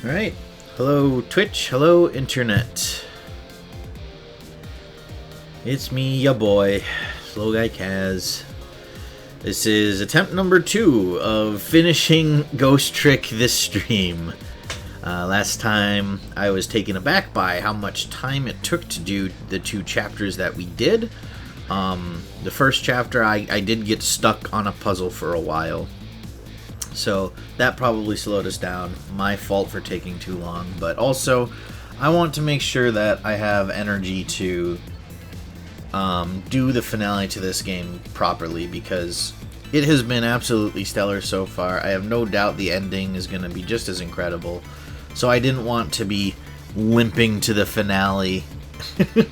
Alright, hello Twitch, hello Internet. It's me, ya boy, SlowguyCaz. This is attempt number 2 of finishing Ghost Trick this stream. Last time I was taken aback by how much time it took to do the 2 chapters that we did. The first chapter I did get stuck on a puzzle for a while. So that probably slowed us down. My fault for taking too long, but also I want to make sure that I have energy to do the finale to this game properly, because it has been absolutely stellar so far. I have no doubt the ending is going to be just as incredible. So I didn't want to be limping to the finale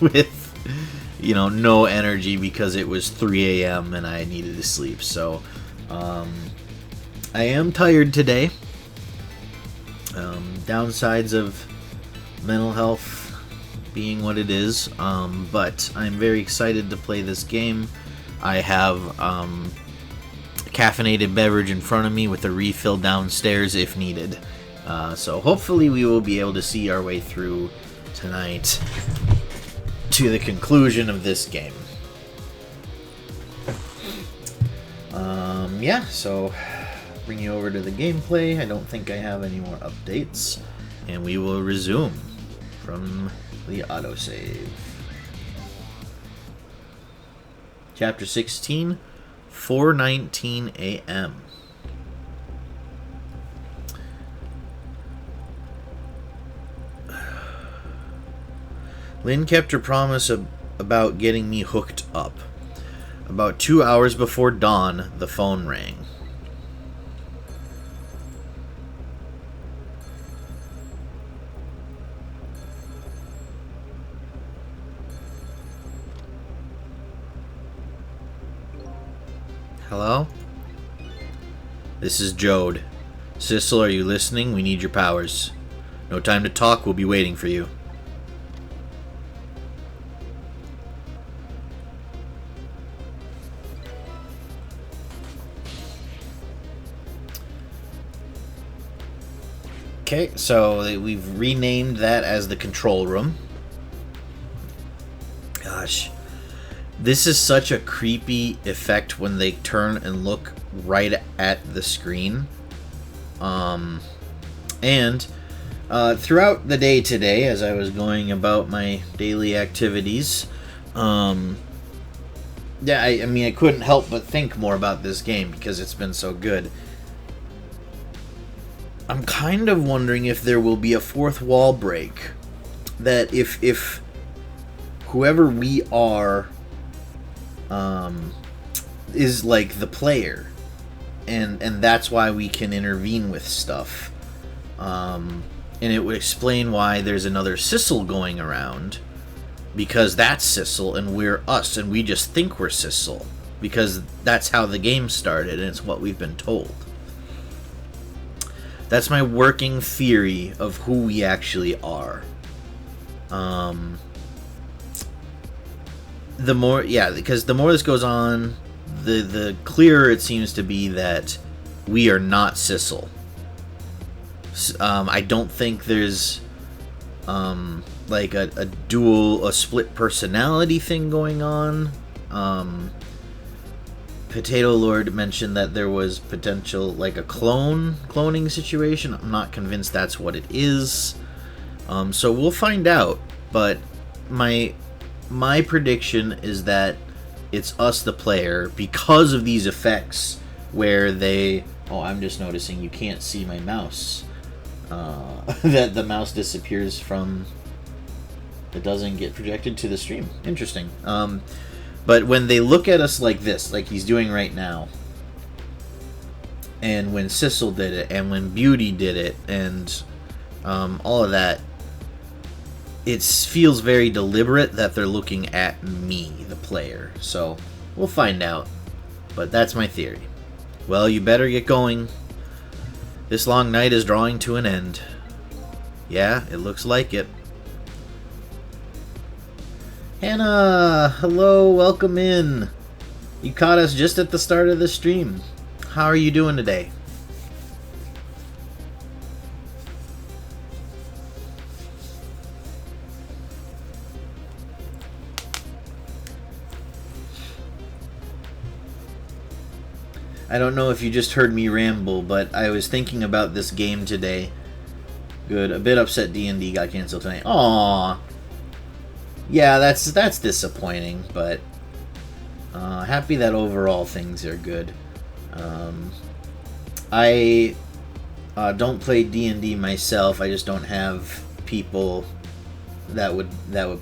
with, you know, no energy because it was 3 a.m. and I needed to sleep. So I am tired today. Downsides of mental health being what it is, but I'm very excited to play this game. I have a caffeinated beverage in front of me with a refill downstairs if needed. So hopefully we will be able to see our way through tonight to the conclusion of this game. Yeah, so bring you over to the gameplay. I don't think I have any more updates, and we will resume from the autosave. Chapter 16, 4:19 a.m. Lynn kept her promise about getting me hooked up. About 2 hours before dawn, the phone rang. Hello? This is Jode. Sissel, are you listening? We need your powers. No time to talk, we'll be waiting for you. Okay, so we've renamed that as the control room. Gosh. This is such a creepy effect when they turn and look right at the screen. And throughout the day today, as I was going about my daily activities, I mean, I couldn't help but think more about this game because it's been so good. I'm kind of wondering if there will be a fourth wall break. That if whoever we are is like the player, and that's why we can intervene with stuff, and it would explain why there's another Sissel going around, because that's Sissel and we're us, and we just think we're Sissel because that's how the game started and it's what we've been told. That's my working theory of who we actually are. Because the more this goes on, the clearer it seems to be that we are not Sissel. I don't think there's like a split personality thing going on. Potato Lord mentioned that there was potential, like a cloning situation. I'm not convinced that's what it is. So we'll find out. But my prediction is that it's us, the player, because of these effects where they... Oh, I'm just noticing you can't see my mouse. That the mouse disappears from... It doesn't get projected to the stream. Interesting. But when they look at us like this, like he's doing right now, and when Sissel did it, and when Beauty did it, and all of that, it feels very deliberate that they're looking at me, the player. So we'll find out, but that's my theory. Well, you better get going. This long night is drawing to an end. Yeah, it looks like it. Hannah, hello, welcome in. You caught us just at the start of the stream. How are you doing today? I don't know if you just heard me ramble, but I was thinking about this game today. Good. A bit upset D&D got canceled tonight. Aww. Yeah, that's disappointing, but happy that overall things are good. I don't play D&D myself. I just don't have people that would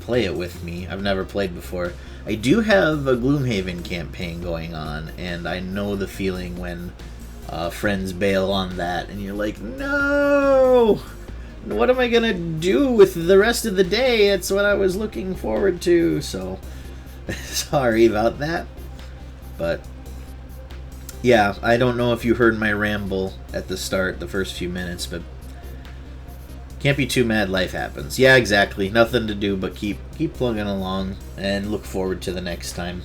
play it with me. I've never played before. I do have a Gloomhaven campaign going on, and I know the feeling when friends bail on that, and you're like, no! What am I gonna do with the rest of the day? It's what I was looking forward to, so sorry about that. But yeah, I don't know if you heard my ramble at the start, the first few minutes, but can't be too mad, life happens. Yeah, exactly. Nothing to do but keep plugging along and look forward to the next time.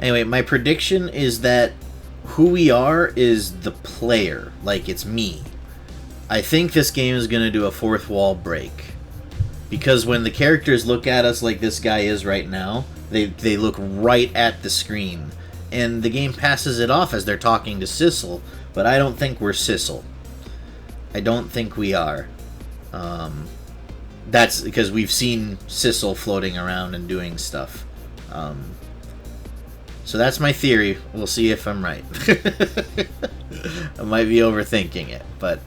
Anyway, my prediction is that who we are is the player, like it's me. I think this game is going to do a fourth wall break. Because when the characters look at us like this guy is right now, they look right at the screen. And the game passes it off as they're talking to Sissel, but I don't think we're Sissel. I don't think we are. That's because we've seen Sissel floating around and doing stuff. So that's my theory. We'll see if I'm right. I might be overthinking it, but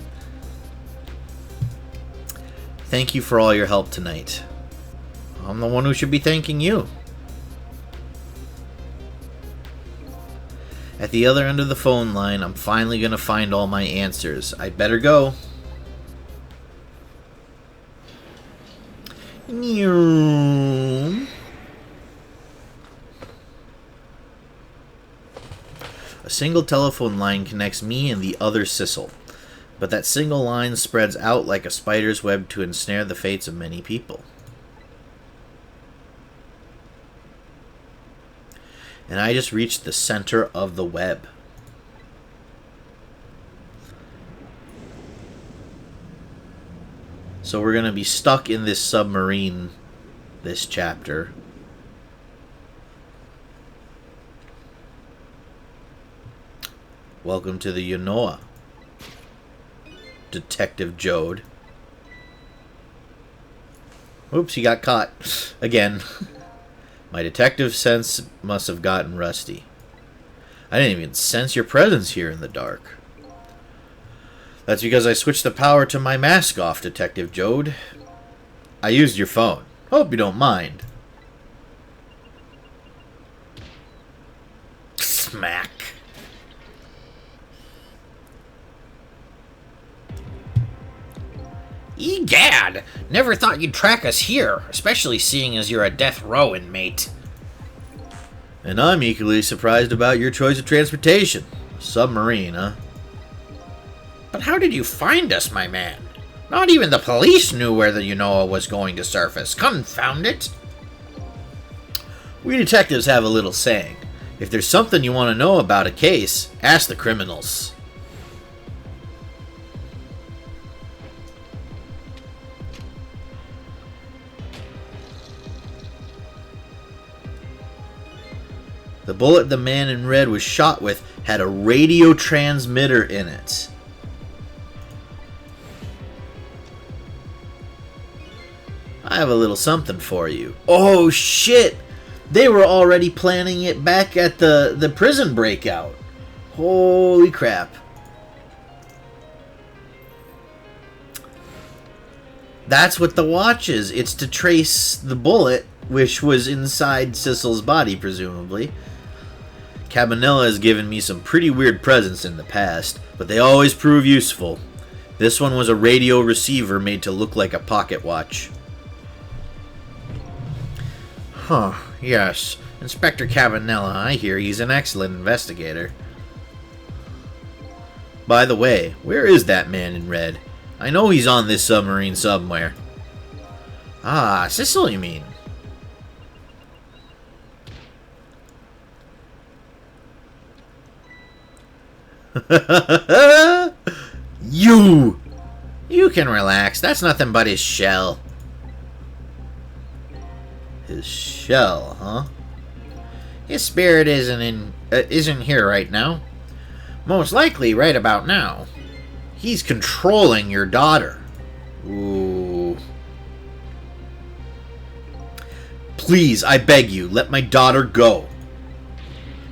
thank you for all your help tonight. I'm the one who should be thanking you. At the other end of the phone line, I'm finally going to find all my answers. I'd better go. A single telephone line connects me and the other Sissel, but that single line spreads out like a spider's web to ensnare the fates of many people. And I just reached the center of the web. So we're going to be stuck in this submarine this chapter. Welcome to the Yanoa, Detective Jode. Oops, he got caught. Again. My detective sense must have gotten rusty. I didn't even sense your presence here in the dark. That's because I switched the power to my mask off, Detective Jode. I used your phone. Hope you don't mind. Smack. Egad! Never thought you'd track us here, especially seeing as you're a death row inmate. And I'm equally surprised about your choice of transportation. Submarine, huh? But how did you find us, my man? Not even the police knew where the Yanoa was going to surface. Confound it! We detectives have a little saying. If there's something you want to know about a case, ask the criminals. The bullet the man in red was shot with had a radio transmitter in it. I have a little something for you. Oh shit! They were already planning it back at the prison breakout. Holy crap. That's what the watch is. It's to trace the bullet, which was inside Sissel's body, presumably. Cabanela has given me some pretty weird presents in the past, but they always prove useful. This one was a radio receiver made to look like a pocket watch. Huh, yes. Inspector Cabanela, I hear he's an excellent investigator. By the way, where is that man in red? I know he's on this submarine somewhere. Ah, Sissel, you mean? You can relax. That's nothing but his shell. His The shell, huh? His spirit isn't here right now. Most likely right about now. He's controlling your daughter. Ooh. Please, I beg you, let my daughter go.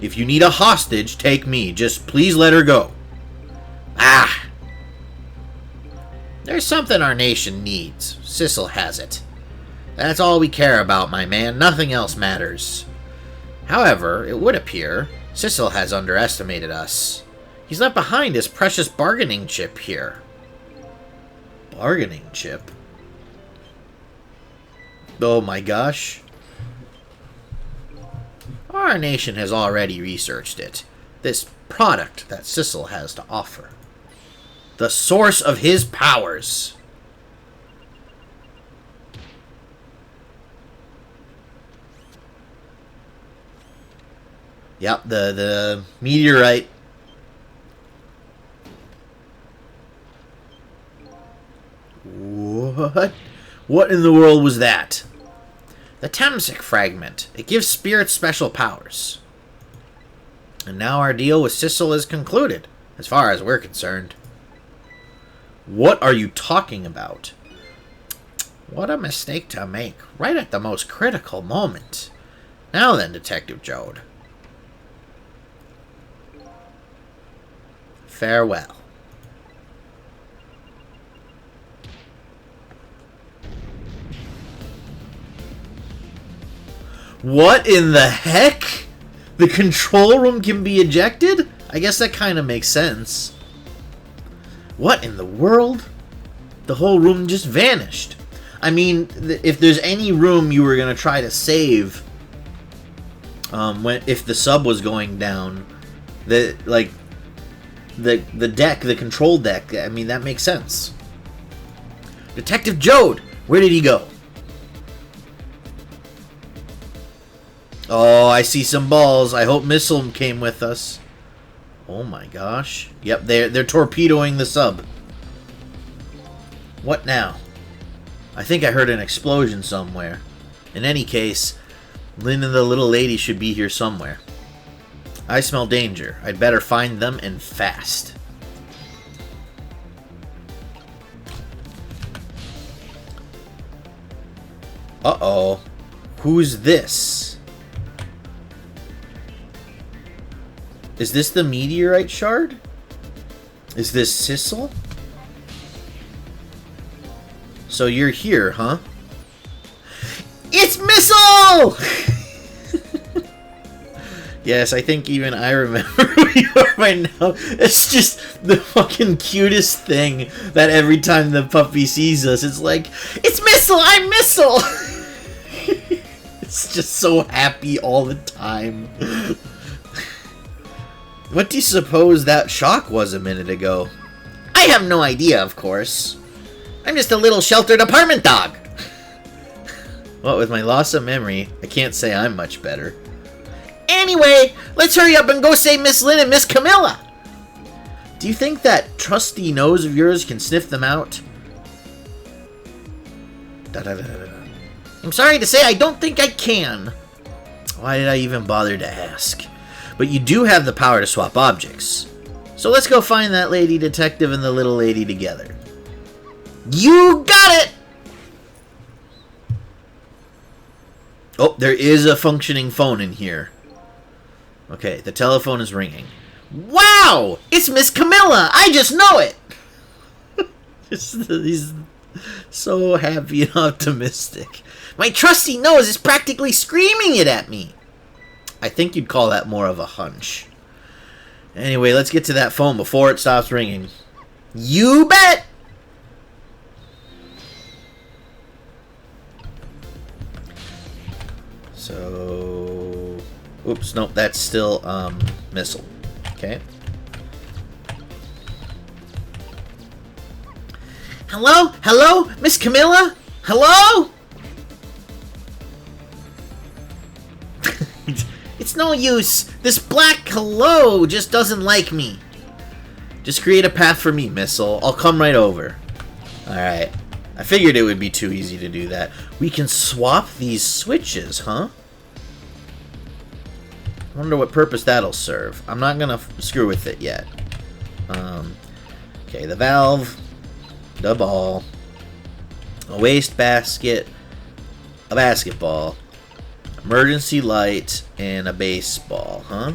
If you need a hostage, take me. Just please let her go. Ah! There's something our nation needs. Sissel has it. That's all we care about, my man. Nothing else matters. However, it would appear Sissel has underestimated us. He's left behind his precious bargaining chip here. Bargaining chip? Oh my gosh. Our nation has already researched it. This product that Sissel has to offer. The source of his powers. Yep, the meteorite. What? What in the world was that? The Temsic fragment. It gives spirits special powers. And now our deal with Sissel is concluded, as far as we're concerned. What are you talking about? What a mistake to make, right at the most critical moment. Now then, Detective Jode. Farewell. What in the heck? The control room can be ejected? I guess that kind of makes sense. What in the world? The whole room just vanished. I mean, if there's any room you were going to try to save, if the sub was going down, the deck, the control deck, I mean, that makes sense. Detective Jode, where did he go? Oh, I see some balls. I hope Missile came with us. Oh my gosh. Yep, they're torpedoing the sub. What now? I think I heard an explosion somewhere. In any case, Lynn and the little lady should be here somewhere. I smell danger. I'd better find them and fast. Uh-oh. Who's this? Is this the meteorite shard? Is this Sissel? So you're here, huh? It's Missile! Yes, I think even I remember who you are by now. It's just the fucking cutest thing that every time the puppy sees us, it's like, it's Missile! I'm Missile! It's just so happy all the time. What do you suppose that shock was a minute ago? I have no idea, of course. I'm just a little sheltered apartment dog. What with my loss of memory, I can't say I'm much better. Anyway, let's hurry up and go save Miss Lynn and Miss Camilla. Do you think that trusty nose of yours can sniff them out? I'm sorry to say I don't think I can. Why did I even bother to ask? But you do have the power to swap objects. So let's go find that lady detective and the little lady together. You got it! Oh, there is a functioning phone in here. Okay, the telephone is ringing. Wow! It's Miss Camilla! I just know it! He's so happy and optimistic. My trusty nose is practically screaming it at me. I think you'd call that more of a hunch. Anyway, let's get to that phone before it stops ringing. You bet! So... Oops, nope, that's still, Missile. Okay. Hello? Hello? Miss Camilla? Hello? It's no use. This black hello just doesn't like me. Just create a path for me, Missile. I'll come right over. Alright. I figured it would be too easy to do that. We can swap these switches, huh? I wonder what purpose that'll serve. I'm not gonna screw with it yet. Okay, the valve, the ball, a waste basket, a basketball, emergency light, and a baseball, huh?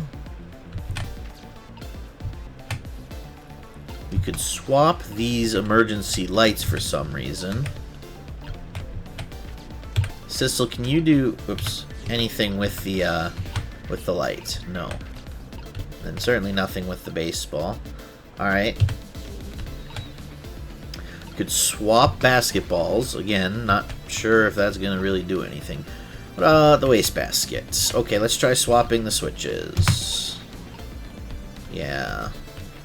We could swap these emergency lights for some reason. Sissel, can you do anything with the light? No. And certainly nothing with the baseball. Alright. Could swap basketballs. Again, not sure if that's going to really do anything. But, the wastebaskets. Okay, let's try swapping the switches. Yeah.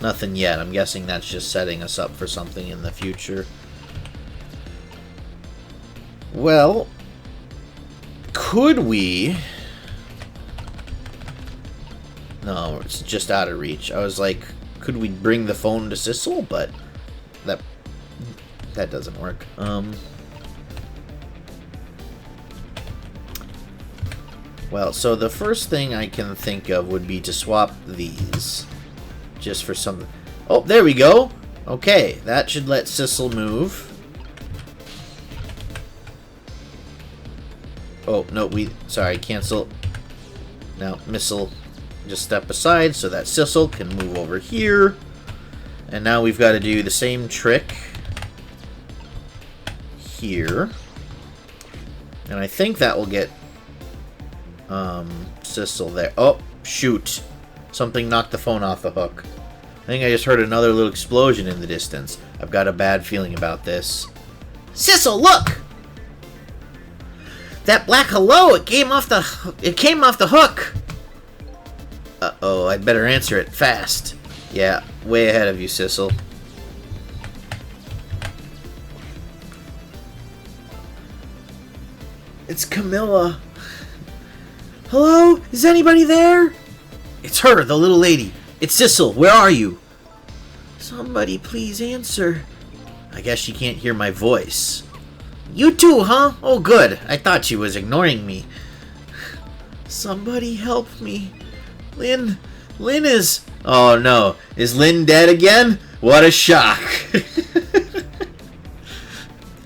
Nothing yet. I'm guessing that's just setting us up for something in the future. Well, could we... No, it's just out of reach. I was like, could we bring the phone to Sissel? But that doesn't work. Well, so the first thing I can think of would be to swap these. Just for some... Oh, there we go! Okay, that should let Sissel move. Oh, no, sorry, cancel. Now, Missile, just step aside so that Sissel can move over here. And now we've got to do the same trick here. And I think that will get Sissel there. Oh, shoot. Something knocked the phone off the hook. I think I just heard another little explosion in the distance. I've got a bad feeling about this. Sissel, look! That black hello, it came off the hook. Uh-oh, I'd better answer it fast. Yeah, way ahead of you, Sissel. It's Camilla. Hello? Is anybody there? It's her, the little lady. It's Sissel. Where are you? Somebody please answer. I guess she can't hear my voice. You too, huh? Oh, good. I thought she was ignoring me. Somebody help me. Lynn is... Oh, no. Is Lynn dead again? What a shock.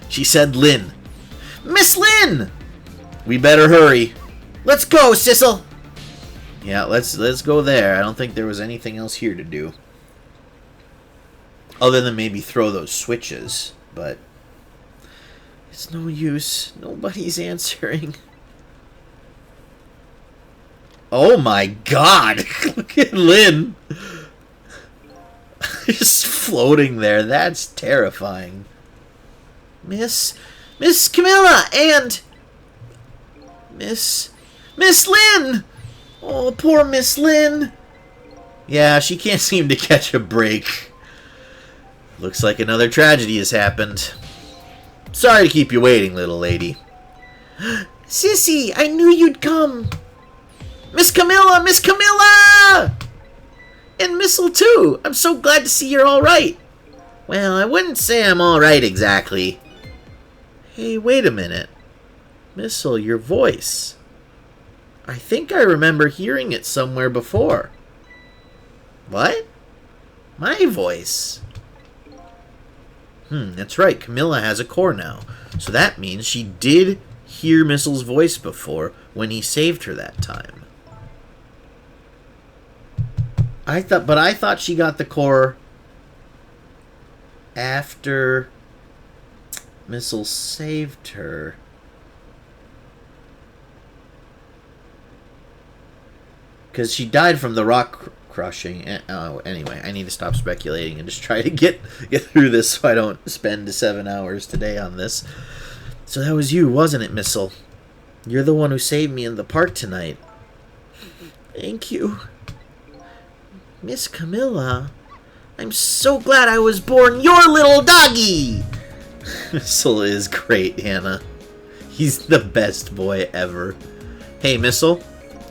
She said Lynn. Miss Lynn! We better hurry. Let's go, Sissel! Yeah, let's go there. I don't think there was anything else here to do. Other than maybe throw those switches, but... It's no use. Nobody's answering. Oh my god! Look at Lynn! Just floating there. That's terrifying. Miss Camilla and... Miss Lynn! Oh, poor Miss Lynn. Yeah, she can't seem to catch a break. Looks like another tragedy has happened. Sorry to keep you waiting, little lady. Sissy, I knew you'd come. Miss Camilla! Miss Camilla! And Missile, too. I'm so glad to see you're all right. Well, I wouldn't say I'm all right exactly. Hey, wait a minute. Missile, your voice. I think I remember hearing it somewhere before. What? My voice? That's right. Camilla has a core now. So that means she did hear Missile's voice before when he saved her that time. I thought she got the core after Missile saved her. Because she died from the rock crushing. Anyway, I need to stop speculating and just try to get through this so I don't spend 7 hours today on this. So that was you, wasn't it, Missile? You're the one who saved me in the park tonight. Thank you. Miss Camilla, I'm so glad I was born your little doggy! Missile is great, Hannah. He's the best boy ever. Hey, Missile,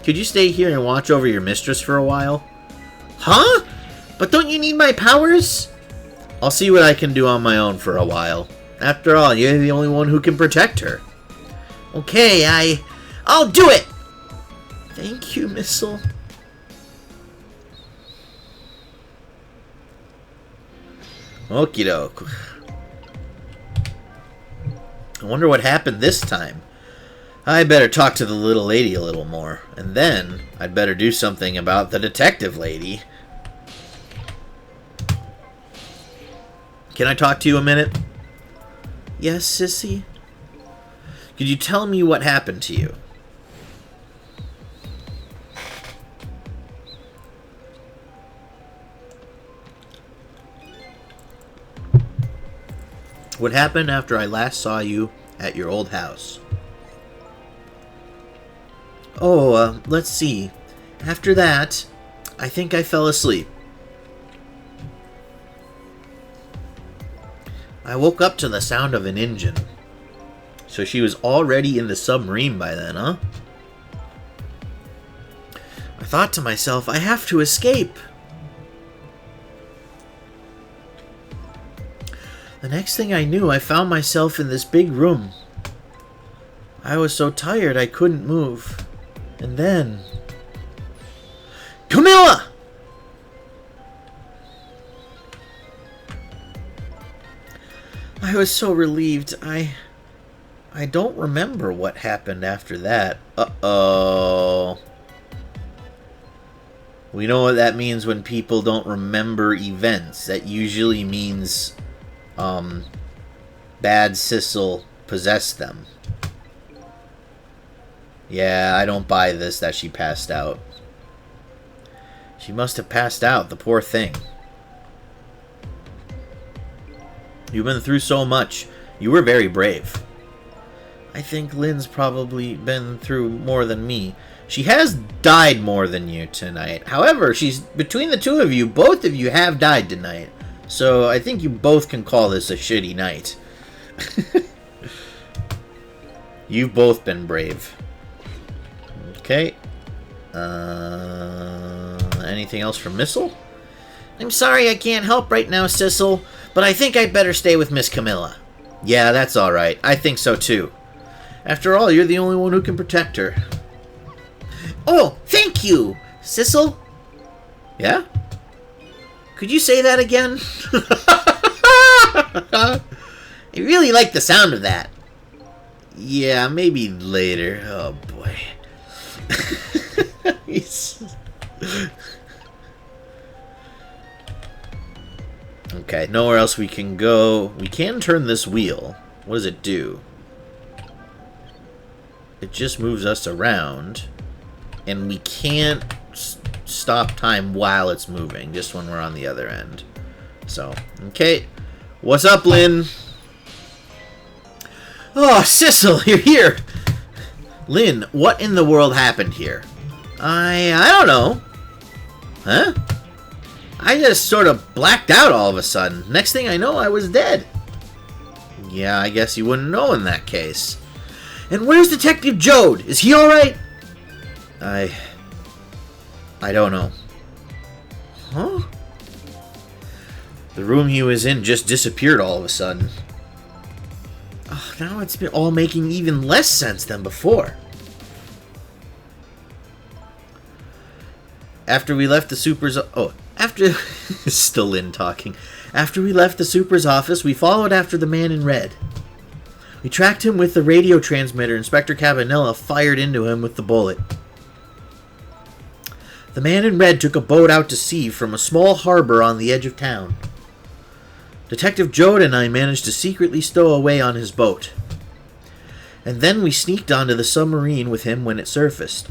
could you stay here and watch over your mistress for a while? Huh? But don't you need my powers? I'll see what I can do on my own for a while. After all, you're the only one who can protect her. Okay, I'll do it! Thank you, Missile. Okie doke. I wonder what happened this time. I better talk to the little lady a little more. And then, I'd better do something about the detective lady. Can I talk to you a minute? Yes, sissy? Could you tell me what happened to you? What happened after I last saw you at your old house? Oh, let's see. After that, I think I fell asleep. I woke up to the sound of an engine. So she was already in the submarine by then, huh? I thought to myself, I have to escape. The next thing I knew, I found myself in this big room. I was so tired I couldn't move. And then... Camilla! I was so relieved. I don't remember what happened after that. Uh-oh. We know what that means when people don't remember events. That usually means... Bad Sissel possessed them. Yeah, I don't buy this that she passed out. She must have passed out, the poor thing. You've been through so much. You were very brave. I think Lynn's probably been through more than me. She has died more than you tonight. However, she's between the two of you, both of you have died tonight. So I think you both can call this a shitty night. You've both been brave. Okay. Anything else from Missile? I'm sorry I can't help right now, Sissel, but I think I'd better stay with Miss Camilla. Yeah, that's alright. I think so too. After all, you're the only one who can protect her. Oh, thank you, Sissel. Yeah? Could you say that again? I really like the sound of that. Yeah, maybe later. Oh, boy. Okay, nowhere else we can go. We can turn this wheel. What does it do? It just moves us around. And we can't stop time while it's moving, just when we're on the other end. So, okay. What's up, Lynn? Oh, Sissel, you're here. Lynn, what in the world happened here? I don't know. Huh? I just sort of blacked out all of a sudden. Next thing I know, I was dead. Yeah, I guess you wouldn't know in that case. And where's Detective Jode? Is he alright? I don't know. Huh? The room he was in just disappeared all of a sudden. Oh, now it's been all making even less sense than before. After we left the super's... Oh, after... Still Lynn talking. After we left the super's office, we followed after the man in red. We tracked him with the radio transmitter Inspector Cabanilla fired into him with the bullet. The man in red took a boat out to sea from a small harbor on the edge of town. Detective Jode and I managed to secretly stow away on his boat. And then we sneaked onto the submarine with him when it surfaced.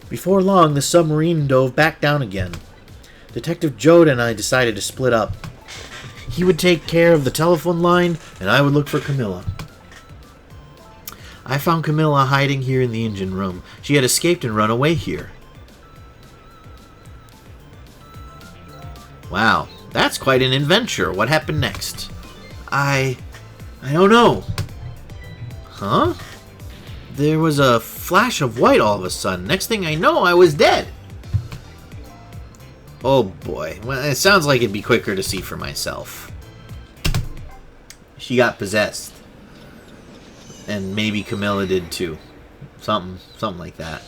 Before long, the submarine dove back down again. Detective Jode and I decided to split up. He would take care of the telephone line, and I would look for Camilla. I found Camilla hiding here in the engine room. She had escaped and run away here. Wow, that's quite an adventure. What happened next? I don't know. Huh? There was a flash of white all of a sudden. Next thing I know, I was dead. Oh boy. Well, it sounds like it'd be quicker to see for myself. She got possessed. And maybe Camilla did too. Something like that.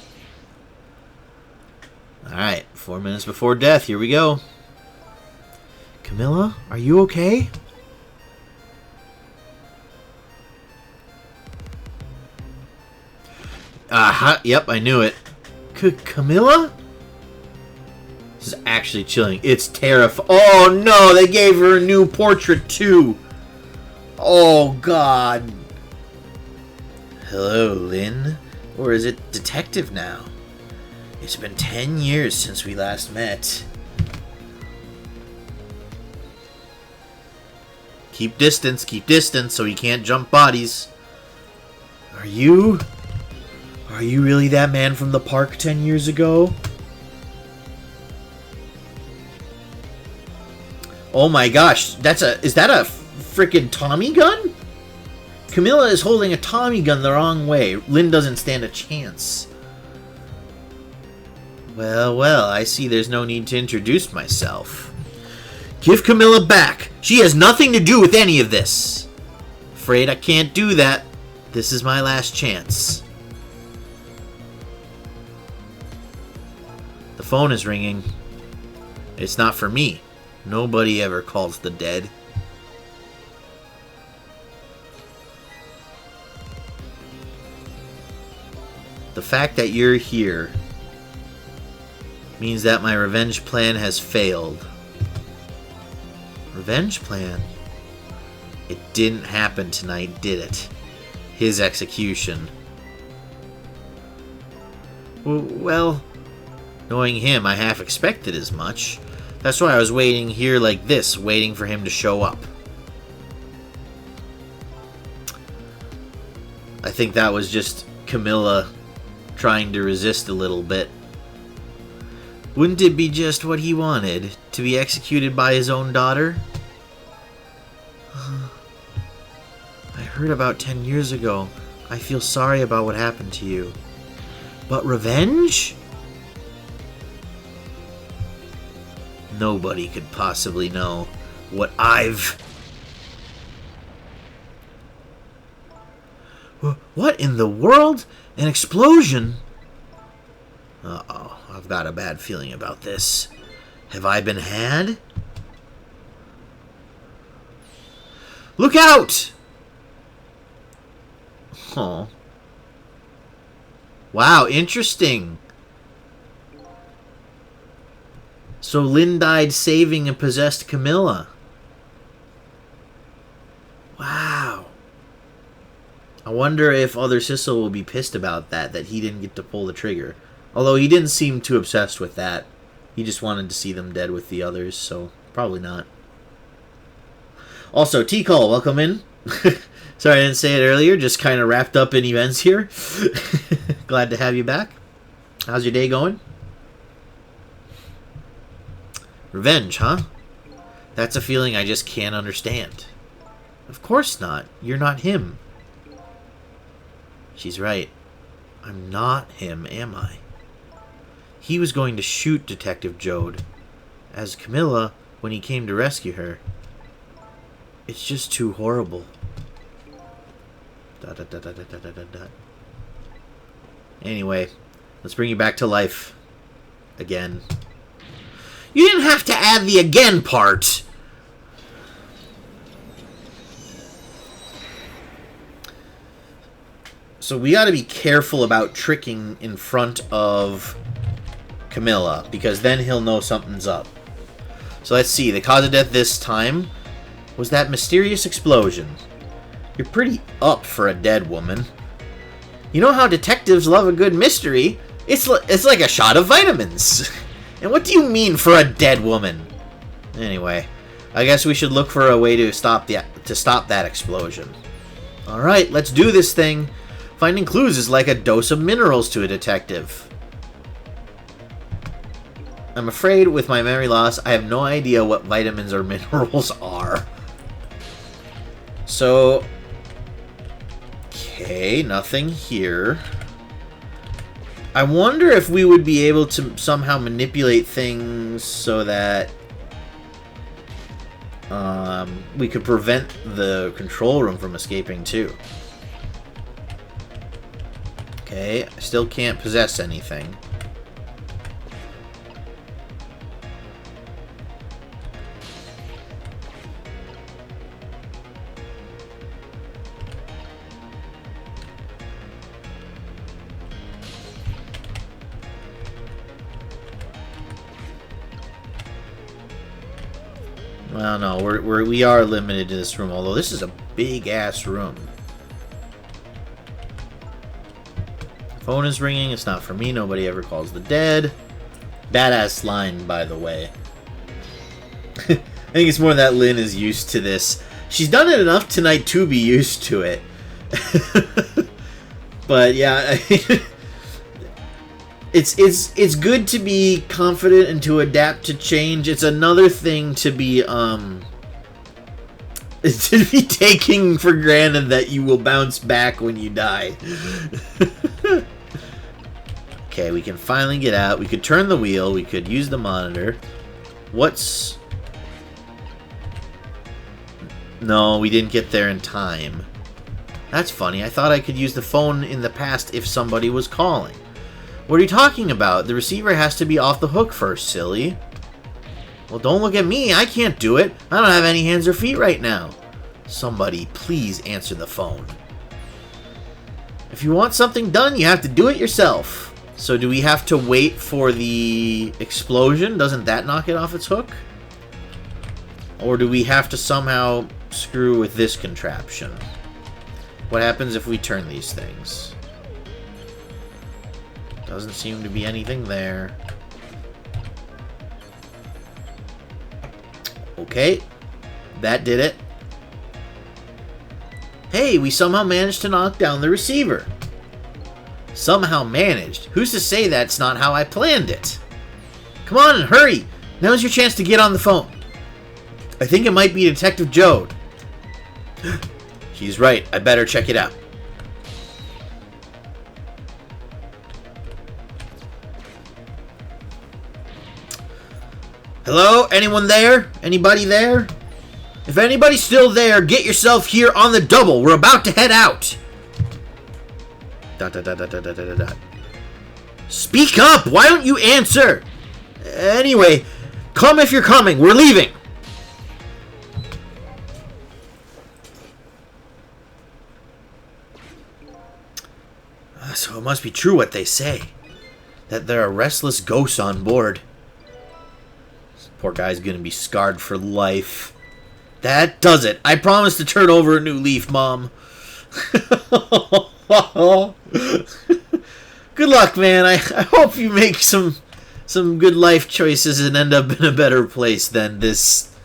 Alright, 4 minutes before death. Here we go. Camilla, are you okay? Yep, I knew it. Camilla? This is actually chilling. It's terrifying. Oh no, they gave her a new portrait too. Oh god. Hello, Lynn. Or is it Detective now? It's been 10 years since we last met. Keep distance so he can't jump bodies. Are you really that man from the park 10 years ago? Oh my gosh, is that a freaking Tommy gun? Camilla is holding a Tommy gun the wrong way. Lynn doesn't stand a chance. Well, I see there's no need to introduce myself. Give Camilla back. She has nothing to do with any of this. Afraid I can't do that. This is my last chance. The phone is ringing. It's not for me. Nobody ever calls the dead. The fact that you're here means that my revenge plan has failed. Revenge plan? It didn't happen tonight, did it? His execution. Well, knowing him, I half expected as much. That's why I was waiting here like this, waiting for him to show up. I think that was just Camilla trying to resist a little bit. Wouldn't it be just what he wanted? To be executed by his own daughter? I heard about 10 years ago. I feel sorry about what happened to you. But revenge? Nobody could possibly know what I've... What in the world? An explosion? Uh-oh, I've got a bad feeling about this. Have I been had? Look out! Oh. Wow, interesting. So Lynn died saving a possessed Camilla. Wow. I wonder if Other Sissel will be pissed about that he didn't get to pull the trigger. Although he didn't seem too obsessed with that. He just wanted to see them dead with the others, so probably not. Also, T-Call, welcome in. Sorry I didn't say it earlier, just kind of wrapped up in events here. Glad to have you back. How's your day going? Revenge, huh? That's a feeling I just can't understand. Of course not. You're not him. She's right. I'm not him, am I? He was going to shoot Detective Jode. As Camilla, when he came to rescue her. It's just too horrible. ... Anyway, let's bring you back to life. Again. You didn't have to add the again part! So we gotta be careful about tricking in front of Camilla, because then he'll know something's up. So let's see, the cause of death this time was that mysterious explosion. You're pretty up for a dead woman. You know how detectives love a good mystery? It's like a shot of vitamins. And what do you mean for a dead woman? Anyway, I guess we should look for a way to stop that explosion. Alright, let's do this thing. Finding clues is like a dose of minerals to a detective. I'm afraid with my memory loss, I have no idea what vitamins or minerals are. So, okay, nothing here. I wonder if we would be able to somehow manipulate things so that we could prevent the control room from escaping too. Okay, I still can't possess anything. Well, no, we are limited to this room, although this is a big-ass room. Phone is ringing. It's not for me. Nobody ever calls the dead. Badass line, by the way. I think it's more that Lynn is used to this. She's done it enough tonight to be used to it. But, yeah, It's good to be confident and to adapt to change. It's another thing to be taking for granted that you will bounce back when you die. Okay, we can finally get out. We could turn the wheel. We could use the monitor. What's... No, we didn't get there in time. That's funny. I thought I could use the phone in the past if somebody was calling. What are you talking about? The receiver has to be off the hook first, silly. Well, don't look at me. I can't do it. I don't have any hands or feet right now. Somebody, please answer the phone. If you want something done, you have to do it yourself. So do we have to wait for the explosion? Doesn't that knock it off its hook? Or do we have to somehow screw with this contraption? What happens if we turn these things? Doesn't seem to be anything there. Okay. That did it. Hey, we somehow managed to knock down the receiver. Somehow managed? Who's to say that's not how I planned it? Come on and hurry. Now's your chance to get on the phone. I think it might be Detective Jode. She's right. I better check it out. Hello? Anyone there? Anybody there? If anybody's still there, get yourself here on the double. We're about to head out. ... Speak up! Why don't you answer? Anyway, come if you're coming. We're leaving. So it must be true what they say. That there are restless ghosts on board. Poor guy's gonna be scarred for life. That does it. I promise to turn over a new leaf, Mom. Good luck, man. I hope you make some good life choices and end up in a better place than this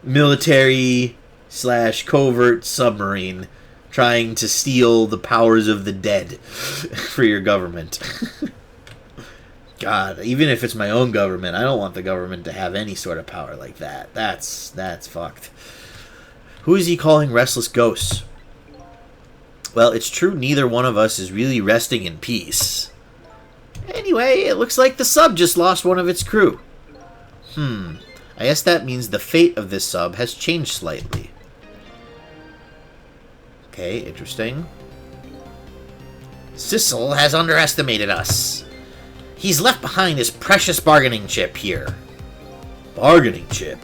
military / covert submarine trying to steal the powers of the dead for your government. God, even if it's my own government, I don't want the government to have any sort of power like that. That's fucked. Who is he calling restless ghosts? Well, it's true neither one of us is really resting in peace. Anyway, it looks like the sub just lost one of its crew. I guess that means the fate of this sub has changed slightly. Okay, interesting. Sissel has underestimated us. He's left behind his precious bargaining chip here. Bargaining chip?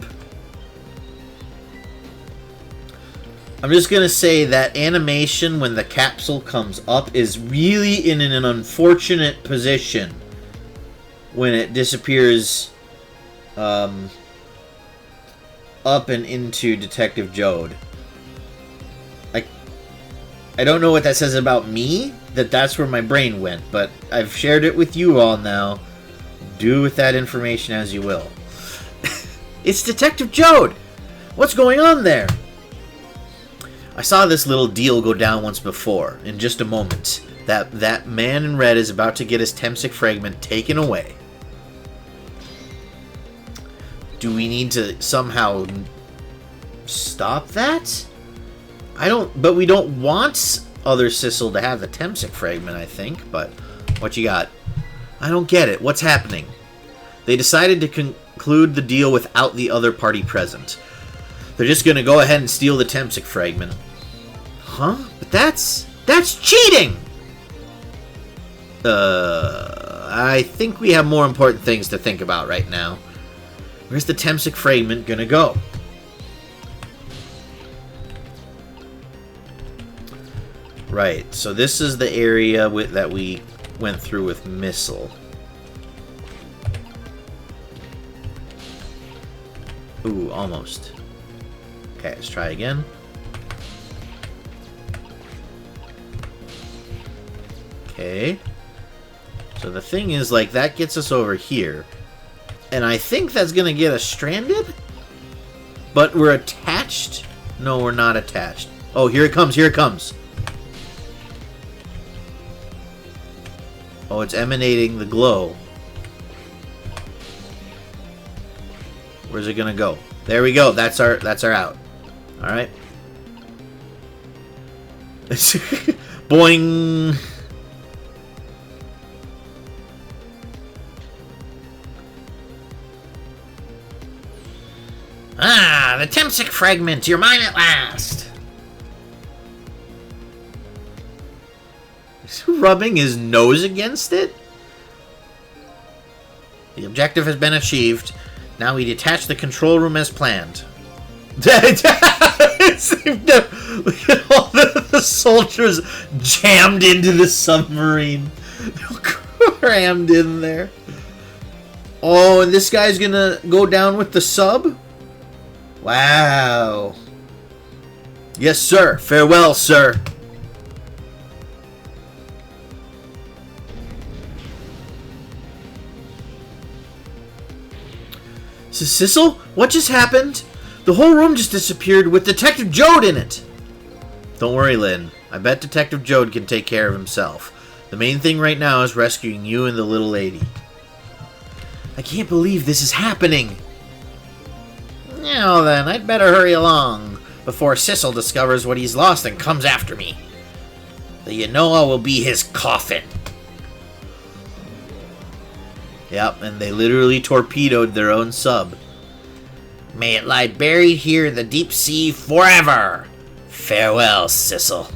I'm just going to say that animation when the capsule comes up is really in an unfortunate position when it disappears up and into Detective Jode. I don't know what that says about me, that's where my brain went, but I've shared it with you all now. Do with that information as you will. It's Detective Jode! What's going on there? I saw this little deal go down once before, in just a moment. That man in red is about to get his Temsic fragment taken away. Do we need to somehow stop that? But we don't want other Sissel to have the Temsic fragment, I think. But what you got? I don't get it. What's happening? They decided to conclude the deal without the other party present. They're just going to go ahead and steal the Temsic fragment. Huh? But that's cheating! I think we have more important things to think about right now. Where's the Temsic fragment gonna go? Right, so this is the area that we went through with Missile. Ooh, almost. Okay, let's try again. Okay. So the thing is, like, that gets us over here. And I think that's gonna get us stranded? But we're attached? No, we're not attached. Oh, here it comes, here it comes. Oh, it's emanating the glow. Where's it gonna go? There we go. That's our out. Alright. Boing! Ah, the Temsic fragment! You're mine at last! Is he rubbing his nose against it? The objective has been achieved. Now we detach the control room as planned. Look at all the soldiers jammed into the submarine. Crammed in there. Oh, and this guy's gonna go down with the sub? Wow. Yes, sir. Farewell, sir. Sissel? What just happened? The whole room just disappeared with Detective Jode in it. Don't worry, Lynn. I bet Detective Jode can take care of himself. The main thing right now is rescuing you and the little lady. I can't believe this is happening. Now then, I'd better hurry along before Sissel discovers what he's lost and comes after me. The Yanoa will be his coffin. Yep, and they literally torpedoed their own sub. May it lie buried here in the deep sea forever. Farewell, Sissel.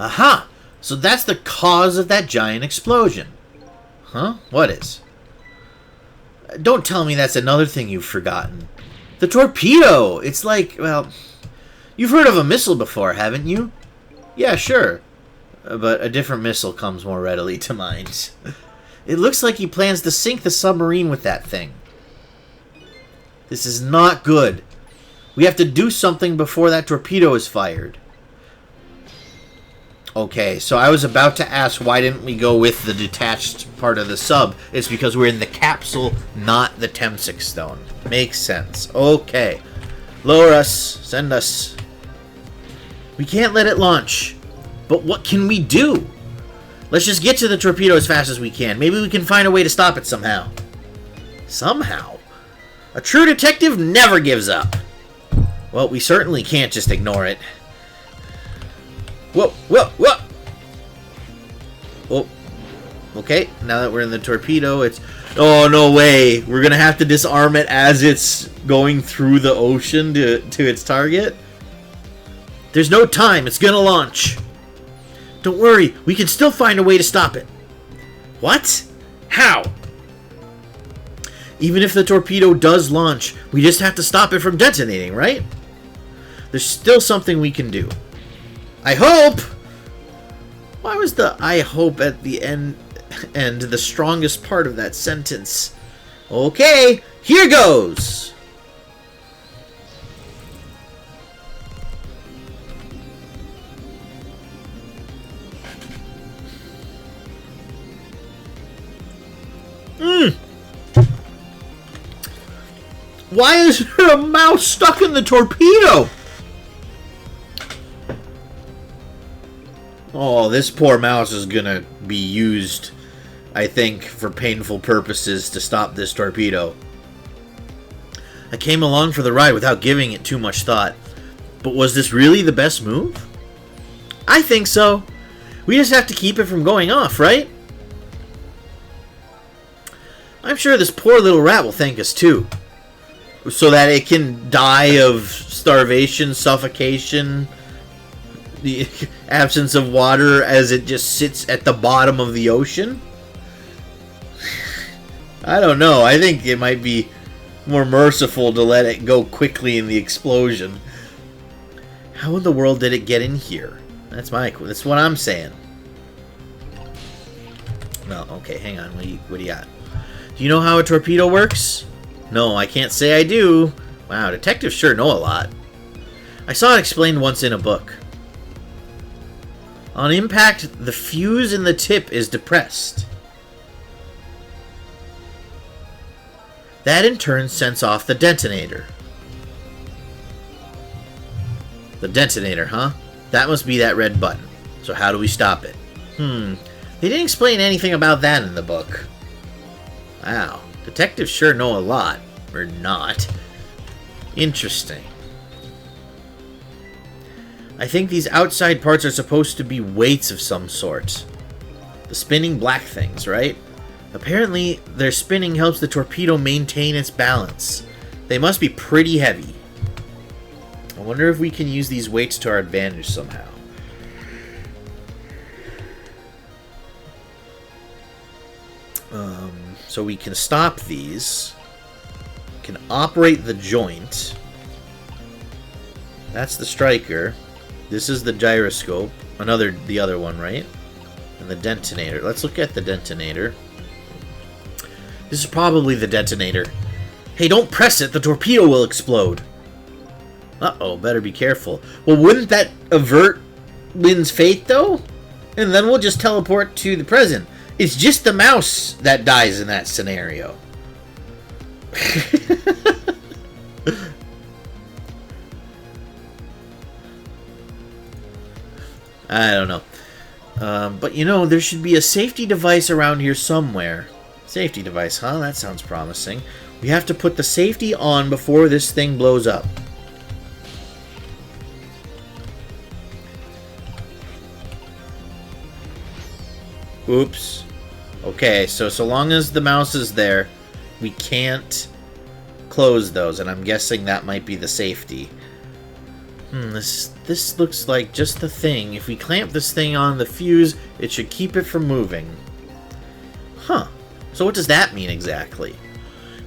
Aha! So that's the cause of that giant explosion. Huh? What is? Don't tell me that's another thing you've forgotten. The torpedo! It's like, well, you've heard of a missile before, haven't you? Yeah, sure. But a different missile comes more readily to mind. It looks like he plans to sink the submarine with that thing. This is not good. We have to do something before that torpedo is fired. Okay, so I was about to ask why didn't we go with the detached part of the sub. It's because we're in the capsule, not the Temsic stone. Makes sense. Okay. Lower us. Send us. We can't let it launch. But what can we do? Let's just get to the torpedo as fast as we can. Maybe we can find a way to stop it somehow. Somehow? A true detective never gives up. Well, we certainly can't just ignore it. Whoa, whoa, whoa! Oh, okay. Now that we're in the torpedo, it's... Oh, no way! We're gonna have to disarm it as it's going through the ocean to its target? There's no time. It's gonna launch. Don't worry. We can still find a way to stop it. What? How? Even if the torpedo does launch, we just have to stop it from detonating, right? There's still something we can do. I hope! Why was the I hope at the end the strongest part of that sentence? Okay, here goes! Why is there a mouse stuck in the torpedo? Oh, this poor mouse is gonna be used, I think, for painful purposes to stop this torpedo. I came along for the ride without giving it too much thought. But was this really the best move? I think so. We just have to keep it from going off, right? I'm sure this poor little rat will thank us too. So that it can die of starvation, suffocation, the absence of water as it just sits at the bottom of the ocean? I don't know. I think it might be more merciful to let it go quickly in the explosion. How in the world did it get in here? That's what I'm saying. Well, okay, hang on. What do you got? Do you know how a torpedo works? No, I can't say I do. Wow, detectives sure know a lot. I saw it explained once in a book. On impact, the fuse in the tip is depressed. That in turn sends off the detonator. The detonator, huh? That must be that red button. So how do we stop it? They didn't explain anything about that in the book. Wow. Detectives sure know a lot. Or not. Interesting. I think these outside parts are supposed to be weights of some sort. The spinning black things, right? Apparently, their spinning helps the torpedo maintain its balance. They must be pretty heavy. I wonder if we can use these weights to our advantage somehow. So we can stop these. We can operate the joint. That's the striker. This is the gyroscope. The other one, right? And the detonator. Let's look at the detonator. This is probably the detonator. Hey, don't press it. The torpedo will explode. Uh-oh, better be careful. Well, wouldn't that avert Lynn's fate, though? And then we'll just teleport to the present. It's just the mouse that dies in that scenario. I don't know. But you know, there should be a safety device around here somewhere. Safety device, huh? That sounds promising. We have to put the safety on before this thing blows up. Oops. Okay, so long as the mouse is there, we can't close those, and I'm guessing that might be the safety. This looks like just the thing. If we clamp this thing on the fuse, it should keep it from moving. Huh. So what does that mean exactly?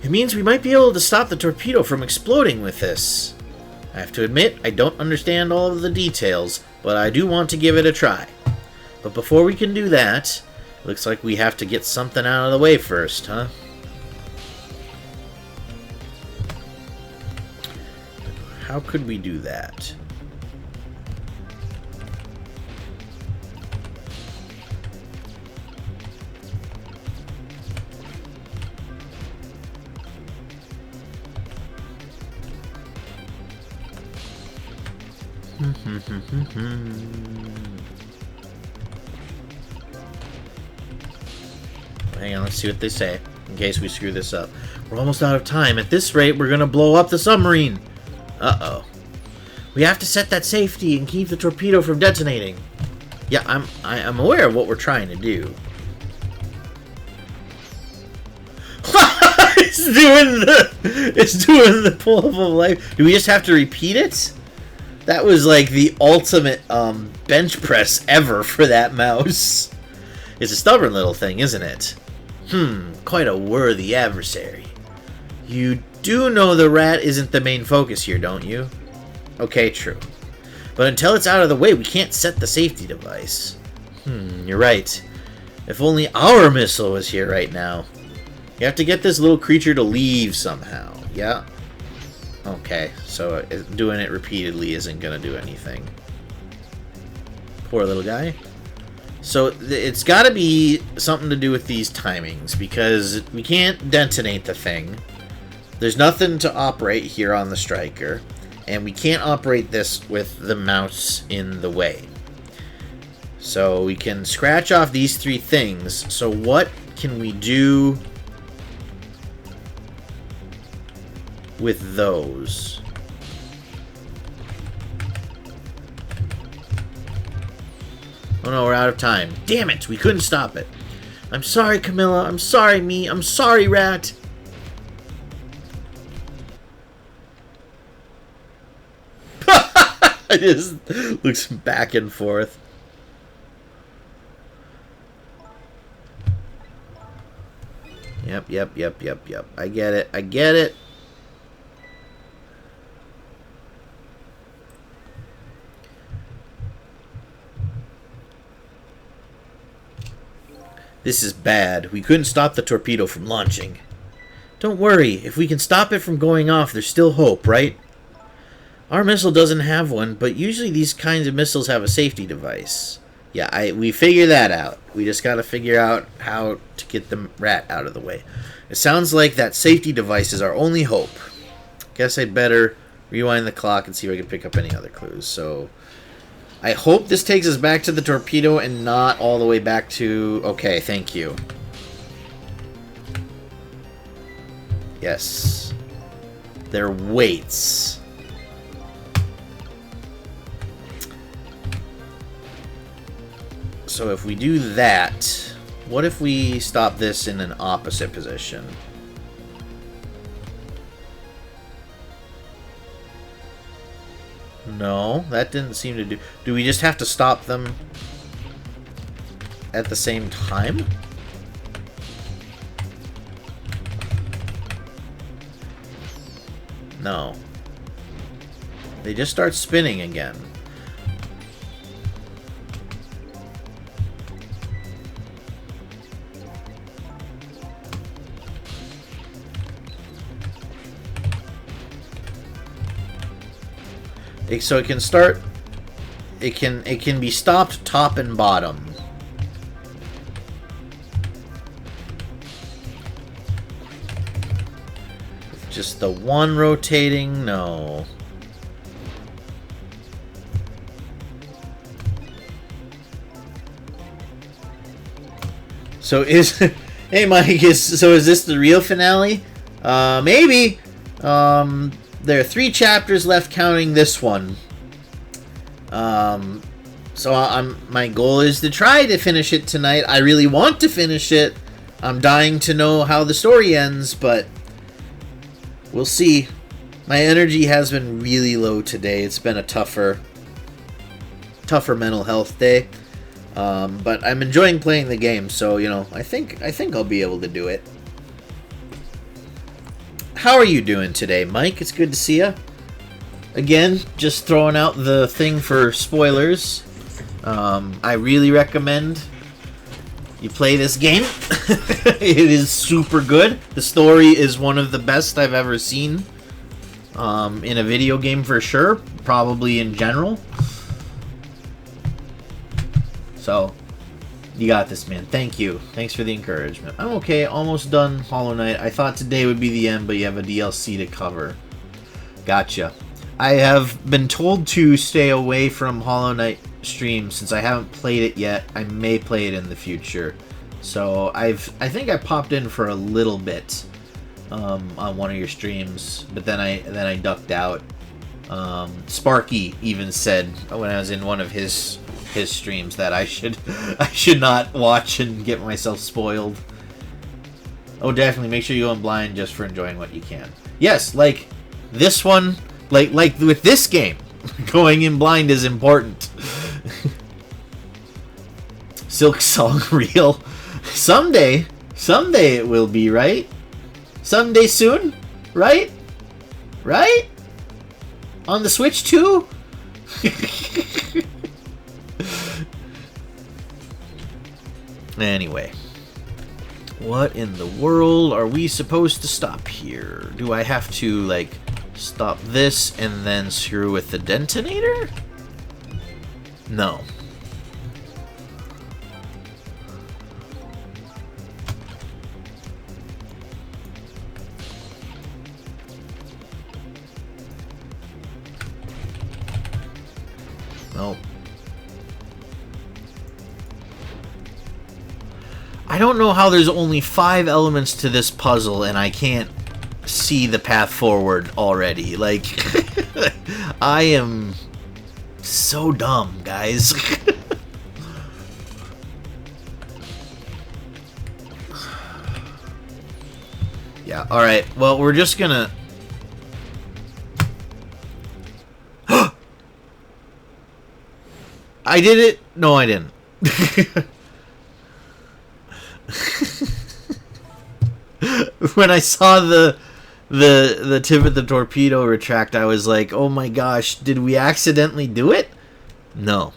It means we might be able to stop the torpedo from exploding with this. I have to admit, I don't understand all of the details, but I do want to give it a try. But before we can do that, looks like we have to get something out of the way first, huh? How could we do that? Hang on, let's see what they say, in case we screw this up. We're almost out of time. At this rate, we're gonna blow up the submarine. Uh-oh. We have to set that safety and keep the torpedo from detonating. Yeah, I'm aware of what we're trying to do. It's doing the pull of a life. Do we just have to repeat it? That was like the ultimate bench press ever for that mouse. It's a stubborn little thing, isn't it? Quite a worthy adversary. You do know the rat isn't the main focus here, don't you? Okay, true. But until it's out of the way, we can't set the safety device. You're right. If only our missile was here right now. You have to get this little creature to leave somehow. Yeah? Okay, so doing it repeatedly isn't gonna do anything. Poor little guy. So it's gotta be something to do with these timings, because we can't detonate the thing. There's nothing to operate here on the striker, and we can't operate this with the mouse in the way. So we can scratch off these 3 things. So what can we do with those? Oh no, we're out of time. Damn it, we couldn't stop it. I'm sorry, Camilla. I'm sorry, me. I'm sorry, Rat. It just looks back and forth. Yep. I get it. I get it. This is bad. We couldn't stop the torpedo from launching. Don't worry. If we can stop it from going off, there's still hope, right? Our missile doesn't have one, but usually these kinds of missiles have a safety device. Yeah, we figure that out. We just gotta figure out how to get the rat out of the way. It sounds like that safety device is our only hope. Guess I'd better rewind the clock and see if I can pick up any other clues. So, I hope this takes us back to the torpedo and not all the way back to... Okay, thank you. Yes. They're weights. So if we do that, what if we stop this in an opposite position? No, that didn't seem to do... Do we just have to stop them at the same time? No. They just start spinning again. So it can start. It can be stopped top and bottom. Just the one rotating, no. So is hey Mike, is this the real finale? Maybe. There are 3 chapters left, counting this one. So my goal is to try to finish it tonight. I really want to finish it. I'm dying to know how the story ends, but we'll see. My energy has been really low today. It's been a tougher mental health day. But I'm enjoying playing the game, so you know, I think I'll be able to do it. How are you doing today, Mike? It's good to see you. Again, just throwing out the thing for spoilers. I really recommend you play this game. It is super good. The story is one of the best I've ever seen in a video game for sure. Probably in general. So, you got this, man. Thank you. Thanks for the encouragement. I'm okay. Almost done Hollow Knight. I thought today would be the end, but you have a DLC to cover. Gotcha. I have been told to stay away from Hollow Knight streams since I haven't played it yet. I may play it in the future. So I think I popped in for a little bit on one of your streams, but then I ducked out. Sparky even said when I was in one of his streams that I should not watch and get myself spoiled. Oh, definitely make sure you go in blind just for enjoying what you can. Yes, like this one, like with this game, going in blind is important. Silk Song real. Someday it will be, right? Someday soon, right? Right? On the Switch too? Anyway, what in the world are we supposed to stop here? Do I have to, like, stop this and then screw with the detonator? No. Nope. I don't know how there's only 5 elements to this puzzle and I can't see the path forward already. Like, I am so dumb, guys. Yeah, alright. Well, we're just gonna... I did it? No, I didn't. When I saw the tip of the torpedo retract, I was like, oh my gosh, did we accidentally do it? No.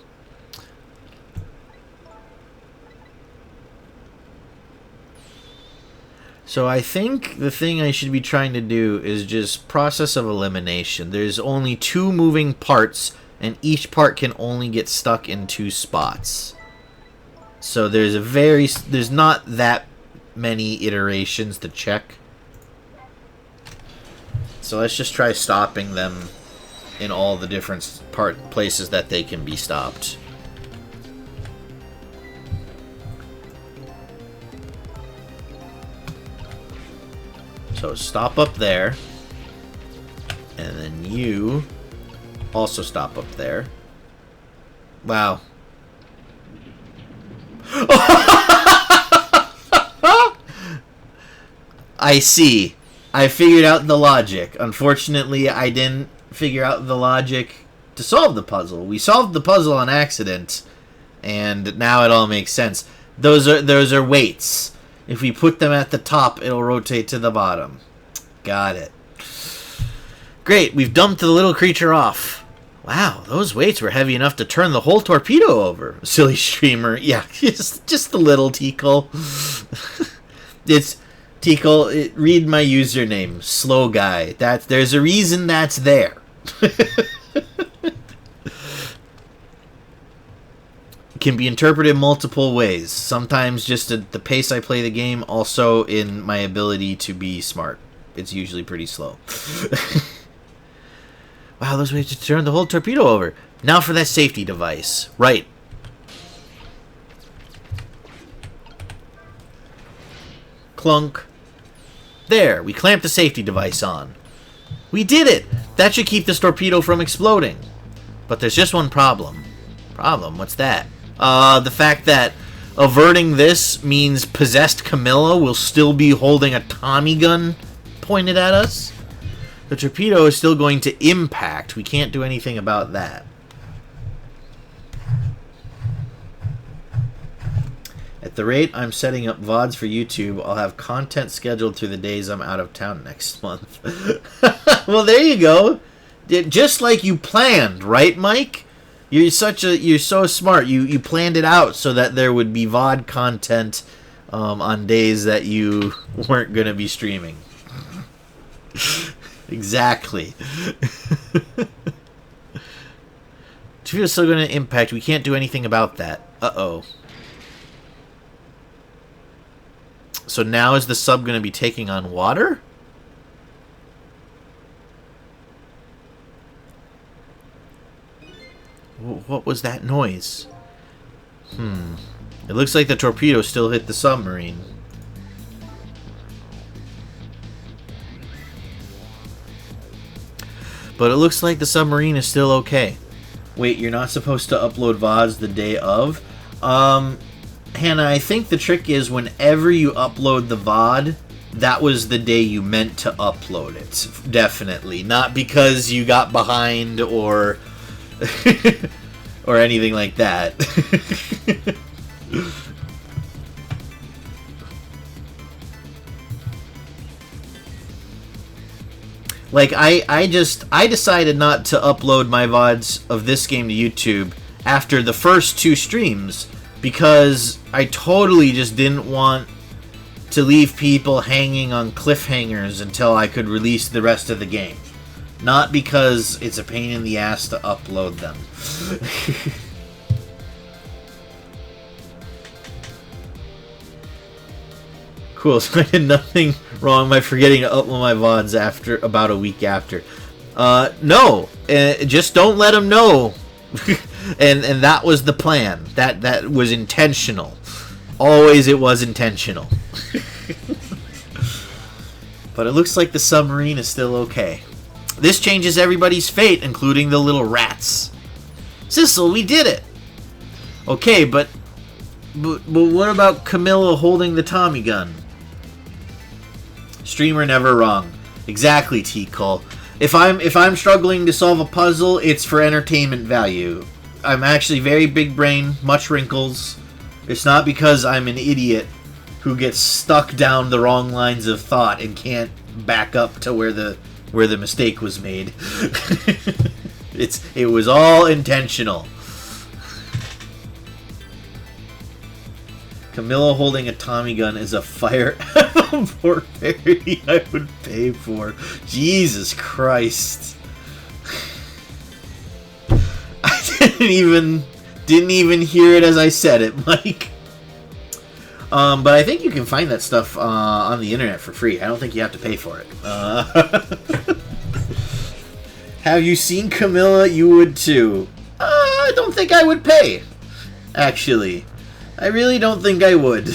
So I think the thing I should be trying to do is just process of elimination. There's only 2 moving parts, and each part can only get stuck in 2 spots. So there's not that many iterations to check. So let's just try stopping them in all the different places that they can be stopped. So stop up there, and then you also stop up there. Wow. I see. I figured out the logic. Unfortunately, I didn't figure out the logic to solve the puzzle. We solved the puzzle on accident, and now it all makes sense. Those are weights. If we put them at the top, it'll rotate to the bottom. Got it. Great, we've dumped the little creature off. Wow, those weights were heavy enough to turn the whole torpedo over. Silly streamer. Yeah, just a little, Tickle. It's Tickle. Read my username, SlowGuy. There's a reason that's there. Can be interpreted multiple ways. Sometimes just at the pace I play the game, also in my ability to be smart. It's usually pretty slow. Wow, those ways to turn the whole torpedo over. Now for that safety device. Right. Clunk. There, we clamped the safety device on. We did it! That should keep this torpedo from exploding. But there's just one problem. Problem? What's that? The fact that averting this means possessed Camilla will still be holding a Tommy gun pointed at us. The torpedo is still going to impact. We can't do anything about that. At the rate I'm setting up VODs for YouTube, I'll have content scheduled through the days I'm out of town next month. Well, there you go. Just like you planned, right, Mike? You're so smart. You planned it out so that there would be VOD content on days that you weren't going to be streaming. Exactly. Torpedo's still going to impact. We can't do anything about that. Uh-oh. So now is the sub going to be taking on water? What was that noise? It looks like the torpedo still hit the submarine. But it looks like the submarine is still okay. Wait, you're not supposed to upload VODs the day of? Hannah, I think the trick is whenever you upload the VOD, that was the day you meant to upload it. Definitely. Not because you got behind or... or anything like that. Like, I decided not to upload my VODs of this game to YouTube after the first 2 streams because I totally just didn't want to leave people hanging on cliffhangers until I could release the rest of the game. Not because it's a pain in the ass to upload them. Cool, so I did nothing wrong by forgetting to upload my VODs after about a week after. No, just don't let them know. and that was the plan. That was intentional. Always it was intentional. But it looks like the submarine is still okay. This changes everybody's fate, including the little rats. Sissel, we did it! Okay, but what about Camilla holding the Tommy gun? Streamer never wrong. Exactly, T-Cull. If I'm struggling to solve a puzzle, it's for entertainment value. I'm actually very big brain, much wrinkles. It's not because I'm an idiot who gets stuck down the wrong lines of thought and can't back up to where the mistake was made. It was all intentional. Camilla holding a Tommy gun is a Fire Emblem parody I would pay for. Jesus Christ. I didn't even hear it as I said it, Mike. But I think you can find that stuff on the internet for free. I don't think you have to pay for it. Have you seen Camilla? You would too. I don't think I would pay. Actually, I really don't think I would.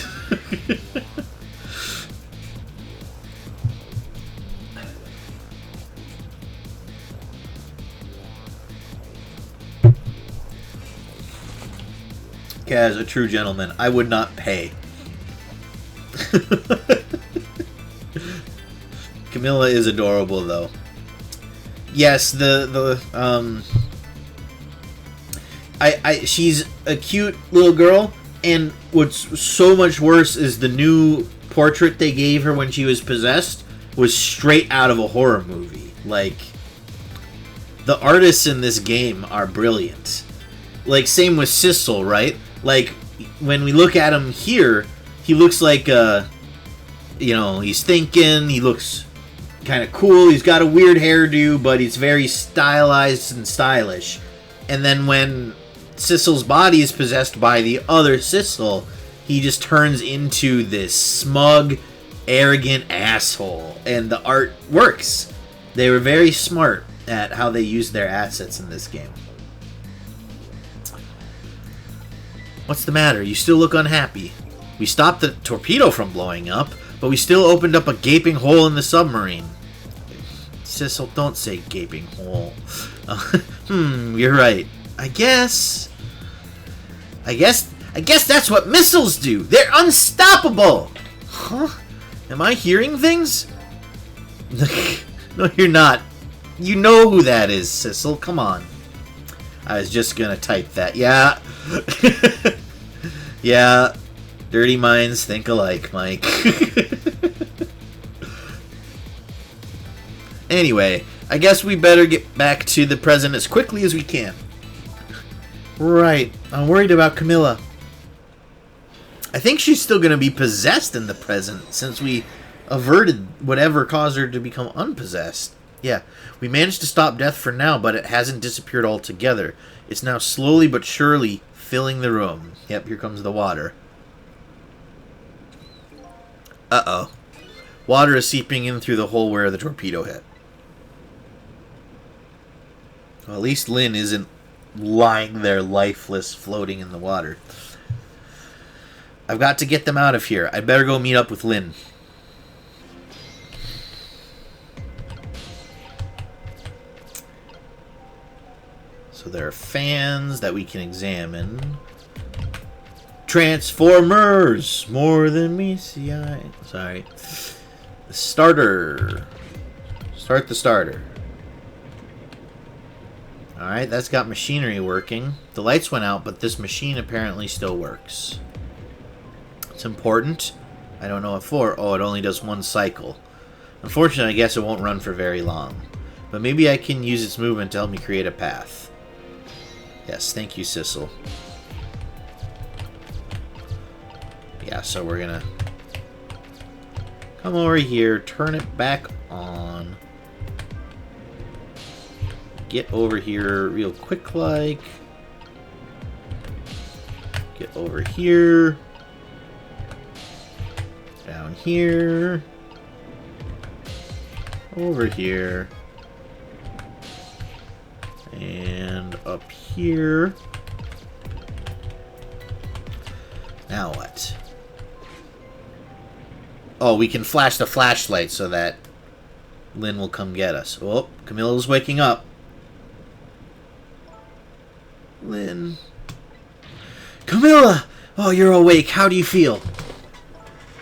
Kaz, a true gentleman, I would not pay. Camilla is adorable, though. Yes, she's a cute little girl, and what's so much worse is the new portrait they gave her when she was possessed was straight out of a horror movie. Like, the artists in this game are brilliant. Like, same with Sissel, right? Like, when we look at him here, he looks like, he's thinking, he looks kind of cool, he's got a weird hairdo, but he's very stylized and stylish. And then when Sissel's body is possessed by the other Sissel, he just turns into this smug, arrogant asshole. And the art works. They were very smart at how they used their assets in this game. What's the matter? You still look unhappy. We stopped the torpedo from blowing up, but we still opened up a gaping hole in the submarine. Sissel, don't say gaping hole. You're right. I guess that's what missiles do. They're unstoppable. Huh? Am I hearing things? No, you're not. You know who that is, Sissel. Come on. I was just gonna type that. Yeah. Yeah. Dirty minds think alike, Mike. Anyway, I guess we better get back to the present as quickly as we can. Right. I'm worried about Camilla. I think she's still going to be possessed in the present, since we averted whatever caused her to become unpossessed. Yeah, we managed to stop death for now, but it hasn't disappeared altogether. It's now slowly but surely filling the room. Yep, here comes the water. Uh-oh. Water is seeping in through the hole where the torpedo hit. Well, at least Lynn isn't lying there lifeless, floating in the water. I've got to get them out of here. I'd better go meet up with Lynn. So there are fans that we can examine. Transformers! More than me, see I... Sorry. The starter. Start the starter. Alright, that's got machinery working. The lights went out, but this machine apparently still works. It's important. I don't know what for. Oh, it only does one cycle. Unfortunately, I guess it won't run for very long. But maybe I can use its movement to help me create a path. Yes, thank you, Sissel. Yeah, so we're gonna come over here, turn it back on. Get over here real quick like. Get over here. Down here. Over here. And up here. Now what? Oh, we can flash the flashlight so that Lynn will come get us. Oh, Camilla's waking up. Lynn. Camilla! Oh, you're awake. How do you feel?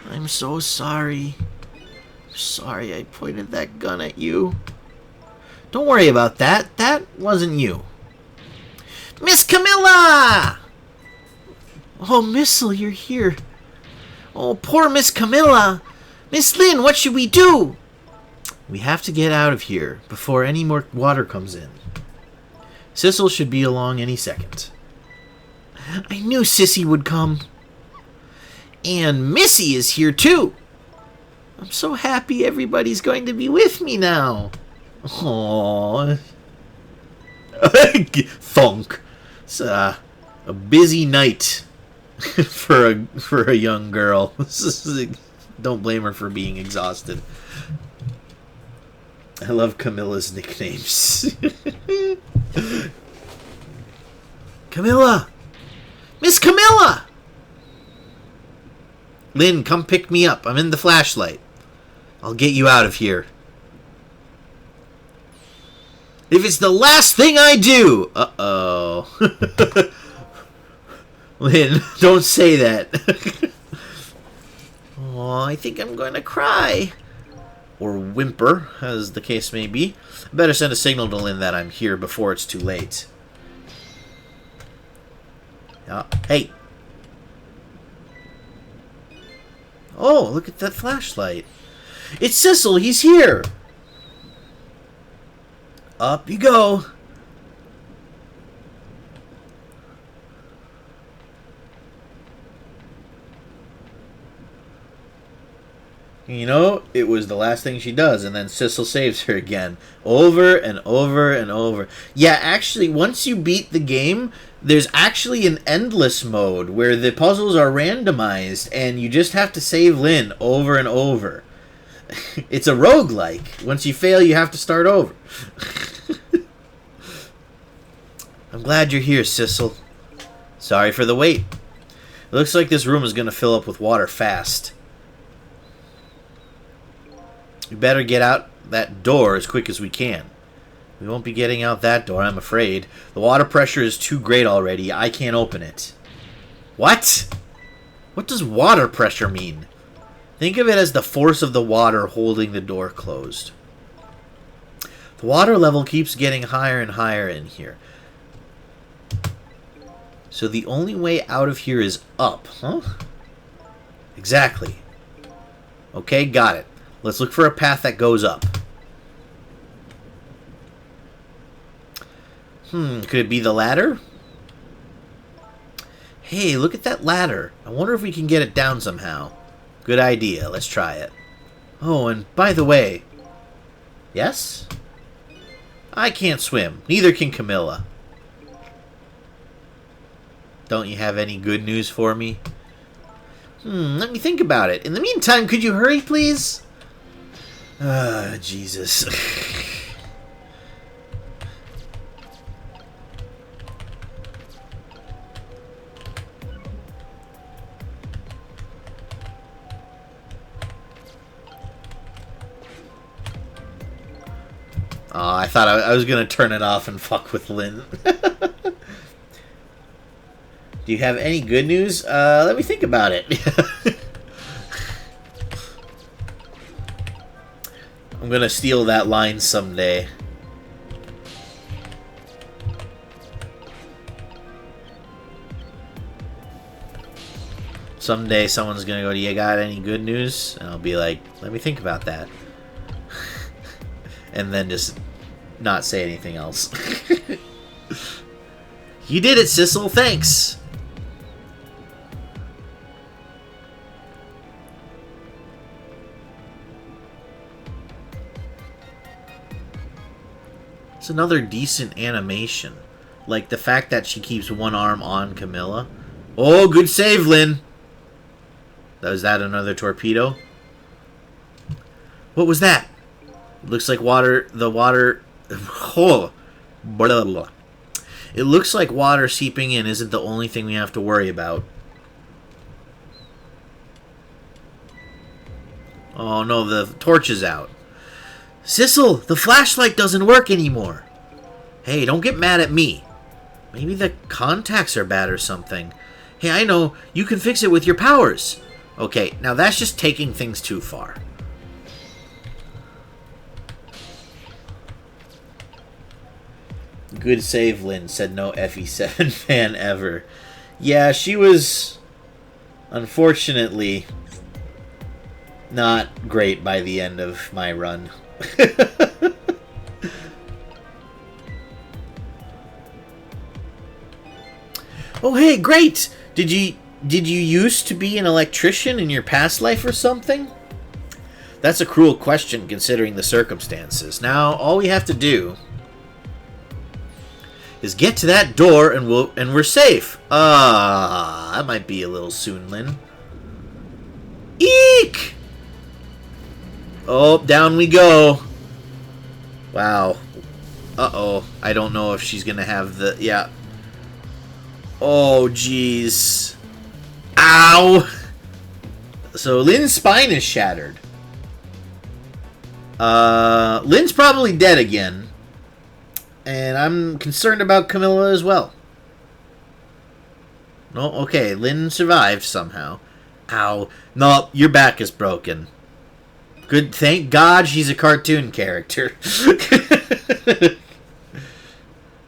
I'm so sorry. I'm sorry I pointed that gun at you. Don't worry about that. That wasn't you. Miss Camilla! Oh, Missile, you're here. Oh, poor Miss Camilla. Miss Lynn, what should we do? We have to get out of here before any more water comes in. Sissel should be along any second. I knew Sissy would come. And Missy is here too. I'm so happy everybody's going to be with me now. Aww. Thunk. It's a busy night for a young girl. Don't blame her for being exhausted. I love Camilla's nicknames. Camilla! Miss Camilla! Lynn, come pick me up. I'm in the flashlight. I'll get you out of here. If it's the last thing I do! Uh-oh. Lynn, don't say that. Oh, I think I'm going to cry. Or whimper, as the case may be. I better send a signal to Lynn that I'm here before it's too late. Hey. Oh, look at that flashlight. It's Sissel, he's here. Up you go. You know, it was the last thing she does, and then Sissel saves her again. Over and over and over. Yeah, actually, once you beat the game, there's actually an endless mode where the puzzles are randomized, and you just have to save Lynn over and over. It's a roguelike. Once you fail, you have to start over. I'm glad you're here, Sissel. Sorry for the wait. It looks like this room is going to fill up with water fast. We better get out that door as quick as we can. We won't be getting out that door, I'm afraid. The water pressure is too great already. I can't open it. What? What does water pressure mean? Think of it as the force of the water holding the door closed. The water level keeps getting higher and higher in here. So the only way out of here is up, huh? Exactly. Okay, got it. Let's look for a path that goes up. Could it be the ladder? Hey, look at that ladder. I wonder if we can get it down somehow. Good idea. Let's try it. Oh, and by the way... Yes? I can't swim. Neither can Camilla. Don't you have any good news for me? Let me think about it. In the meantime, could you hurry, please? Jesus. Oh, I thought I was going to turn it off and fuck with Lynn. Do you have any good news? Let me think about it. I'm gonna steal that line someday. Someday someone's gonna go, do you got any good news? And I'll be like, let me think about that. And then just not say anything else. You did it, Sissel. Thanks. It's another decent animation. Like the fact that she keeps one arm on Camilla. Oh, good save, Lynn. Was that another torpedo? What was that? It looks like water. The water. Oh, blah, blah, blah. It looks like water seeping in isn't the only thing we have to worry about. Oh no, the torch is out. Sissel, the flashlight doesn't work anymore. Hey, don't get mad at me. Maybe the contacts are bad or something. Hey, I know. You can fix it with your powers. Okay, now that's just taking things too far. Good save, Lynn, said no FE7 fan ever. Yeah, she was, unfortunately, not great by the end of my run. Oh, hey, great! Did you used to be an electrician in your past life or something? That's a cruel question considering the circumstances. Now, all we have to do is get to that door and we're safe. That might be a little soon, Lynn. Eek! Oh, down we go. Wow. Uh-oh. I don't know if she's gonna have the... Yeah. Oh, jeez. Ow! So, Lynn's spine is shattered. Lynn's probably dead again. And I'm concerned about Camilla as well. No, okay, Lynn survived somehow. Ow. No, your back is broken. Good, thank God she's a cartoon character.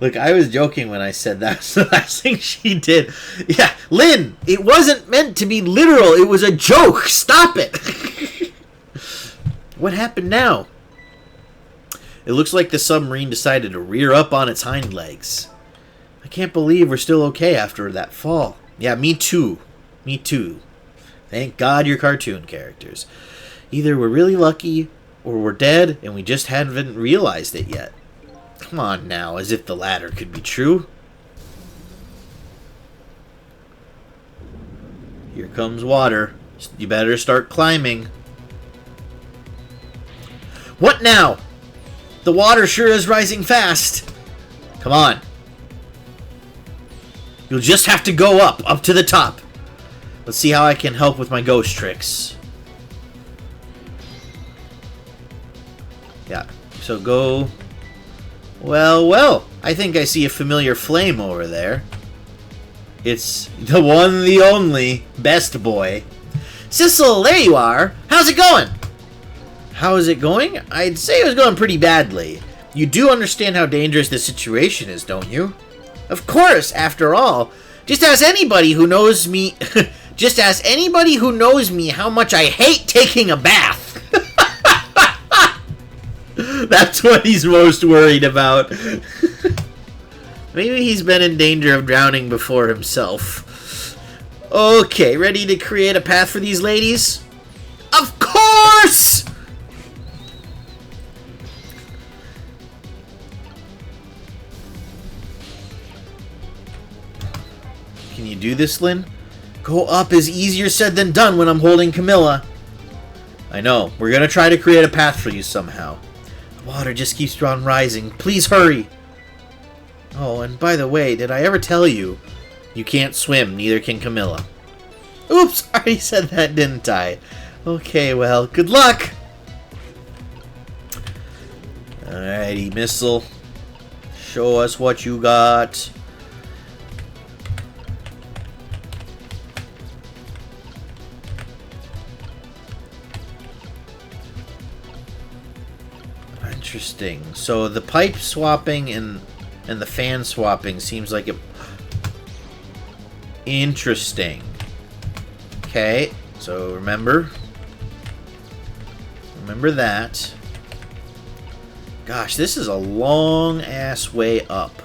Look, I was joking when I said that was the last thing she did. Yeah, Lynn, it wasn't meant to be literal. It was a joke. Stop it. What happened now? It looks like the submarine decided to rear up on its hind legs. I can't believe we're still okay after that fall. Yeah, me too. Me too. Thank God you're cartoon characters. Either we're really lucky, or we're dead, and we just haven't realized it yet. Come on now, as if the latter could be true. Here comes water. You better start climbing. What now? The water sure is rising fast. Come on. You'll just have to go up to the top. Let's see how I can help with my ghost tricks. Yeah, so go... Well, well, I think I see a familiar flame over there. It's the one, the only, best boy. Sissel, there you are. How's it going? How is it going? I'd say it was going pretty badly. You do understand how dangerous this situation is, don't you? Of course, after all. Just ask anybody who knows me... just ask anybody who knows me how much I hate taking a bath. That's what he's most worried about. Maybe he's been in danger of drowning before himself. Okay, ready to create a path for these ladies? Of course! Can you do this, Lynn? Go up is easier said than done when I'm holding Camilla. I know. We're gonna try to create a path for you somehow. The water just keeps on rising. Please hurry. Oh, and by the way, did I ever tell you? You can't swim, neither can Camilla. Oops, I already said that, didn't I? Okay, well, good luck! Alrighty, Missile. Show us what you got. Interesting. So the pipe swapping and the fan swapping seems like it... Interesting. Okay, so remember that. Gosh, this is a long-ass way up.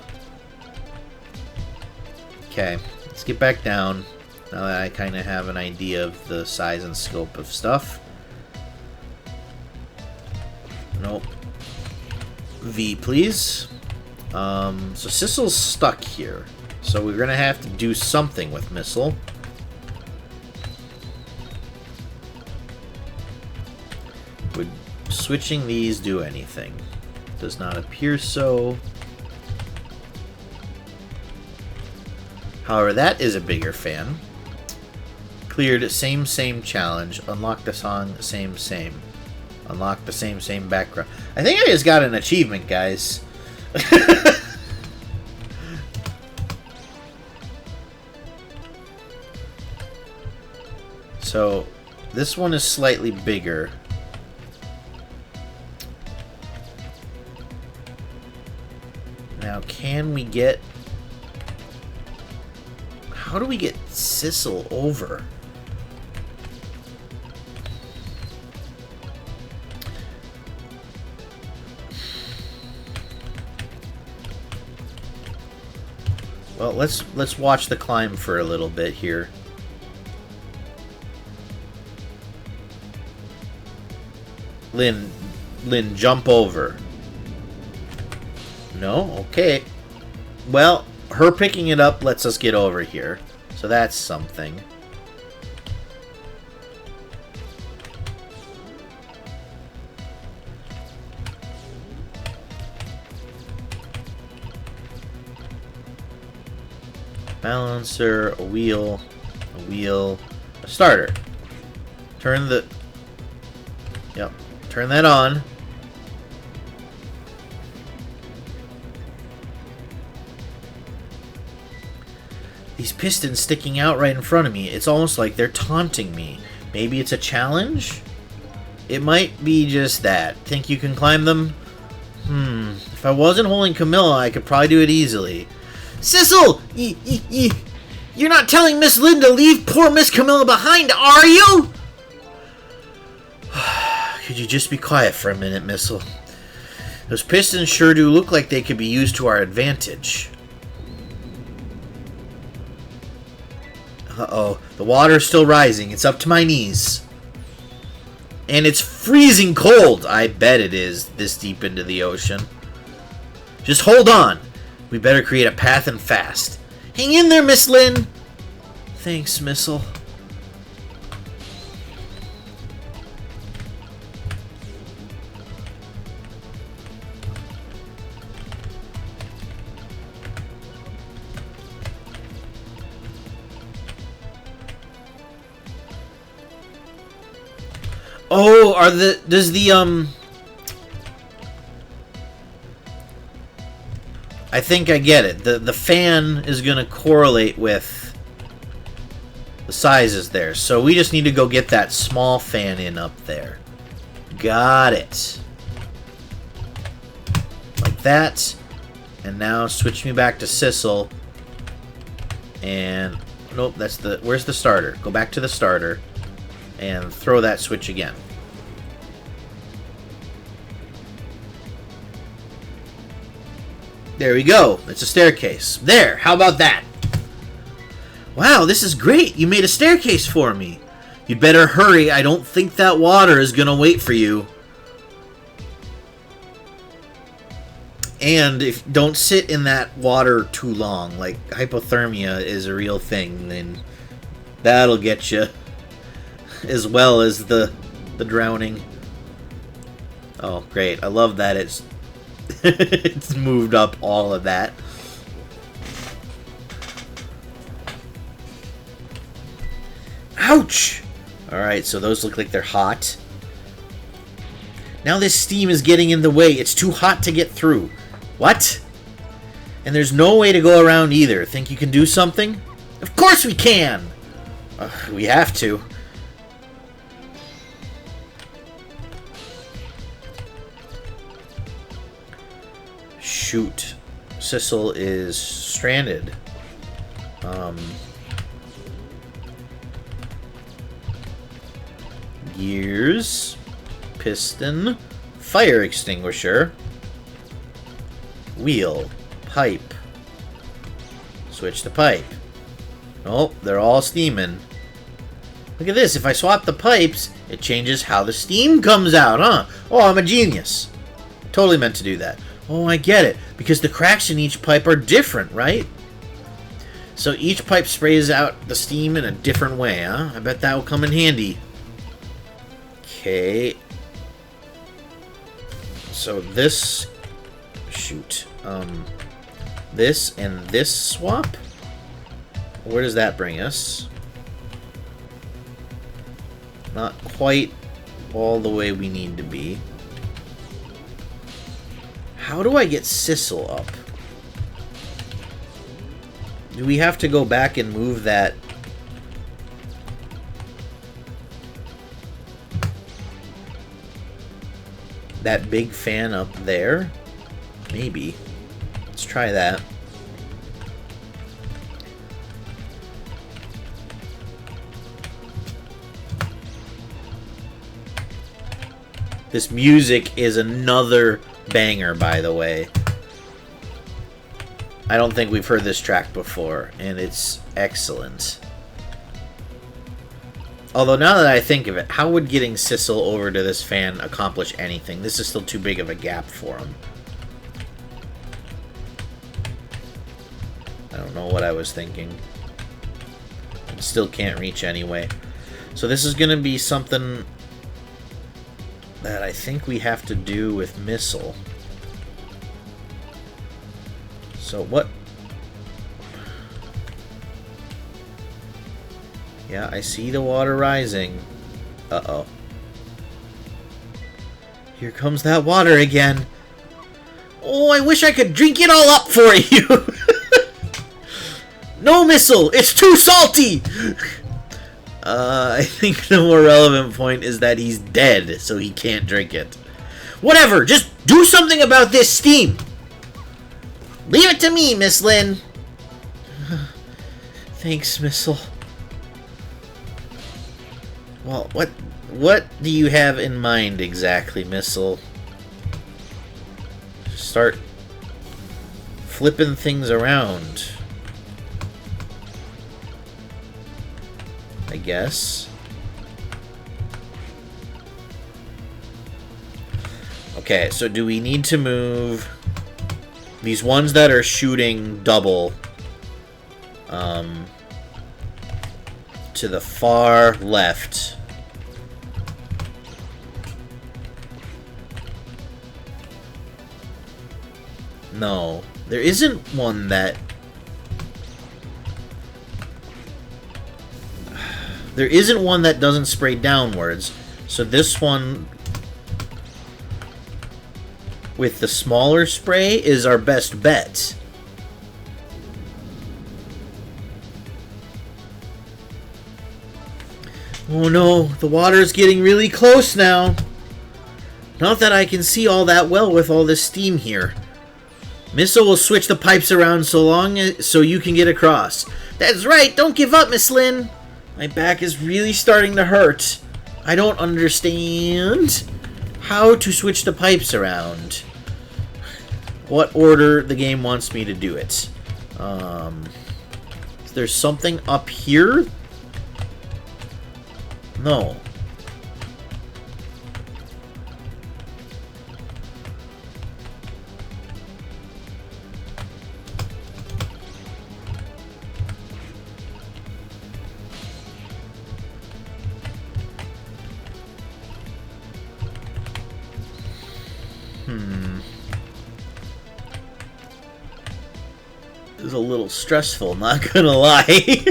Okay, let's get back down, now that I kind of have an idea of the size and scope of stuff. Nope. V, please. So Sissel's stuck here. So we're going to have to do something with Missile. Would switching these do anything? Does not appear so. However, that is a bigger fan. Cleared same challenge. Unlock the song same. Unlock the same background. I think I just got an achievement, guys. So, this one is slightly bigger. Now, can we get... How do we get Sissel over? Well, let's watch the climb for a little bit here. Lynn, jump over. No? Okay. Well, her picking it up lets us get over here. So that's something. Balancer, a wheel, a starter. Turn the... Yep. Turn that on. These pistons sticking out right in front of me. It's almost like they're taunting me. Maybe it's a challenge? It might be just that. Think you can climb them? If I wasn't holding Camilla, I could probably do it easily. Sissel! You're not telling Miss Lynn to leave poor Miss Camilla behind, are you? Could you just be quiet for a minute, Missile? Those pistons sure do look like they could be used to our advantage. Uh-oh. The water's still rising. It's up to my knees. And it's freezing cold. I bet it is this deep into the ocean. Just hold on. We better create a path and fast. Hang in there, Miss Lynn. Thanks, Missile. Oh, does the I think I get it. The fan is gonna correlate with the sizes there. So we just need to go get that small fan in up there. Got it. Like that. And now switch me back to Sissel. And nope, that's the where's the starter? Go back to the starter. And throw that switch again. There we go. It's a staircase. There. How about that? Wow, this is great. You made a staircase for me. You'd better hurry. I don't think that water is going to wait for you. And if don't sit in that water too long. Like, hypothermia is a real thing. And that'll get you. As well as the drowning. Oh, great. I love that it's it's moved up all of that. Ouch! Alright, so those look like they're hot. Now this steam is getting in the way. It's too hot to get through. What? And there's no way to go around either. Think you can do something? Of course we can! We have to. Shoot. Sissel is stranded. Gears. Piston. Fire extinguisher. Wheel. Pipe. Switch the pipe. Oh, they're all steaming. Look at this. If I swap the pipes, it changes how the steam comes out, huh? Oh, I'm a genius. Totally meant to do that. Oh, I get it. Because the cracks in each pipe are different, right? So each pipe sprays out the steam in a different way, huh? I bet that will come in handy. Okay. So this... Shoot. This and this swap? Where does that bring us? Not quite all the way we need to be. How do I get Sissel up? Do we have to go back and move that? That big fan up there? Maybe. Let's try that. This music is another banger, by the way. I don't think we've heard this track before, and it's excellent. Although, now that I think of it, how would getting Sissel over to this fan accomplish anything? This is still too big of a gap for him. I don't know what I was thinking. Still can't reach anyway. So this is going to be something that I think we have to do with Missile. So what? Yeah, I see the water rising. Uh-oh. Here comes that water again. Oh, I wish I could drink it all up for you. No, Missile! It's too salty! I think the more relevant point is that he's dead, so he can't drink it. Whatever, just do something about this steam! Leave it to me, Miss Lynn! Thanks, Missile. Well, what do you have in mind exactly, Missile? Start flipping things around, I guess. Okay, so do we need to move these ones that are shooting double to the far left? No, there isn't one that... There isn't one that doesn't spray downwards. So this one with the smaller spray is our best bet. Oh no, the water is getting really close now. Not that I can see all that well with all this steam here. Missile will switch the pipes around so you can get across. That's right, don't give up, Miss Lynn. My back is really starting to hurt. I don't understand how to switch the pipes around. What order the game wants me to do it. Is there something up here? No. This is a little stressful, not gonna lie.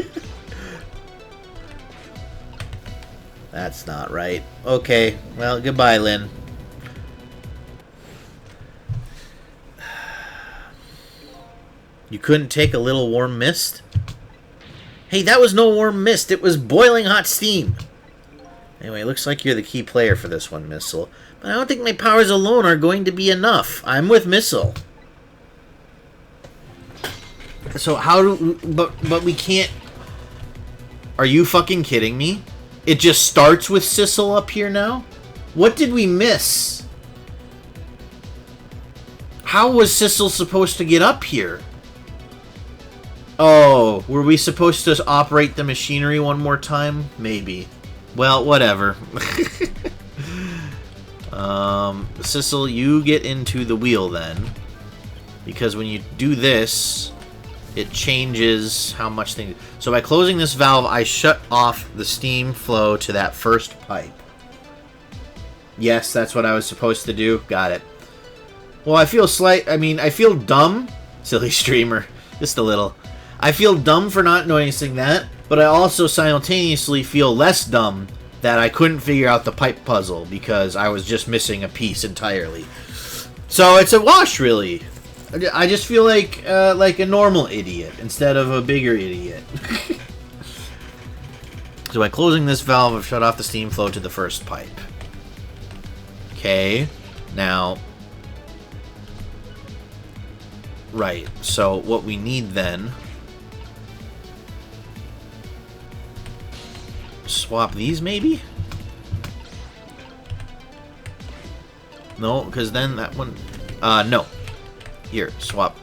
That's not right. Okay, well, goodbye, Lynn. You couldn't take a little warm mist? Hey, that was no warm mist. It was boiling hot steam. Anyway, looks like you're the key player for this one, Missile. But I don't think my powers alone are going to be enough. I'm with Missile. So how do... But we can't... Are you fucking kidding me? It just starts with Sissel up here now? What did we miss? How was Sissel supposed to get up here? Oh, were we supposed to operate the machinery one more time? Maybe. Well, whatever. Sissel, you get into the wheel then. Because when you do this, it changes how much things... So by closing this valve, I shut off the steam flow to that first pipe. Yes, that's what I was supposed to do. Got it. Well, I feel dumb. Silly streamer. Just a little. I feel dumb for not noticing that, but I also simultaneously feel less dumb that I couldn't figure out the pipe puzzle because I was just missing a piece entirely. So it's a wash, really. I just feel like a normal idiot instead of a bigger idiot. So by closing this valve, I've shut off the steam flow to the first pipe. Okay, now... Right, so what we need then... Swap these, maybe? No, because then that one... no. Here, swap.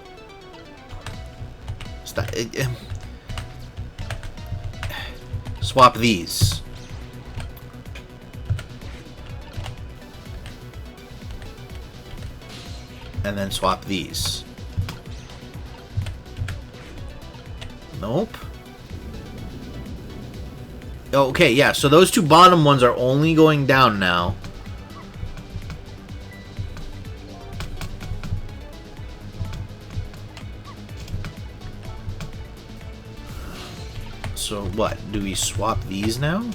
Swap these. And then swap these. Nope. Okay, yeah, so those two bottom ones are only going down now. So what? Do we swap these now?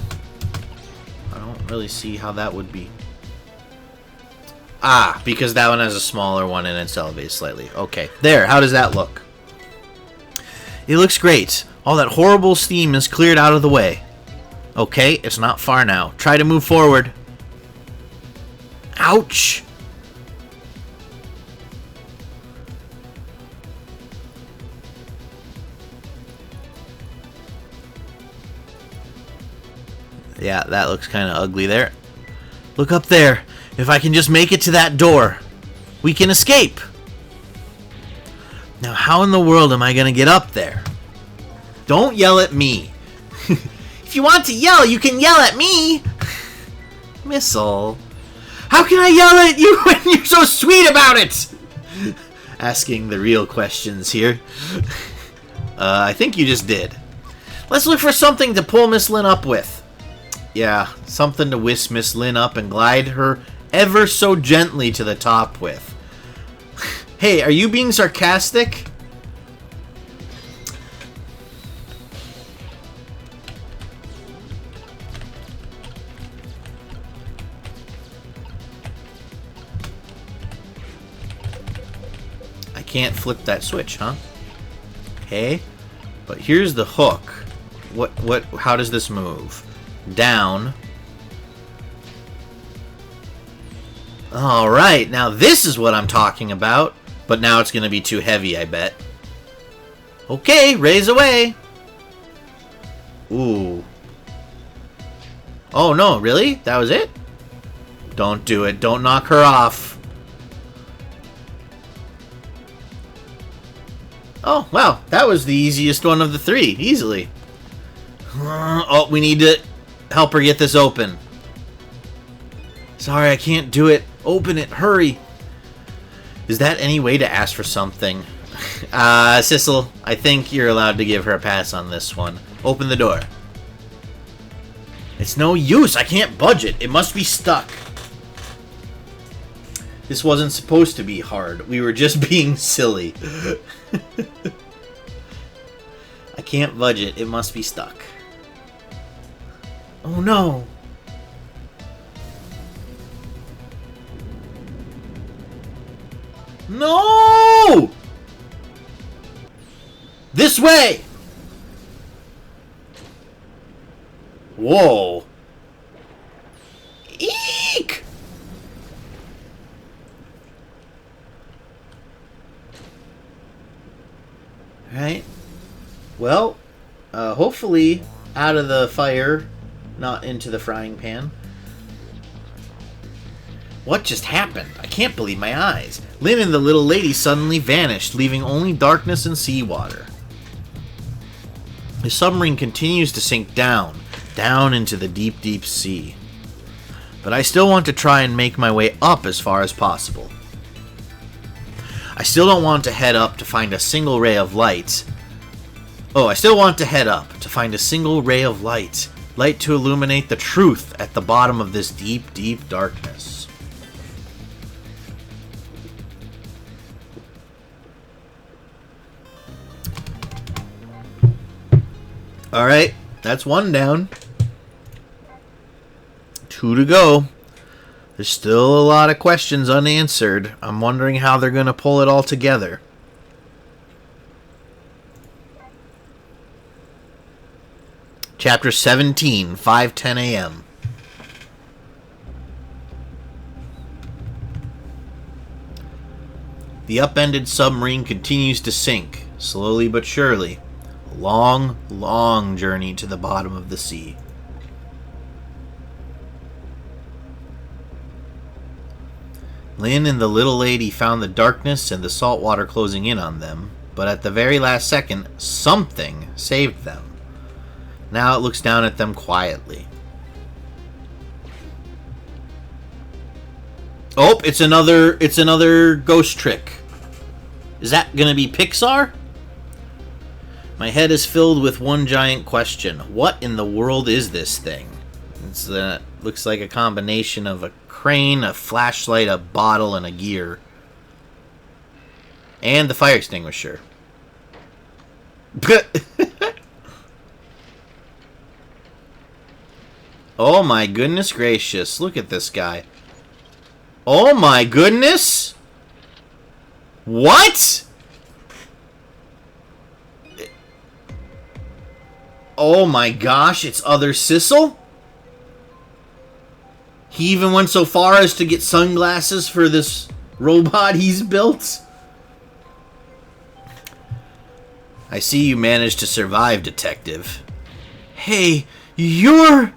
I don't really see how that would be. Ah, because that one has a smaller one and it's elevated slightly. Okay, there. How does that look? It looks great. All that horrible steam is cleared out of the way. Okay, it's not far now. Try to move forward. Ouch! Yeah, that looks kind of ugly there. Look up there. If I can just make it to that door, we can escape. Now, how in the world am I going to get up there? Don't yell at me. If you want to yell, you can yell at me. Missile. How can I yell at you when you're so sweet about it? Asking the real questions here. I think you just did. Let's look for something to pull Miss Lynn up with. Yeah, something to whisk Miss Lynn up and glide her ever so gently to the top with. Hey, are you being sarcastic? I can't flip that switch, huh? Okay, but here's the hook. How does this move? Down. Alright, now this is what I'm talking about. But now it's going to be too heavy, I bet. Okay, raise away. Ooh. Oh, no, really? That was it? Don't do it. Don't knock her off. Oh, wow. That was the easiest one of the three. Easily. Oh, we need to help her get this open. Sorry, I can't do it. Open it. Hurry. Is that any way to ask for something? Sissel, I think you're allowed to give her a pass on this one. Open the door. It's no use. I can't budge it. It must be stuck. This wasn't supposed to be hard. We were just being silly. I can't budge it. It must be stuck. Oh no. No! This way! Whoa. Eek! Alright. Well, hopefully out of the fire, not into the frying pan. What just happened? I can't believe my eyes. Lynn and the little lady suddenly vanished, leaving only darkness and seawater. The submarine continues to sink down into the deep, deep sea. But I still want to try and make my way up as far as possible. I still don't want to head up to find a single ray of light. Oh, I still want to head up to find a single ray of light. Light to illuminate the truth at the bottom of this deep, deep darkness. Alright, that's one down. 2 to go. There's still a lot of questions unanswered. I'm wondering how they're going to pull it all together. Chapter 17, 5:10 a.m. The upended submarine continues to sink, slowly but surely. A long, long journey to the bottom of the sea. Lynn and the little lady found the darkness and the salt water closing in on them, but at the very last second, something saved them. Now it looks down at them quietly. Oh, it's another ghost trick. Is that gonna be Pixar? My head is filled with one giant question. What in the world is this thing? It looks like a combination of a crane, a flashlight, a bottle, and a gear. And the fire extinguisher. Oh my goodness gracious. Look at this guy. Oh my goodness! What? Oh my gosh, it's other Sissel? He even went so far as to get sunglasses for this robot he's built? I see you managed to survive, Detective. Hey, you're...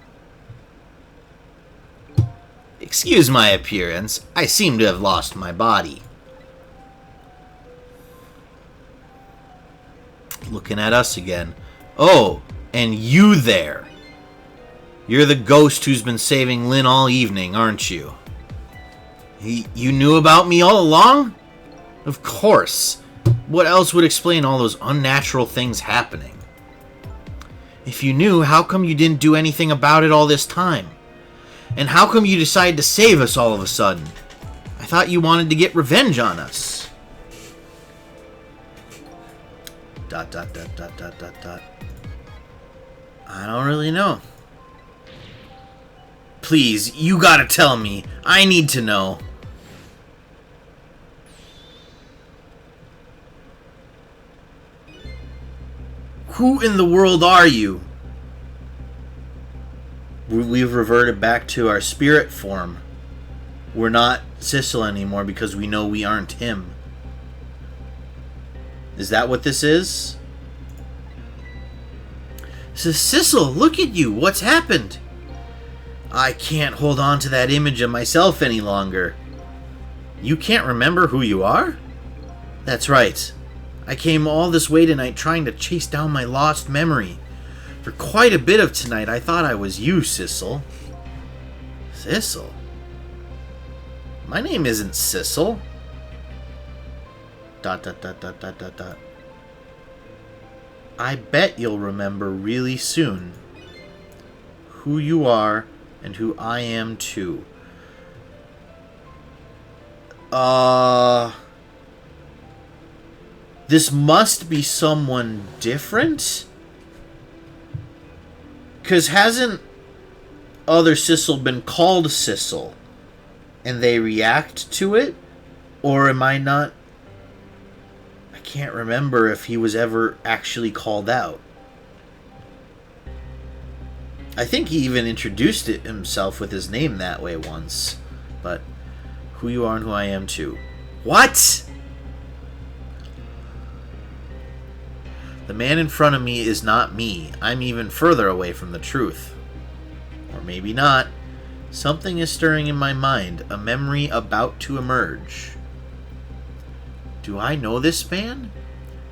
Excuse my appearance. I seem to have lost my body. Looking at us again. Oh, and you there. You're the ghost who's been saving Lynn all evening, aren't you? You knew about me all along? Of course. What else would explain all those unnatural things happening? If you knew, how come you didn't do anything about it all this time? And how come you decided to save us all of a sudden? I thought you wanted to get revenge on us. ... I don't really know. Please, you gotta tell me. I need to know. Who in the world are you? We've reverted back to our spirit form. We're not Sissel anymore because we know we aren't him. Is that what this is? Sissel, look at you. What's happened? I can't hold on to that image of myself any longer. You can't remember who you are? That's right. I came all this way tonight trying to chase down my lost memory. For quite a bit of tonight, I thought I was you, Sissel. Sissel? My name isn't Sissel. ... I bet you'll remember really soon who you are and who I am too. This must be someone different? 'Cause hasn't other Sissel been called Sissel and they react to it? Or am I not... I can't remember if he was ever actually called out. I think he even introduced it himself with his name that way once. But who you are and who I am too. What? The man in front of me is not me. I'm even further away from the truth. Or maybe not. Something is stirring in my mind, a memory about to emerge. Do I know this man?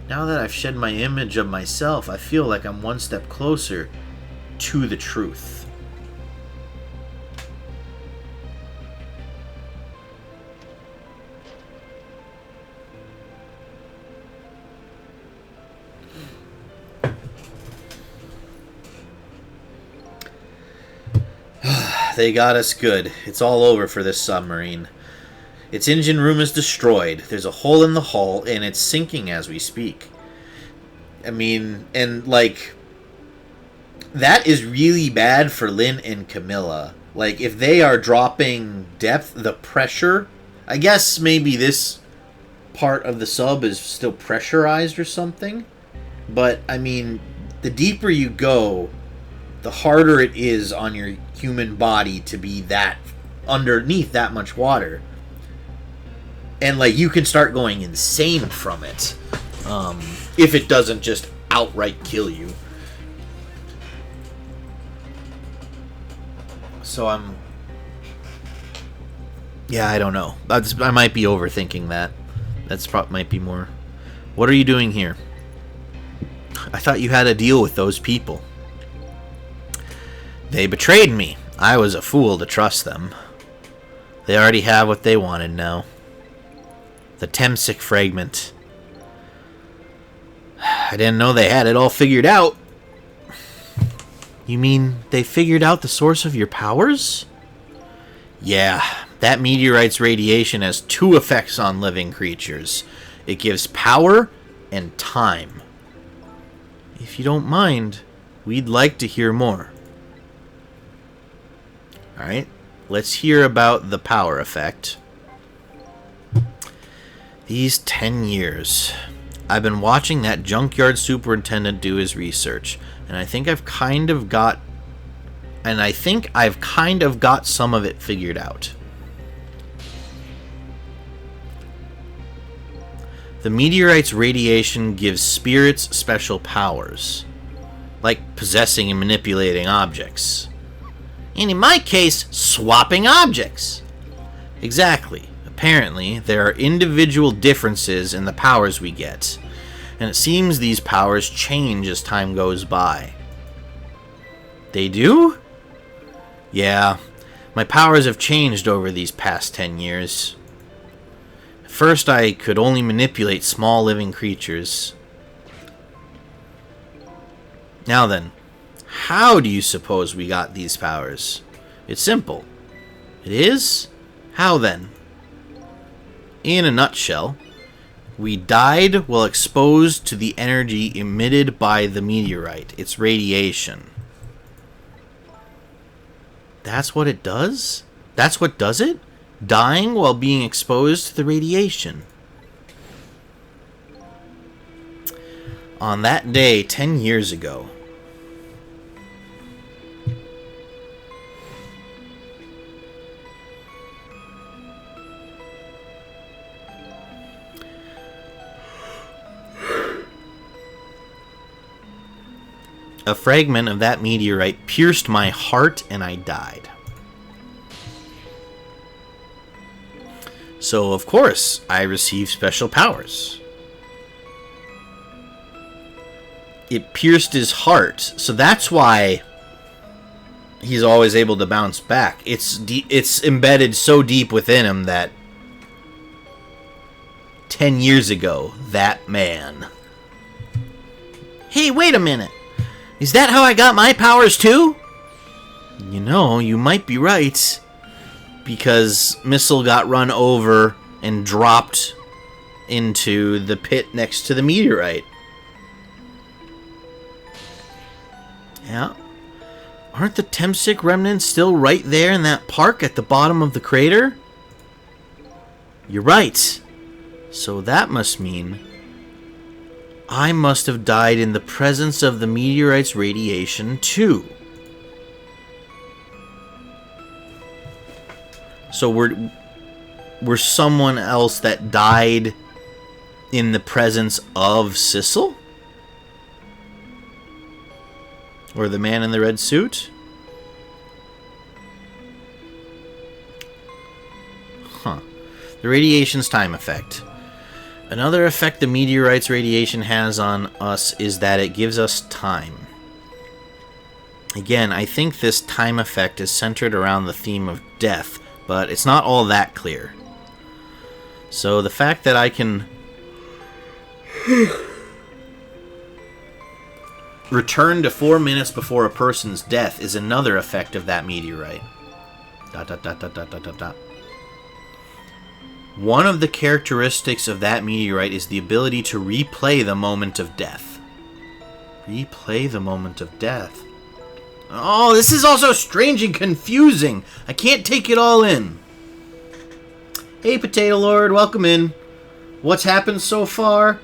Now that I've shed my image of myself, I feel like I'm one step closer to the truth. They got us good. It's all over for this submarine. Its engine room is destroyed. There's a hole in the hull, and it's sinking as we speak. I mean, and like, that is really bad for Lynn and Camilla. Like, if they are dropping depth, the pressure... I guess maybe this part of the sub is still pressurized or something. But, I mean, the deeper you go, the harder it is on your human body to be that underneath that much water. And, like, you can start going insane from it. If it doesn't just outright kill you. So yeah, I don't know. I might be overthinking that. Might be more. What are you doing here? I thought you had a deal with those people. They betrayed me. I was a fool to trust them. They already have what they wanted now. The Temsic fragment. I didn't know they had it all figured out. You mean they figured out the source of your powers? Yeah, that meteorite's radiation has two effects on living creatures. It gives power and time. If you don't mind, we'd like to hear more. Alright, let's hear about the power effect. These 10 years. I've been watching that junkyard superintendent do his research, and I think I've kind of got some of it figured out. The meteorite's radiation gives spirits special powers, like possessing and manipulating objects. And in my case, swapping objects. Exactly. Apparently, there are individual differences in the powers we get, and it seems these powers change as time goes by. They do? Yeah, my powers have changed over these past 10 years. At first, I could only manipulate small living creatures. Now then, how do you suppose we got these powers? It's simple. It is? How then? In a nutshell, we died while exposed to the energy emitted by the meteorite, its radiation. That's what it does? That's what does it? Dying while being exposed to the radiation. On that day 10 years ago, a fragment of that meteorite pierced my heart and I died. So, of course, I received special powers. It pierced his heart, so that's why he's always able to bounce back. It's embedded so deep within him that 10 years ago, that man... Hey, wait a minute! Is that how I got my powers too? You know, you might be right. Because Missile got run over and dropped into the pit next to the meteorite. Yeah. Aren't the Temsic remnants still right there in that park at the bottom of the crater? You're right. So that must mean I must have died in the presence of the meteorite's radiation, too. So we're someone else that died in the presence of Sissel? Or the man in the red suit? Huh. The radiation's time effect. Another effect the meteorite's radiation has on us is that it gives us time. Again, I think this time effect is centered around the theme of death, but it's not all that clear. So the fact that I can return to 4 minutes before a person's death is another effect of that meteorite. ... One of the characteristics of that meteorite is the ability to replay the moment of death. Replay the moment of death. Oh, this is also strange and confusing. I can't take it all in. Hey, Potato Lord, welcome in. What's happened so far?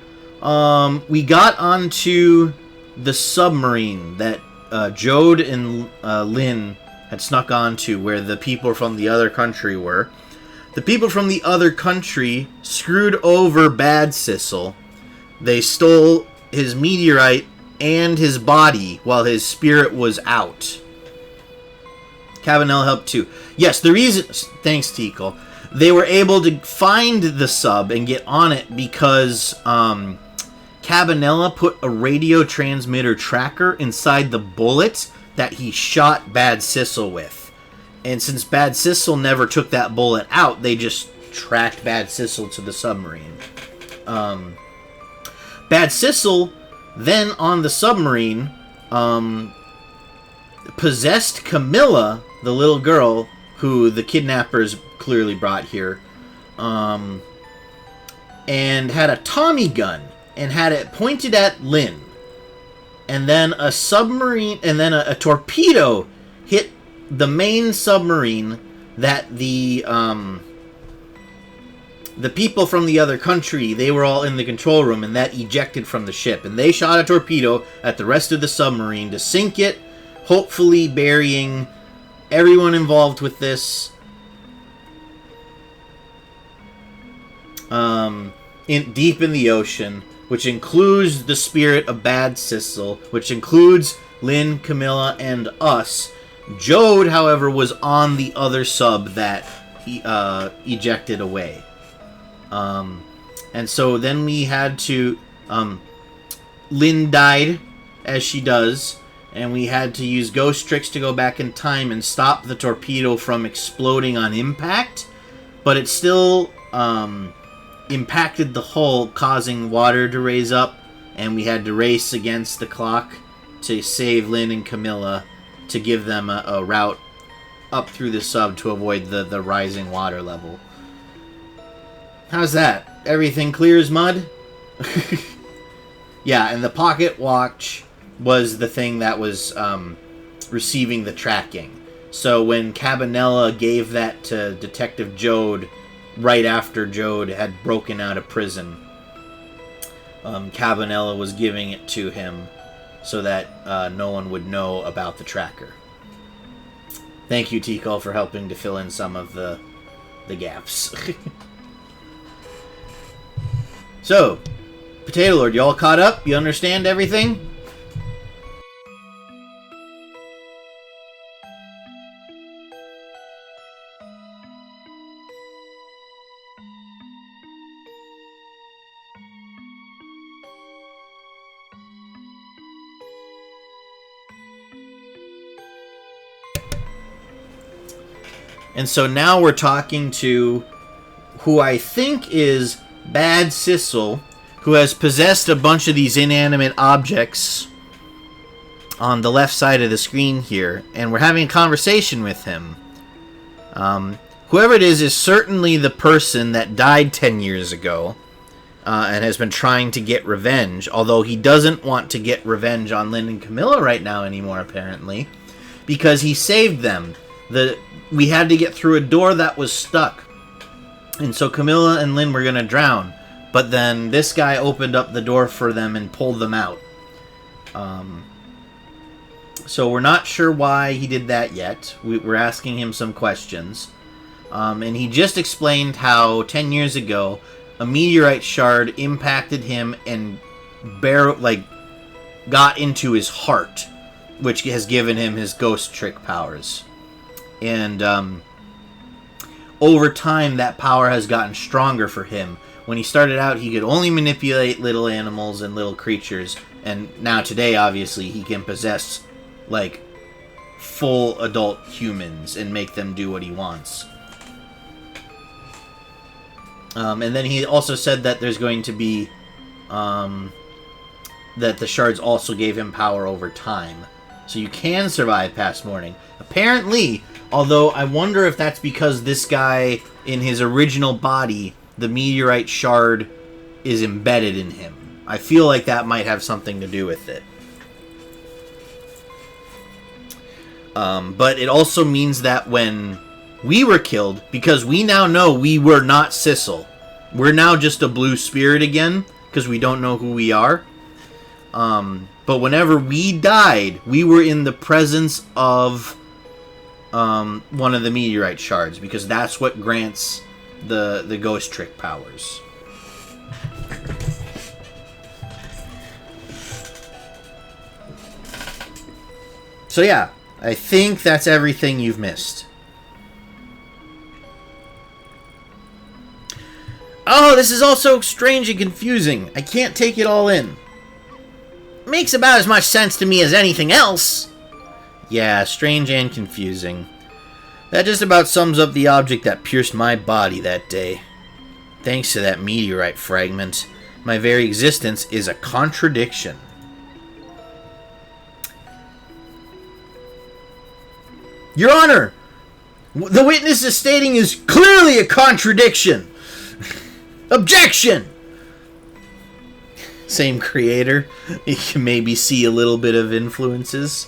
We got onto the submarine that Jode and Lynn had snuck onto, where the people from the other country were. The people from the other country screwed over Bad Sissel. They stole his meteorite and his body while his spirit was out. Cabanel helped too. Yes, the reason... Thanks, Tikal. They were able to find the sub and get on it because Cabanella put a radio transmitter tracker inside the bullet that he shot Bad Sissel with. And since Bad Sissel never took that bullet out, they just tracked Bad Sissel to the submarine. Bad Sissel, then on the submarine, possessed Camilla, the little girl who the kidnappers clearly brought here, and had a Tommy gun and had it pointed at Lynn. And then a submarine, and then a torpedo hit the main submarine that the people from the other country, they were all in the control room, and that ejected from the ship. And they shot a torpedo at the rest of the submarine to sink it, hopefully burying everyone involved with this deep in the ocean, which includes the spirit of Bad Sissel, which includes Lynn, Camilla, and us. Jode, however, was on the other sub that he ejected away. And so then we had to... Lynn died, as she does, and we had to use ghost tricks to go back in time and stop the torpedo from exploding on impact, but it still impacted the hull, causing water to raise up, and we had to race against the clock to save Lynn and Camilla, to give them a route up through the sub to avoid the rising water level. How's that? Everything clear as mud? Yeah, and the pocket watch was the thing that was receiving the tracking. So when Cabanella gave that to Detective Jode, right after Jode had broken out of prison, Cabanella was giving it to him so that no one would know about the tracker. Thank you, Tikal, for helping to fill in some of the gaps. So, Potato Lord, you all caught up? You understand everything? And so now we're talking to who I think is Bad Sissel, who has possessed a bunch of these inanimate objects on the left side of the screen here. And we're having a conversation with him. Whoever it is certainly the person that died 10 years ago and has been trying to get revenge. Although he doesn't want to get revenge on Lynn and Camilla right now anymore, apparently. Because he saved them. We had to get through a door that was stuck. And so Camilla and Lynn were going to drown. But then this guy opened up the door for them and pulled them out. So we're not sure why he did that yet. We're asking him some questions. And he just explained how 10 years ago, a meteorite shard impacted him and got into his heart, which has given him his ghost trick powers. And over time, that power has gotten stronger for him. When he started out, he could only manipulate little animals and little creatures. And now today, obviously, he can possess, full adult humans and make them do what he wants. And then he also said that there's going to be... that the shards also gave him power over time. So you can survive past morning. Apparently, although I wonder if that's because this guy, in his original body, the meteorite shard is embedded in him. I feel like that might have something to do with it. But it also means that when we were killed, because we now know we were not Sissel. We're now just a blue spirit again, because we don't know who we are. But whenever we died, we were in the presence of one of the meteorite shards, because that's what grants the ghost trick powers. So yeah, I think that's everything you've missed. Oh, this is all so strange and confusing. I can't take it all in. Makes about as much sense to me as anything else. Yeah, strange and confusing. That just about sums up the object that pierced my body that day. Thanks to that meteorite fragment, my very existence is a contradiction. Your Honor, the witness is stating is clearly a contradiction. Objection! Same creator. You can maybe see a little bit of influences.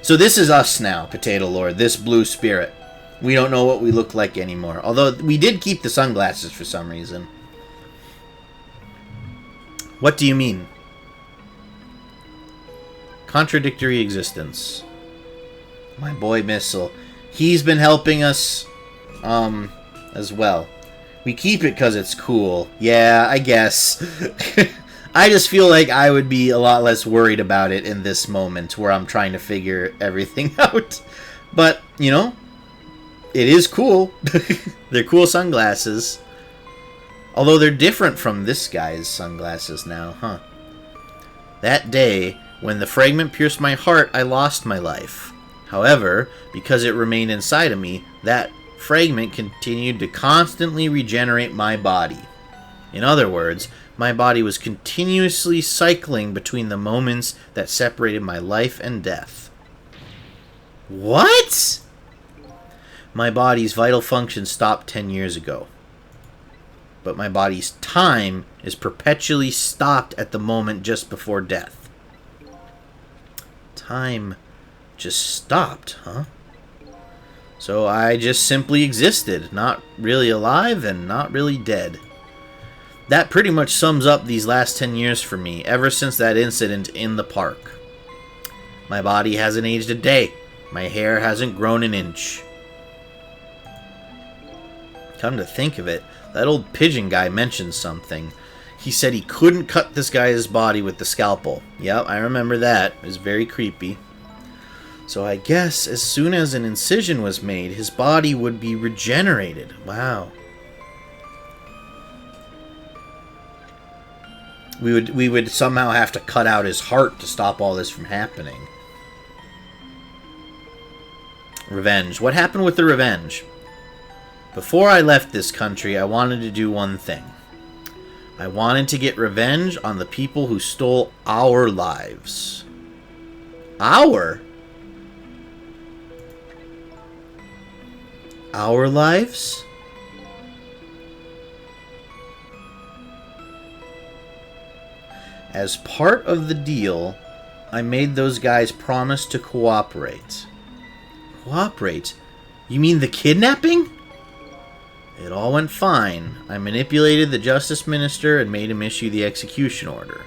So this is us now, Potato Lord, this blue spirit. We don't know what we look like anymore. Although we did keep the sunglasses for some reason. What do you mean? Contradictory existence. My boy Missile. He's been helping us as well. We keep it because it's cool. Yeah, I guess. I just feel like I would be a lot less worried about it in this moment where I'm trying to figure everything out. But, you know, it is cool. They're cool sunglasses. Although they're different from this guy's sunglasses now, huh? That day, when the fragment pierced my heart, I lost my life. However, because it remained inside of me, that fragment continued to constantly regenerate my body. In other words, my body was continuously cycling between the moments that separated my life and death. What? My body's vital function stopped 10 years ago. But my body's time is perpetually stopped at the moment just before death. Time just stopped, huh? So I just simply existed, not really alive and not really dead. That pretty much sums up these last 10 years for me, ever since that incident in the park. My body hasn't aged a day. My hair hasn't grown an inch. Come to think of it, that old pigeon guy mentioned something. He said he couldn't cut this guy's body with the scalpel. Yep, I remember that. It was very creepy. So I guess as soon as an incision was made, his body would be regenerated. Wow. We would somehow have to cut out his heart to stop all this from happening. Revenge. What happened with the revenge? Before I left this country, I wanted to do one thing. I wanted to get revenge on the people who stole our lives. Our lives? As part of the deal, I made those guys promise to cooperate. Cooperate? You mean the kidnapping? It all went fine. I manipulated the justice minister and made him issue the execution order.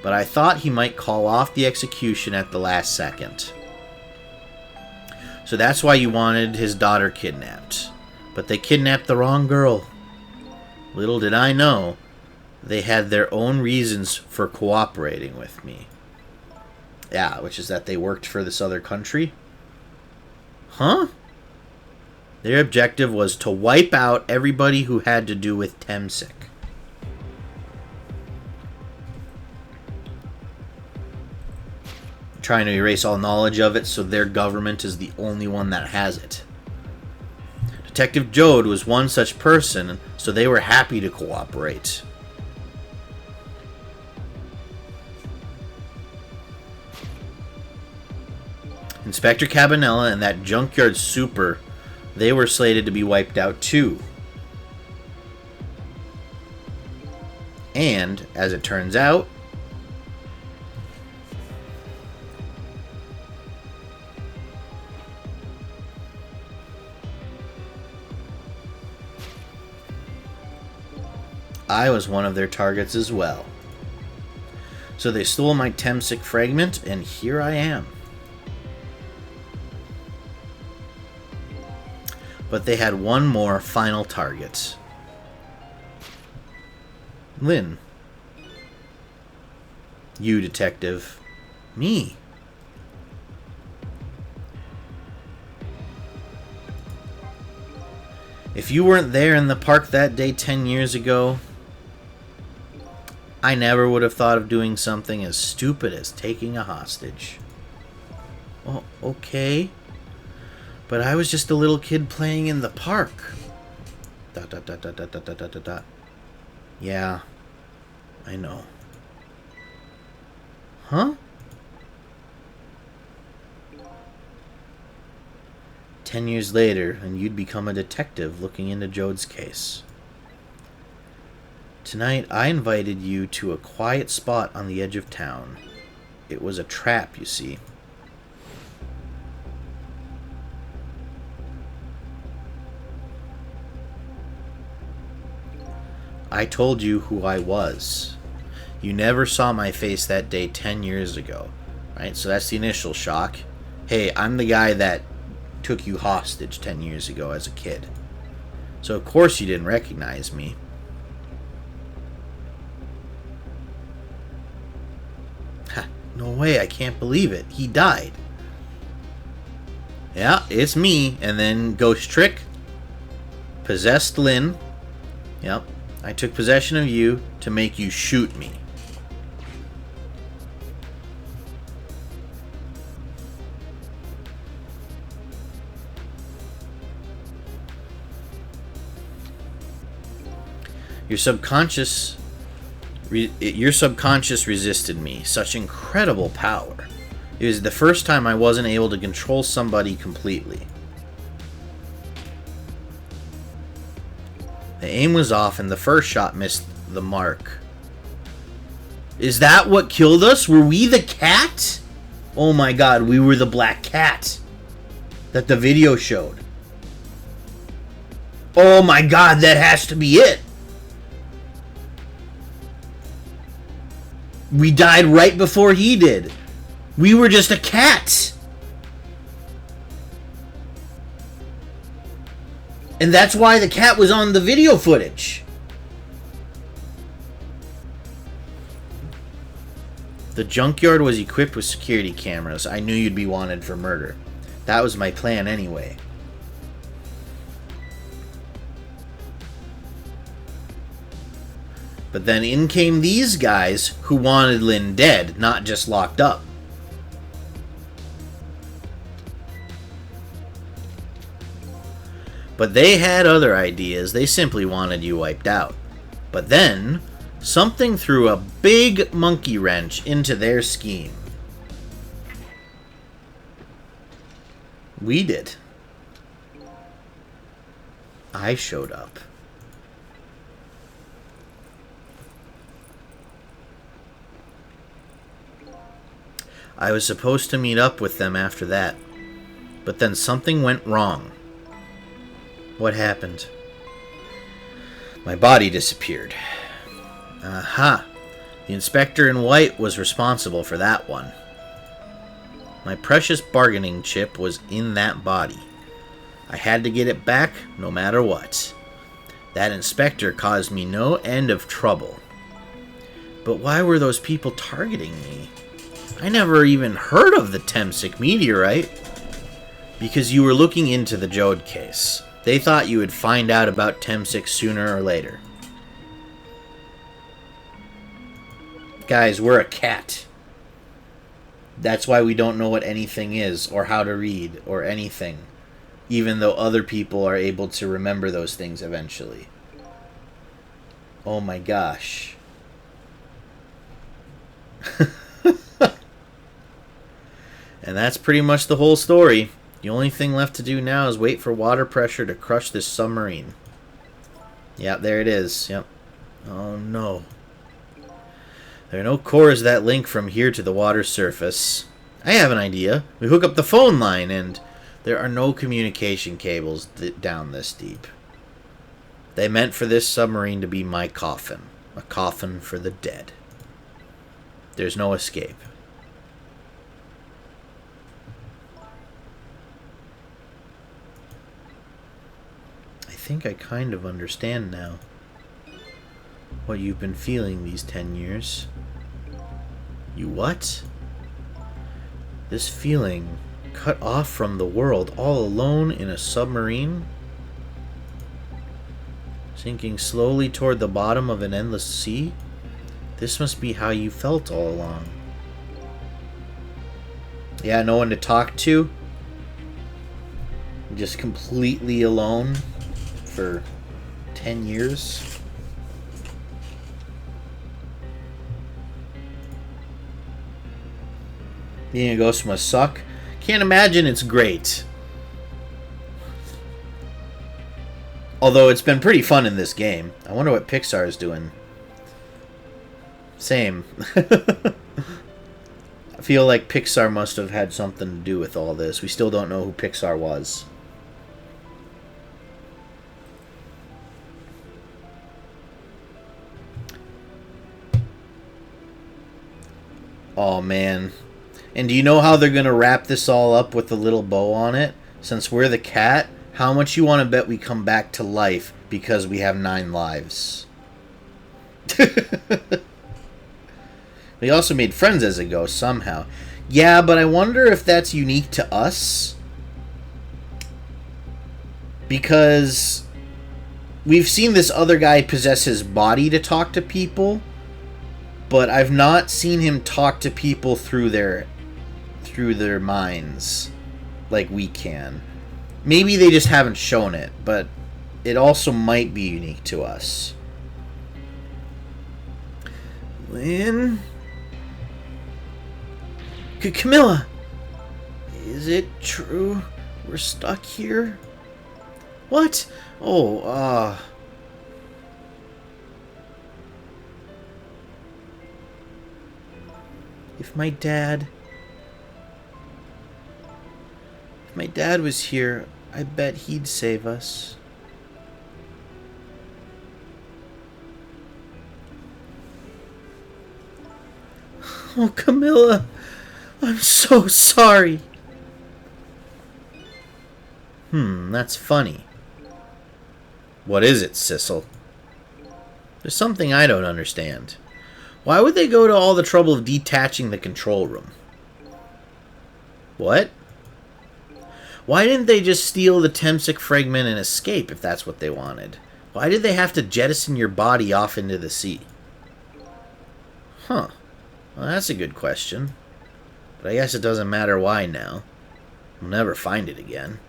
But I thought he might call off the execution at the last second. So that's why you wanted his daughter kidnapped. But they kidnapped the wrong girl. Little did I know, they had their own reasons for cooperating with me. Yeah, which is that they worked for this other country. Huh? Their objective was to wipe out everybody who had to do with Temsic. Trying to erase all knowledge of it so their government is the only one that has it. Detective Jode was one such person, so they were happy to cooperate. Inspector Cabanella and that junkyard super, they were slated to be wiped out too. And, as it turns out, I was one of their targets as well. So they stole my Temsic fragment, and here I am. But they had one more final target. Lynn. You, Detective. Me. If you weren't there in the park that day 10 years ago, I never would have thought of doing something as stupid as taking a hostage. Oh, okay. But I was just a little kid playing in the park. ... Yeah, I know. Huh? 10 years later, and you'd become a detective looking into Jode's case. Tonight, I invited you to a quiet spot on the edge of town. It was a trap, you see. I told you who I was. You never saw my face that day 10 years ago, right? So that's the initial shock. Hey, I'm the guy that took you hostage 10 years ago as a kid. So of course you didn't recognize me. Ha, no way, I can't believe it. He died. Yeah, it's me. And then Ghost Trick possessed Lynn. Yep. I took possession of you to make you shoot me. Your subconscious resisted me. Such incredible power. It was the first time I wasn't able to control somebody completely. The aim was off and the first shot missed the mark. Is that what killed us? Were we the cat? Oh my god, we were the black cat that the video showed. Oh my god, that has to be it. We died right before he did. We were just a cat. And that's why the cat was on the video footage. The junkyard was equipped with security cameras. I knew you'd be wanted for murder. That was my plan anyway. But then in came these guys who wanted Lynn dead, not just locked up. But they had other ideas. They simply wanted you wiped out. But then, something threw a big monkey wrench into their scheme. We did. I showed up. I was supposed to meet up with them after that. But then something went wrong. What happened? My body disappeared. Aha! The inspector in white was responsible for that one. My precious bargaining chip was in that body. I had to get it back no matter what. That inspector caused me no end of trouble. But why were those people targeting me? I never even heard of the Temsic meteorite. Because you were looking into the Jode case. They thought you would find out about Temsic sooner or later. Guys, we're a cat. That's why we don't know what anything is, or how to read, or anything. Even though other people are able to remember those things eventually. Oh my gosh. And that's pretty much the whole story. The only thing left to do now is wait for water pressure to crush this submarine. Yep, there it is. Yep. Oh no. There are no cores that link from here to the water surface. I have an idea. We hook up the phone line and there are no communication cables down this deep. They meant for this submarine to be my coffin. A coffin for the dead. There's no escape. I think I kind of understand now what you've been feeling these 10 years. You what? This feeling, cut off from the world, all alone in a submarine? Sinking slowly toward the bottom of an endless sea? This must be how you felt all along. Yeah, no one to talk to. Just completely alone for 10 years. Being a ghost must suck. Can't imagine it's great. Although it's been pretty fun in this game. I wonder what Pixar is doing. Same. I feel like Pixar must have had something to do with all this. We still don't know who Pixar was. Oh, man. And do you know how they're going to wrap this all up with a little bow on it? Since we're the cat, how much you want to bet we come back to life because we have 9 lives? We also made friends as a ghost somehow. Yeah, but I wonder if that's unique to us. Because we've seen this other guy possess his body to talk to people, but I've not seen him talk to people through their minds like we can. Maybe they just haven't shown it, but it also might be unique to us. Lynn? Camilla! Is it true we're stuck here? What? Oh, If my dad was here, I bet he'd save us. Oh, Camilla, I'm so sorry. That's funny. What is it, Sissel? There's something I don't understand. Why would they go to all the trouble of detaching the control room? What? Why didn't they just steal the Temsic fragment and escape if that's what they wanted? Why did they have to jettison your body off into the sea? Huh. Well, that's a good question. But I guess it doesn't matter why now. We'll never find it again.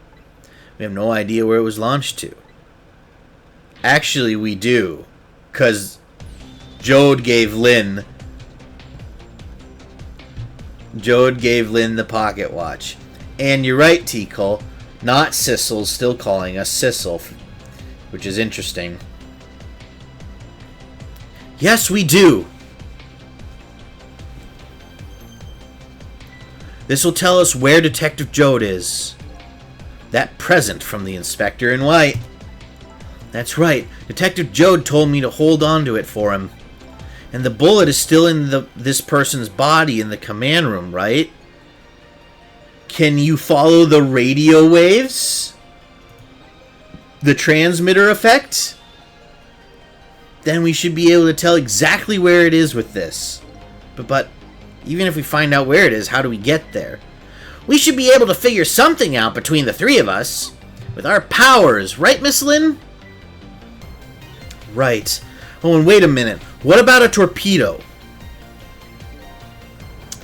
We have no idea where it was launched to. Actually, we do. Because Jode gave Lynn the pocket watch. And you're right, T-Cole. Not Sissel's still calling us Sissel. Which is interesting. Yes, we do. This will tell us where Detective Jode is. That present from the Inspector in White. That's right. Detective Jode told me to hold on to it for him. And the bullet is still in this person's body in the command room, right? Can you follow the radio waves? The transmitter effect? Then we should be able to tell exactly where it is with this. But even if we find out where it is, how do we get there? We should be able to figure something out between the 3 of us. With our powers, right, Miss Lynn? Right. Oh, and wait a minute. What about a torpedo?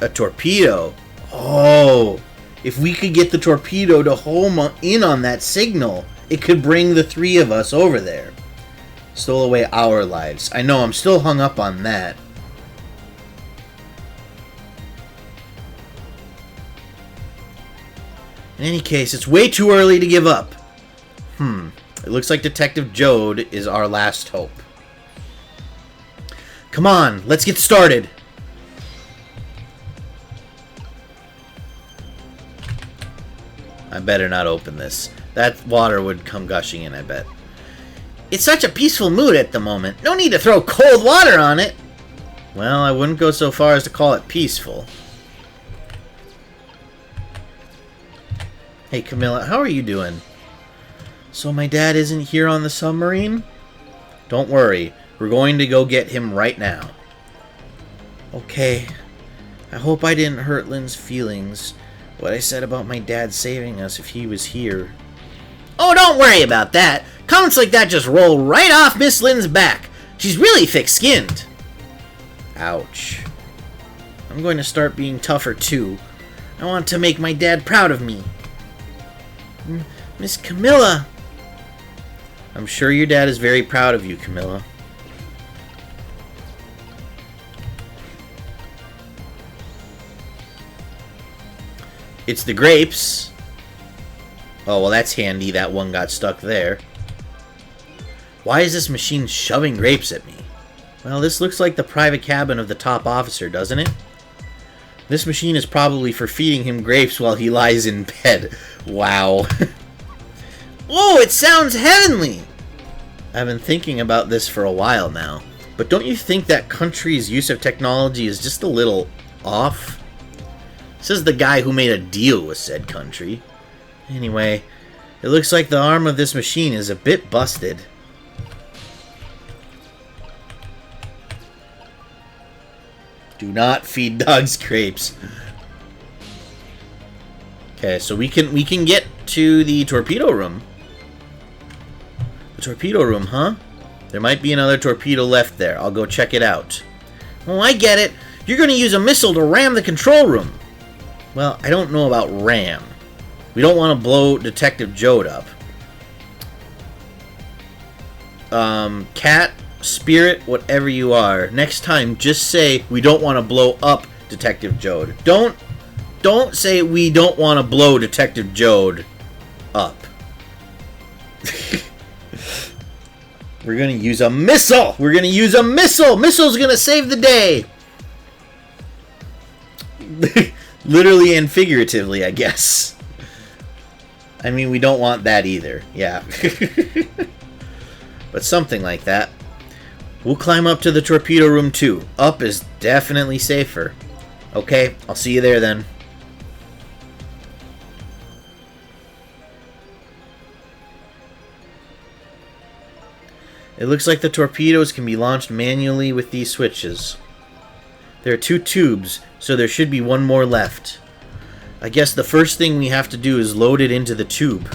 A torpedo? Oh, if we could get the torpedo to home in on that signal, it could bring the 3 of us over there. Stole away our lives. I know, I'm still hung up on that. In any case, it's way too early to give up. It looks like Detective Jode is our last hope. Come on, let's get started. I better not open this. That water would come gushing in, I bet. It's such a peaceful mood at the moment. No need to throw cold water on it. Well, I wouldn't go so far as to call it peaceful. Hey, Camilla, how are you doing? So my dad isn't here on the submarine? Don't worry. We're going to go get him right now. Okay. I hope I didn't hurt Lynn's feelings. What I said about my dad saving us if he was here. Oh, don't worry about that. Comments like that just roll right off Miss Lynn's back. She's really thick-skinned. Ouch. I'm going to start being tougher, too. I want to make my dad proud of me. Miss Camilla. I'm sure your dad is very proud of you, Camilla. It's the grapes. Oh, well, that's handy. That one got stuck there. Why is this machine shoving grapes at me? Well, this looks like the private cabin of the top officer, doesn't it? This machine is probably for feeding him grapes while he lies in bed. Wow. Whoa, it sounds heavenly! I've been thinking about this for a while now. But don't you think that country's use of technology is just a little off? Says the guy who made a deal with said country. Anyway, it looks like the arm of this machine is a bit busted. Do not feed dogs grapes. Okay, so we can get to the torpedo room. The torpedo room, huh? There might be another torpedo left there. I'll go check it out. Oh, I get it. You're going to use a missile to ram the control room. Well, I don't know about ram. We don't want to blow Detective Jode up. Cat, spirit, whatever you are. Next time, just say we don't want to blow up Detective Jode. Don't say we don't want to blow Detective Jode up. We're going to use a missile. We're going to use a missile. Missile's going to save the day. Literally and figuratively, I guess. I mean, we don't want that either. Yeah. But something like that. We'll climb up to the torpedo room too. Up is definitely safer. Okay, I'll see you there then. It looks like the torpedoes can be launched manually with these switches. There are 2 tubes, so there should be one more left. I guess the first thing we have to do is load it into the tube.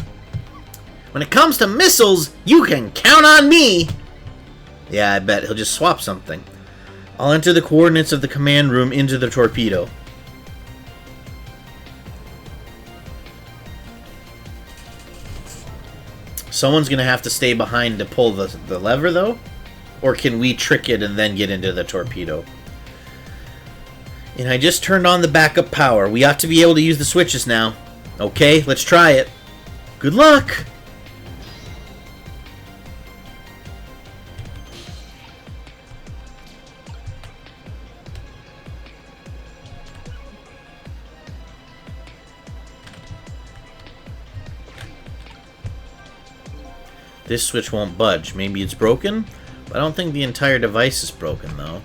When it comes to missiles, you can count on me! Yeah, I bet. He'll just swap something. I'll enter the coordinates of the command room into the torpedo. Someone's going to have to stay behind to pull the lever, though? Or can we trick it and then get into the torpedo? And I just turned on the backup power. We ought to be able to use the switches now. Okay, let's try it. Good luck! This switch won't budge. Maybe it's broken? I don't think the entire device is broken, though.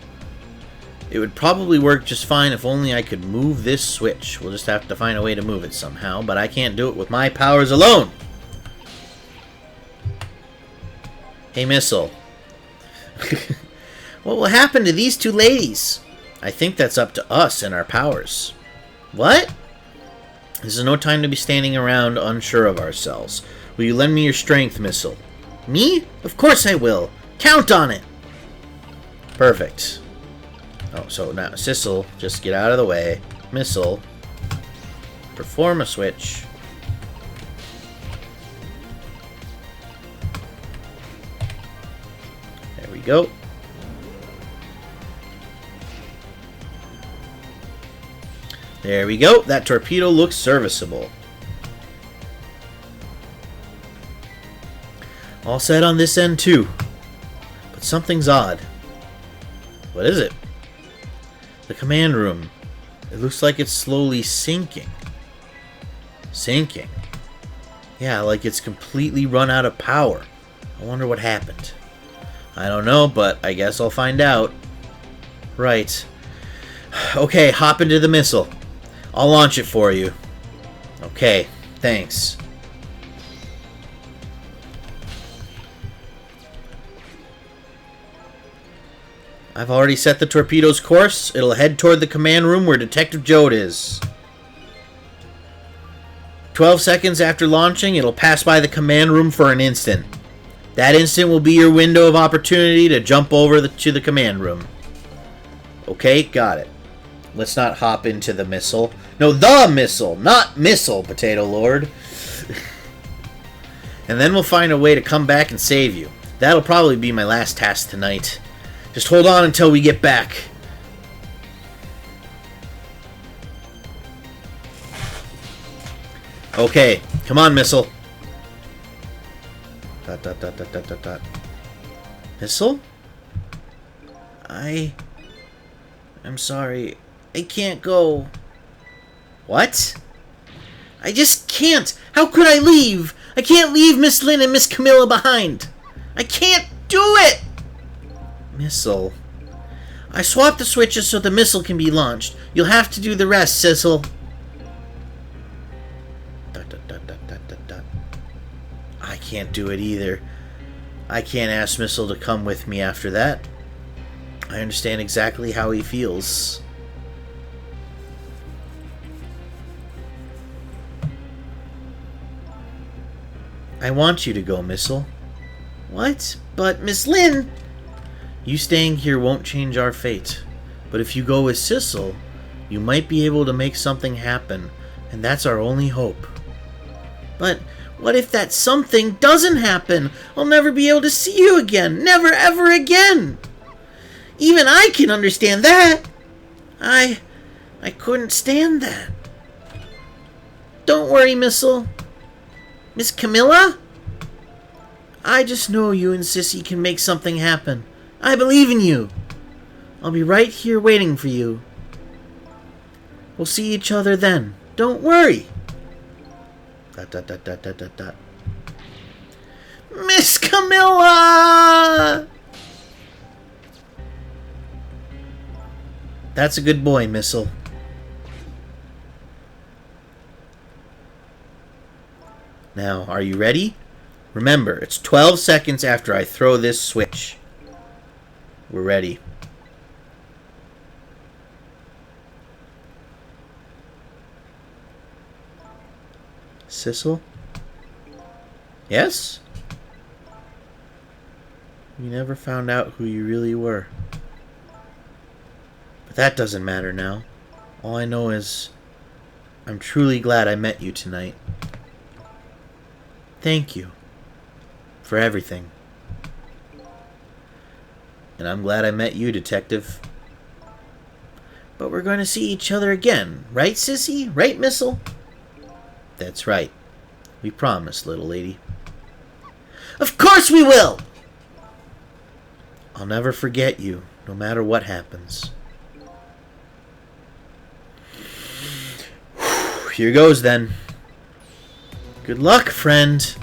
It would probably work just fine if only I could move this switch. We'll just have to find a way to move it somehow, but I can't do it with my powers alone! Hey, Missile. What will happen to these 2 ladies? I think that's up to us and our powers. What? This is no time to be standing around unsure of ourselves. Will you lend me your strength, Missile? Me? Of course I will. Count on it! Perfect. Oh, so now, Sissel, just get out of the way. Missile. Perform a switch. There we go. There we go. That torpedo looks serviceable. All set on this end, too. But something's odd. What is it? The command room. It looks like it's slowly sinking. Sinking? Yeah, like it's completely run out of power. I wonder what happened. I don't know, but I guess I'll find out. Right. Okay, hop into the missile. I'll launch it for you. Okay, thanks. I've already set the torpedo's course. It'll head toward the command room where Detective Jode is. 12 seconds after launching, it'll pass by the command room for an instant. That instant will be your window of opportunity to jump over to the command room. Okay, got it. Let's not hop into the missile. No, the missile, not missile, Potato Lord. And then we'll find a way to come back and save you. That'll probably be my last task tonight. Just hold on until we get back. Okay, come on, missile. Dot, dot, dot, dot, dot, dot, dot. Missile? I'm sorry. I can't go. What? I just can't. How could I leave? I can't leave Miss Lynn and Miss Camilla behind. I can't do it! Missile. I swapped the switches so the missile can be launched. You'll have to do the rest, Sissel. Dot, dot, dot, dot, dot, dot, dot. I can't do it either. I can't ask Missile to come with me after that. I understand exactly how he feels. I want you to go, Missile. What? But Miss Lynn... You staying here won't change our fate. But if you go with Sissel, you might be able to make something happen. And that's our only hope. But what if that something doesn't happen? I'll never be able to see you again. Never, ever again. Even I can understand that. I couldn't stand that. Don't worry, Missile. Miss Camilla? I just know you and Sissy can make something happen. I believe in you. I'll be right here waiting for you. We'll see each other then. Don't worry. Dot, dot, dot, dot, dot, dot, dot. Miss Camilla! That's a good boy, Missile. Now, are you ready? Remember, it's 12 seconds after I throw this switch. We're ready. Sissel? Yes? You never found out who you really were. But that doesn't matter now. All I know is I'm truly glad I met you tonight. Thank you for everything. And I'm glad I met you, Detective. But we're going to see each other again, right, Sissy? Right, Missile? That's right. We promise, little lady. Of course we will! I'll never forget you, no matter what happens. Here goes, then. Good luck, friend.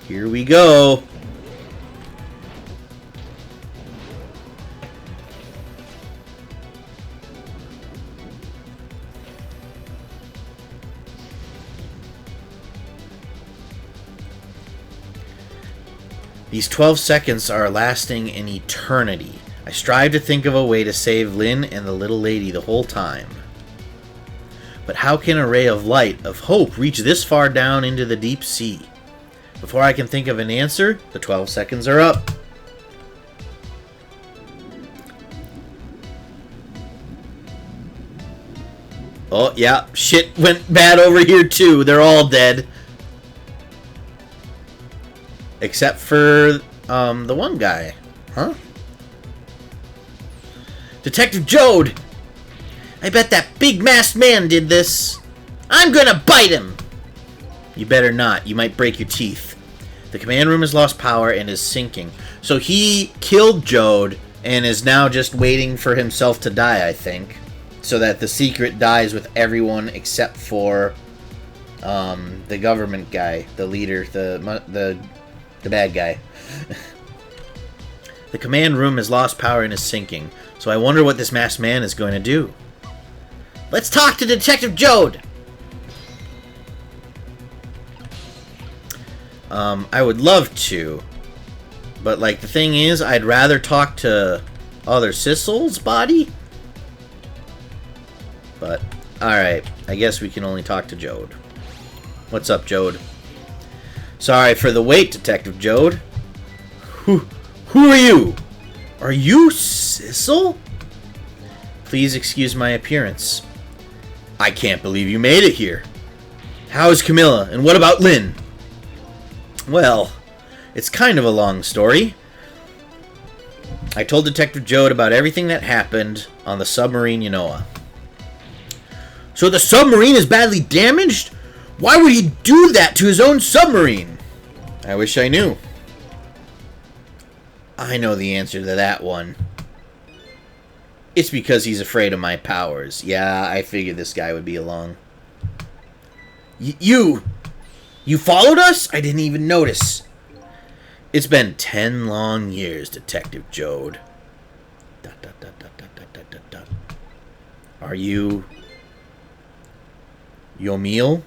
Here we go. These 12 seconds are lasting an eternity. I strive to think of a way to save Lynn and the little lady the whole time. But how can a ray of light, of hope, reach this far down into the deep sea? Before I can think of an answer, the 12 seconds are up. Oh, yeah, shit went bad over here too. They're all dead. Except for, the one guy. Huh? Detective Jode! I bet that big masked man did this. I'm gonna bite him! You better not. You might break your teeth. The command room has lost power and is sinking. So he killed Jode and is now just waiting for himself to die, I think. So that the secret dies with everyone except for The government guy, the leader, the bad guy. The command room has lost power and is sinking, so I wonder what this masked man is going to do. Let's talk to Detective Jode! I would love to, but like the thing is, I'd rather talk to other Sissel's body. But alright, I guess we can only talk to Jode. What's up, Jode? Sorry for the wait, Detective Jode. Who are you? Are you Sissel? Please excuse my appearance. I can't believe you made it here. How's Camilla, and what about Lynn? Well, it's kind of a long story. I told Detective Jode about everything that happened on the submarine Yanoa. So the submarine is badly damaged? Why would he do that to his own submarine? I wish I knew. I know the answer to that one. It's because he's afraid of my powers. Yeah, I figured this guy would be along. You followed us? I didn't even notice. It's been 10 long years, Detective Jode. ... Are you... Yomil?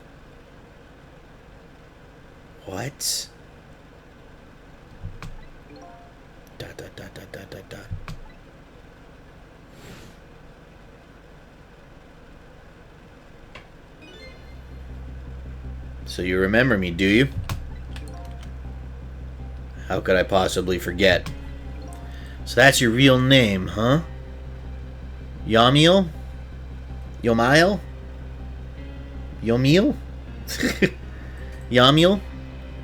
What? ... So you remember me, do you? How could I possibly forget? So that's your real name, huh? Yamil? Yomile? Yomil? Yamil?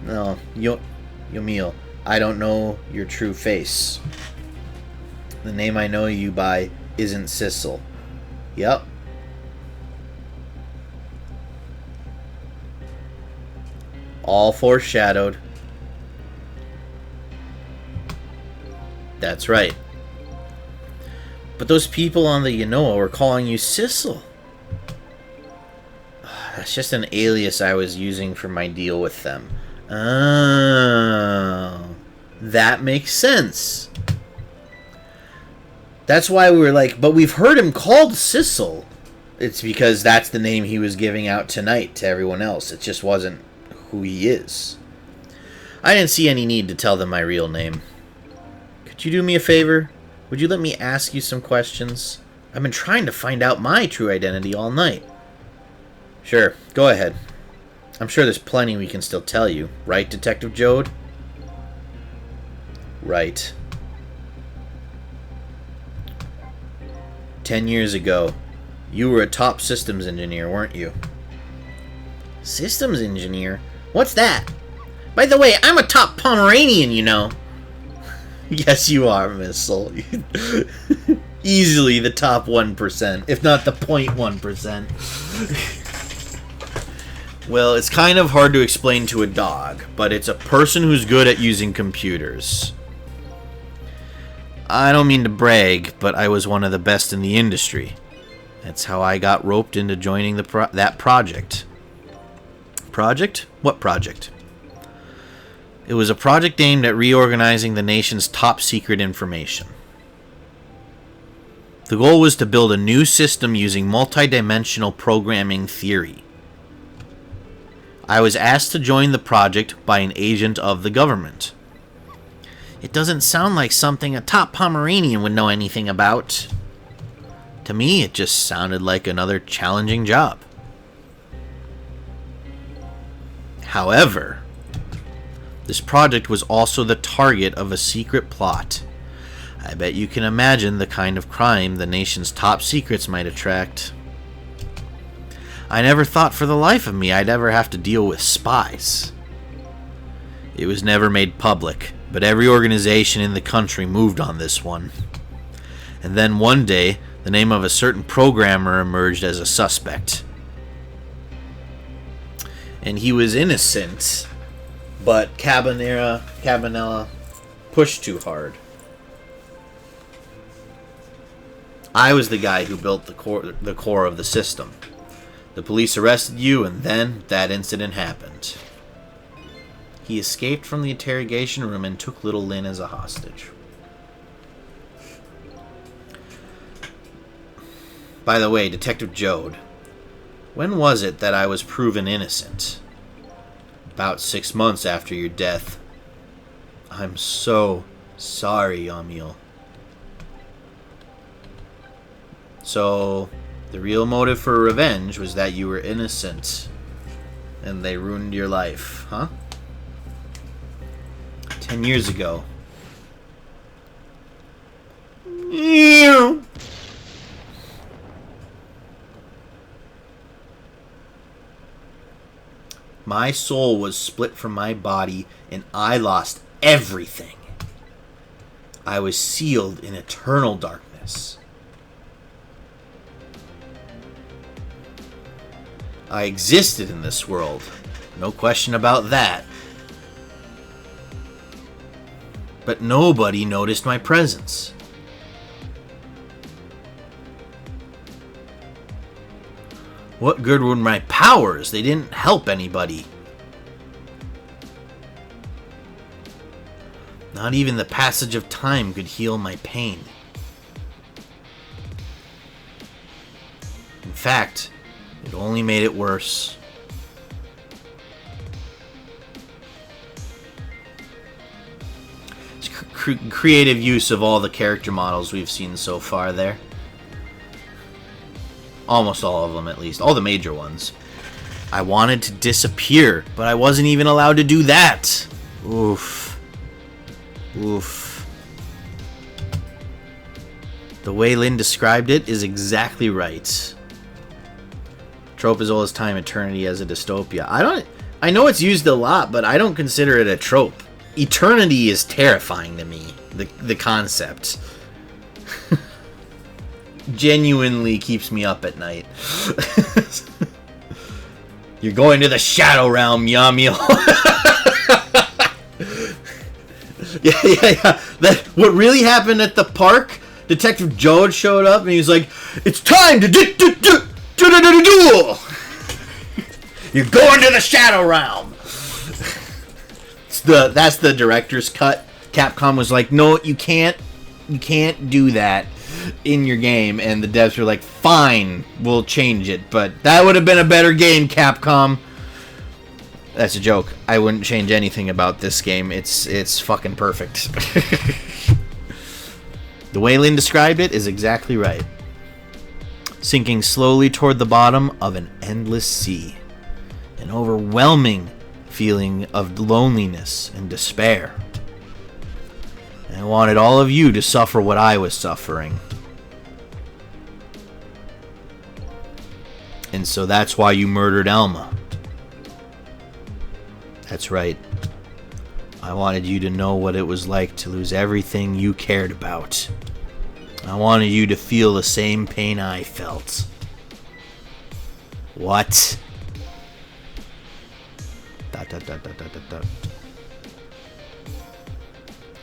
No, Yomil. I don't know your true face. The name I know you by isn't Sissel. Yep. All foreshadowed. That's right. But those people on the Yanoa were calling you Sissel. That's just an alias I was using for my deal with them. Oh, that makes sense. That's why we were like, but we've heard him called Sissel. It's because that's the name he was giving out tonight to everyone else. It just wasn't who he is. I didn't see any need to tell them my real name. Could you do me a favor? Would you let me ask you some questions? I've been trying to find out my true identity all night. Sure, go ahead. I'm sure there's plenty we can still tell you. Right, Detective Jode? Right. 10 years ago, you were a top systems engineer, weren't you? Systems engineer? What's that? By the way, I'm a top Pomeranian, you know. Yes, you are, Missile. Easily the top 1%, if not the 0.1%. Well, it's kind of hard to explain to a dog, but it's a person who's good at using computers. I don't mean to brag, but I was one of the best in the industry. That's how I got roped into joining that project. Project? What project? It was a project aimed at reorganizing the nation's top secret information. The goal was to build a new system using multidimensional programming theory. I was asked to join the project by an agent of the government. It doesn't sound like something a top Pomeranian would know anything about. To me, it just sounded like another challenging job. However, this project was also the target of a secret plot. I bet you can imagine the kind of crime the nation's top secrets might attract. I never thought for the life of me I'd ever have to deal with spies. It was never made public, but every organization in the country moved on this one. And then one day, the name of a certain programmer emerged as a suspect. And he was innocent, but Cabanela pushed too hard. I was the guy who built the core of the system. The police arrested you, and then that incident happened. He escaped from the interrogation room and took little Lynn as a hostage. By the way, Detective Jode, when was it that I was proven innocent? About 6 months after your death. I'm so sorry, Yamil. So, the real motive for revenge was that you were innocent, and they ruined your life, huh? 10 years ago. My soul was split from my body, and I lost everything. I was sealed in eternal darkness. I existed in this world. No question about that. But nobody noticed my presence. What good were my powers? They didn't help anybody. Not even the passage of time could heal my pain. In fact, it only made it worse. It's creative use of all the character models we've seen so far there. Almost all of them, at least. All the major ones. I wanted to disappear, but I wasn't even allowed to do that. Oof. Oof. The way Lynn described it is exactly right. Trope as old as time, eternity as a dystopia. I know it's used a lot, but I don't consider it a trope. Eternity is terrifying to me. The concept. Genuinely keeps me up at night. You're going to the Shadow Realm, Yamil. yeah. What really happened at the park? Detective Jode showed up and he was like, "It's time to duel. You're going to the Shadow Realm." That's the director's cut. Capcom was like, "No, you can't do that in your game," and the devs were like, "Fine, we'll change it, but that would have been a better game, Capcom." That's a joke. I wouldn't change anything about this game. It's fucking perfect. The way Lynn described it is exactly right. Sinking slowly toward the bottom of an endless sea. An overwhelming feeling of loneliness and despair. And I wanted all of you to suffer what I was suffering. And so that's why you murdered Elma. That's right. I wanted you to know what it was like to lose everything you cared about. I wanted you to feel the same pain I felt. What?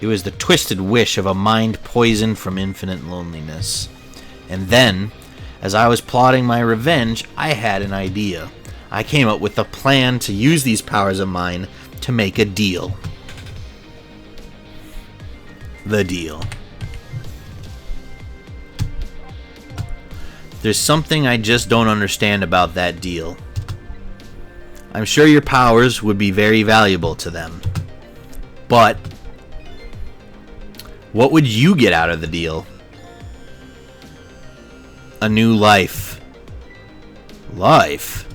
It was the twisted wish of a mind poisoned from infinite loneliness. And then, as I was plotting my revenge, I had an idea. I came up with a plan to use these powers of mine to make a deal. The deal. There's something I just don't understand about that deal. I'm sure your powers would be very valuable to them. But what would you get out of the deal? A new life. Life?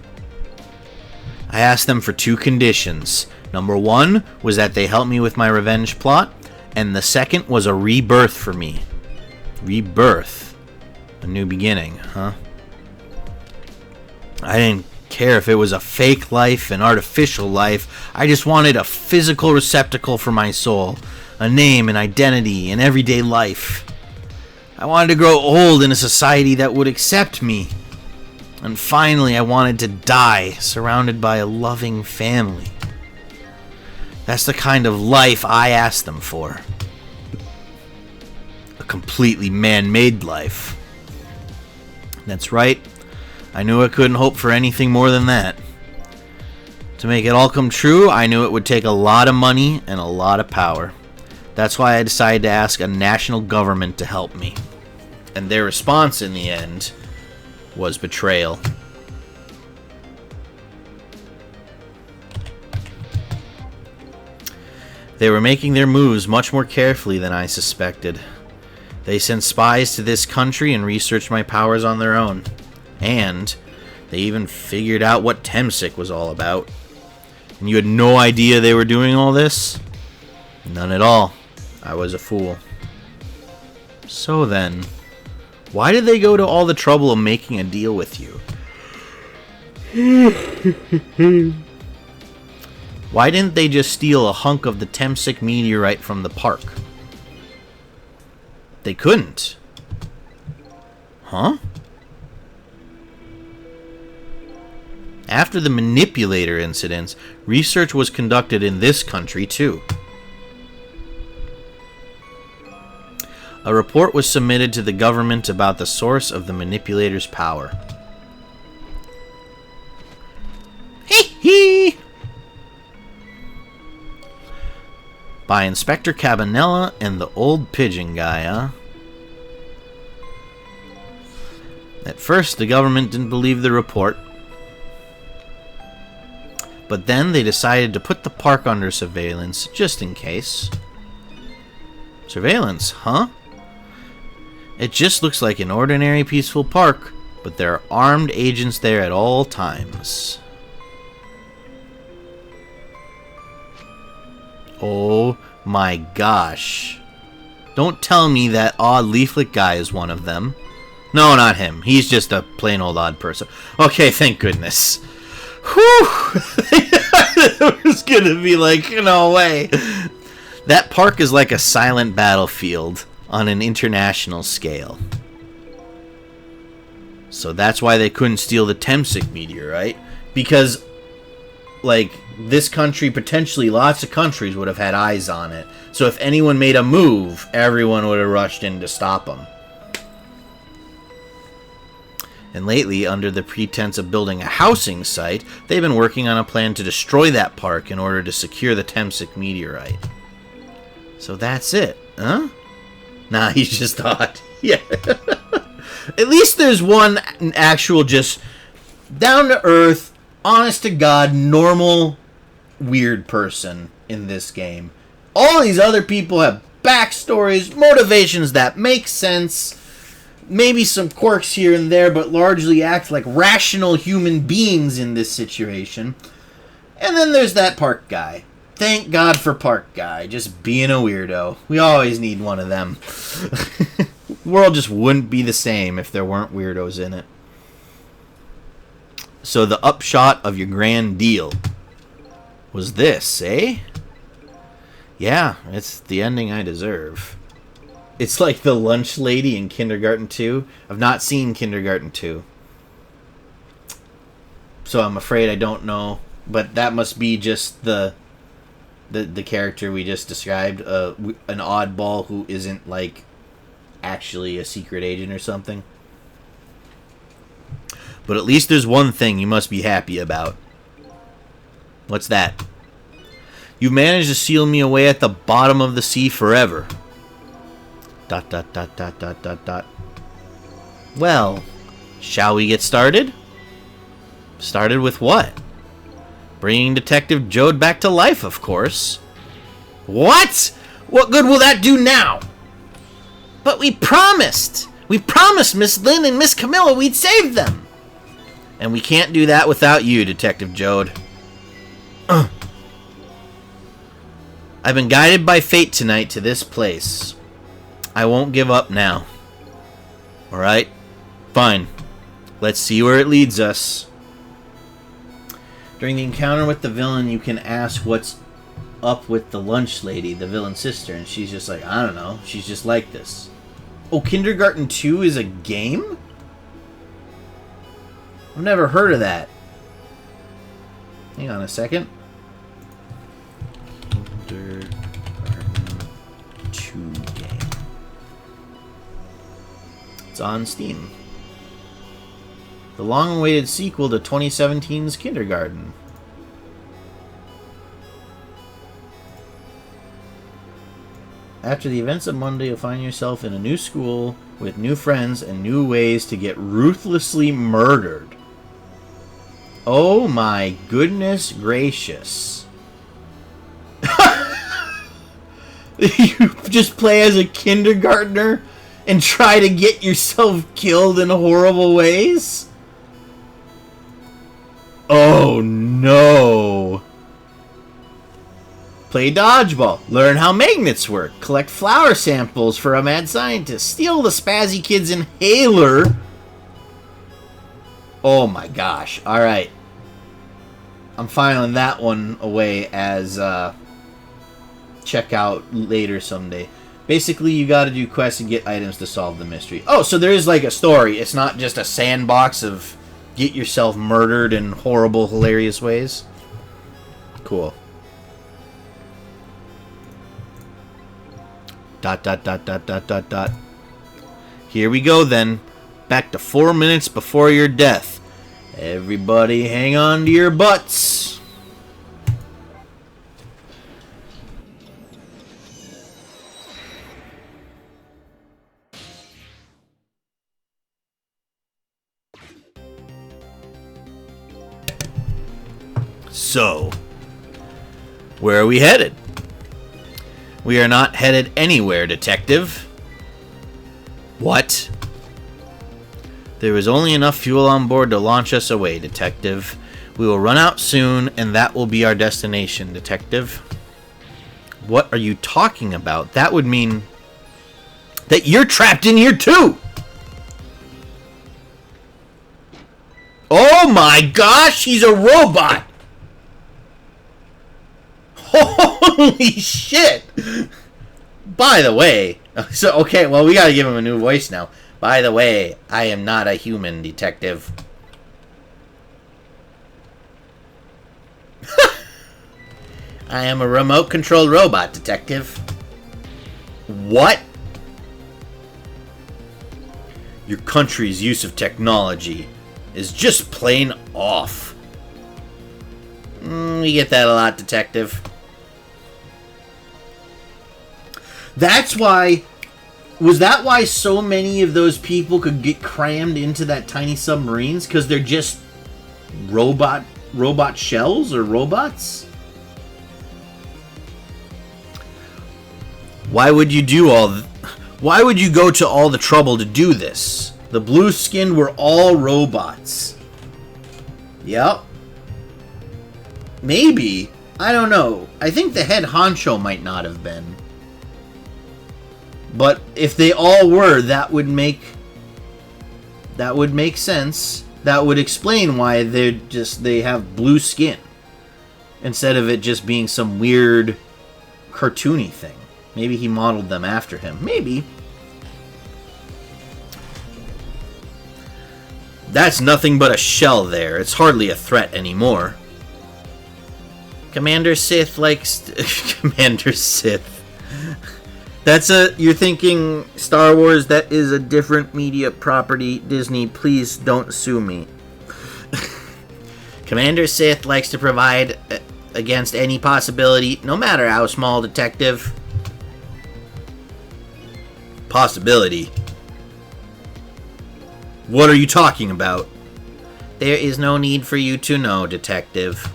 I asked them for 2 conditions. Number 1 was that they help me with my revenge plot, and the second was a rebirth for me. Rebirth. A new beginning, huh? I didn't care if it was a fake life, an artificial life. I just wanted a physical receptacle for my soul. A name, an identity, an everyday life. I wanted to grow old in a society that would accept me. And finally, I wanted to die, surrounded by a loving family. That's the kind of life I asked them for. A completely man-made life. That's right. I knew I couldn't hope for anything more than that. To make it all come true, I knew it would take a lot of money and a lot of power. That's why I decided to ask a national government to help me. And their response in the end was betrayal. They were making their moves much more carefully than I suspected. They sent spies to this country and researched my powers on their own. And they even figured out what Temsic was all about. And you had no idea they were doing all this? None at all. I was a fool. So then, why did they go to all the trouble of making a deal with you? Why didn't they just steal a hunk of the Temsic meteorite from the park? They couldn't. Huh? After the manipulator incidents, research was conducted in this country too. A report was submitted to the government about the source of the manipulator's power. Hee hee! By Inspector Cabanella and the old pigeon guy, huh? At first, the government didn't believe the report. But then they decided to put the park under surveillance, just in case. Surveillance, huh? It just looks like an ordinary peaceful park, but there are armed agents there at all times. Oh my gosh. Don't tell me that odd leaflet guy is one of them. No, not him. He's just a plain old odd person. Okay, thank goodness. Whew! It was gonna be like, no way. That park is like a silent battlefield on an international scale. So that's why they couldn't steal the Temsic meteorite. Because, like, this country, potentially lots of countries would have had eyes on it. So if anyone made a move, everyone would have rushed in to stop them. And lately, under the pretense of building a housing site, they've been working on a plan to destroy that park in order to secure the Temsic meteorite. So that's it, huh? Nah, he's just odd. Yeah. At least there's one actual just down-to-earth, honest-to-God, normal, weird person in this game. All these other people have backstories, motivations that make sense, maybe some quirks here and there, but largely act like rational human beings in this situation. And then there's that park guy. Thank God for park guy, just being a weirdo. We always need one of them. The world just wouldn't be the same if there weren't weirdos in it. So the upshot of your grand deal was this, eh? Yeah, it's the ending I deserve. It's like the lunch lady in Kindergarten 2. I've not seen Kindergarten 2. So I'm afraid I don't know. But that must be just the character we just described. An oddball who isn't, like, actually a secret agent or something. But at least there's one thing you must be happy about. What's that? You've managed to seal me away at the bottom of the sea forever. ... Well, shall we get started? Started with what? Bringing Detective Jode back to life, of course. What? What good will that do now? But we promised! We promised Miss Lynn and Miss Camilla we'd save them! And we can't do that without you, Detective Jode. I've been guided by fate tonight to this place. I won't give up now. Alright? Fine. Let's see where it leads us. During the encounter with the villain, you can ask what's up with the lunch lady, the villain's sister, and she's just like, I don't know. She's just like this. Oh, Kindergarten 2 is a game? I've never heard of that. Hang on a second. Kindergarten 2 game. It's on Steam. The long-awaited sequel to 2017's Kindergarten. After the events of Monday, you'll find yourself in a new school with new friends and new ways to get ruthlessly murdered. Oh my goodness gracious. You just play as a kindergartner and try to get yourself killed in horrible ways? Oh no. Play dodgeball. Learn how magnets work. Collect flower samples for a mad scientist. Steal the spazzy kid's inhaler. Oh my gosh. Alright. I'm filing that one away as check out later someday. Basically, you gotta do quests and get items to solve the mystery. Oh, so there is like a story. It's not just a sandbox of get yourself murdered in horrible, hilarious ways. Cool. Dot, dot, dot, dot, dot, dot, dot. Here we go then. Back to 4 minutes before your death. Everybody hang on to your butts. So, where are we headed? We are not headed anywhere, Detective. What? There is only enough fuel on board to launch us away, Detective. We will run out soon, and that will be our destination, Detective. What are you talking about? That would mean that you're trapped in here too! Oh my gosh, he's a robot! Holy shit! By the way, so okay, well we gotta give him a new voice now. By the way, I am not a human, Detective. I am a remote-controlled robot, Detective. What? Your country's use of technology is just plain off. We get that a lot, Detective. That's why... Was that why so many of those people could get crammed into that tiny submarines? Because they're just robot shells or robots? Why would you do why would you go to all the trouble to do this? The blue-skinned were all robots. Yep. Maybe. I don't know. I think the head honcho might not have been. But if they all were, that would make sense. That would explain why they have blue skin instead of it just being some weird cartoony thing. Maybe he modeled them after him. Maybe. That's nothing but a shell there. It's hardly a threat anymore. Commander Sith likes... Commander Sith. You're thinking Star Wars, that is a different media property. Disney, please don't sue me. Commander Sith likes to provide against any possibility, no matter how small, Detective. Possibility? What are you talking about? There is no need for you to know, Detective.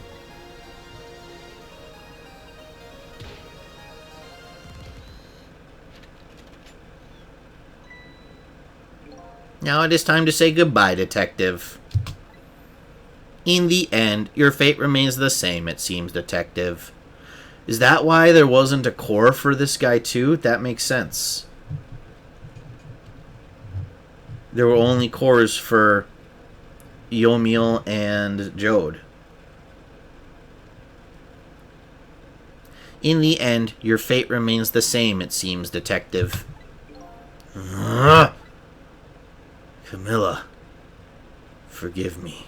Now it is time to say goodbye, Detective. In the end, your fate remains the same, it seems, Detective. Is that why there wasn't a core for this guy, too? That makes sense. There were only cores for Yomiel and Jode. In the end, your fate remains the same, it seems, Detective. Camilla, forgive me.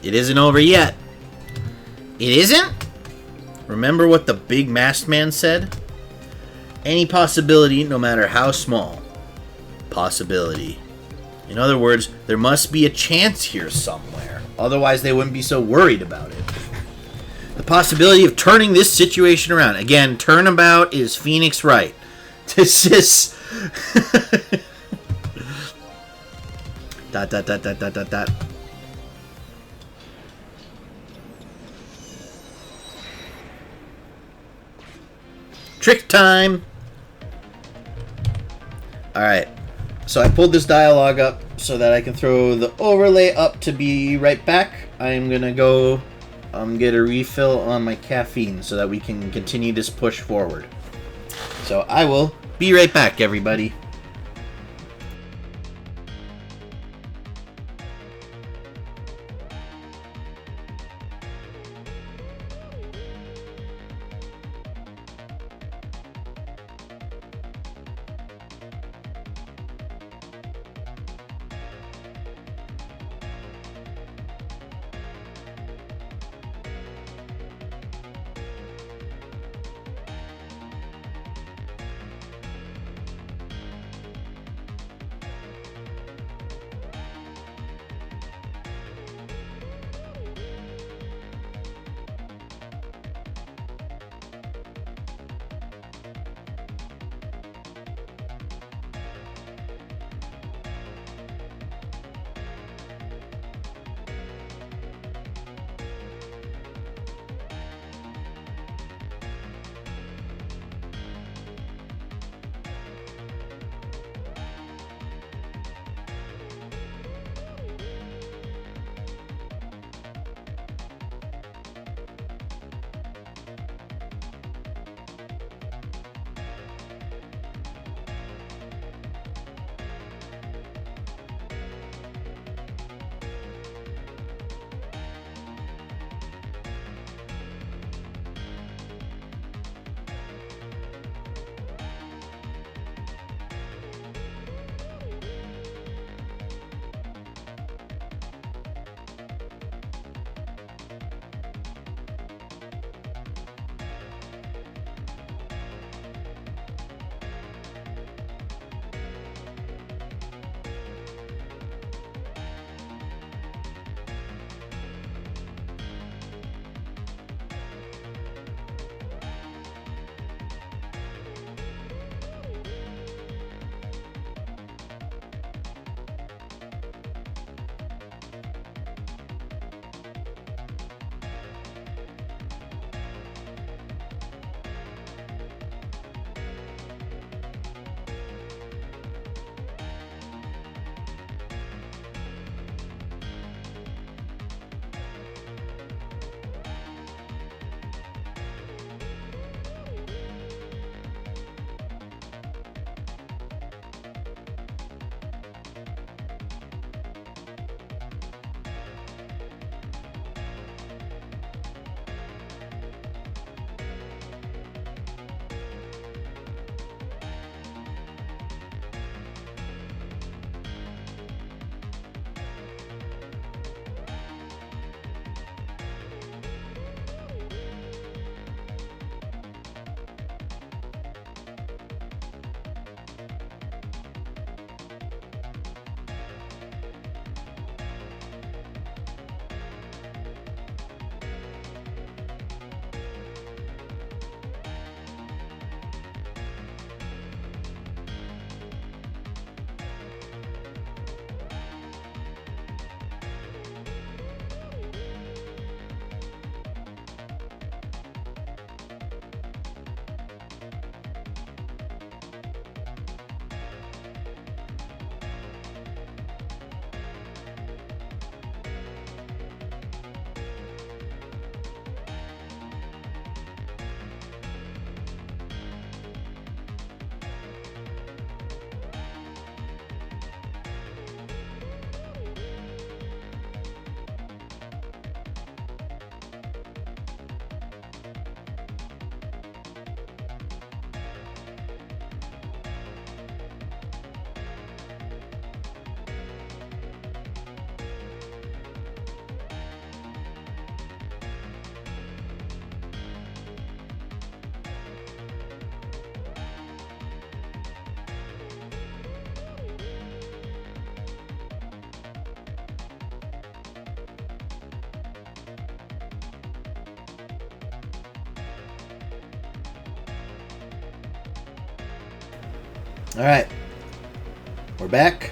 It isn't over yet. It isn't? Remember what the big masked man said? Any possibility, no matter how small. Possibility. In other words, there must be a chance here somewhere. Otherwise, they wouldn't be so worried about it. The possibility of turning this situation around. Again, turnabout is Phoenix Wright. This is... dot, dot, dot, dot, dot, dot, dot. Trick time! Alright. So I pulled this dialogue up so that I can throw the overlay up to be right back. I'm gonna go get a refill on my caffeine so that we can continue this push forward. So I will be right back, everybody. Alright. We're back.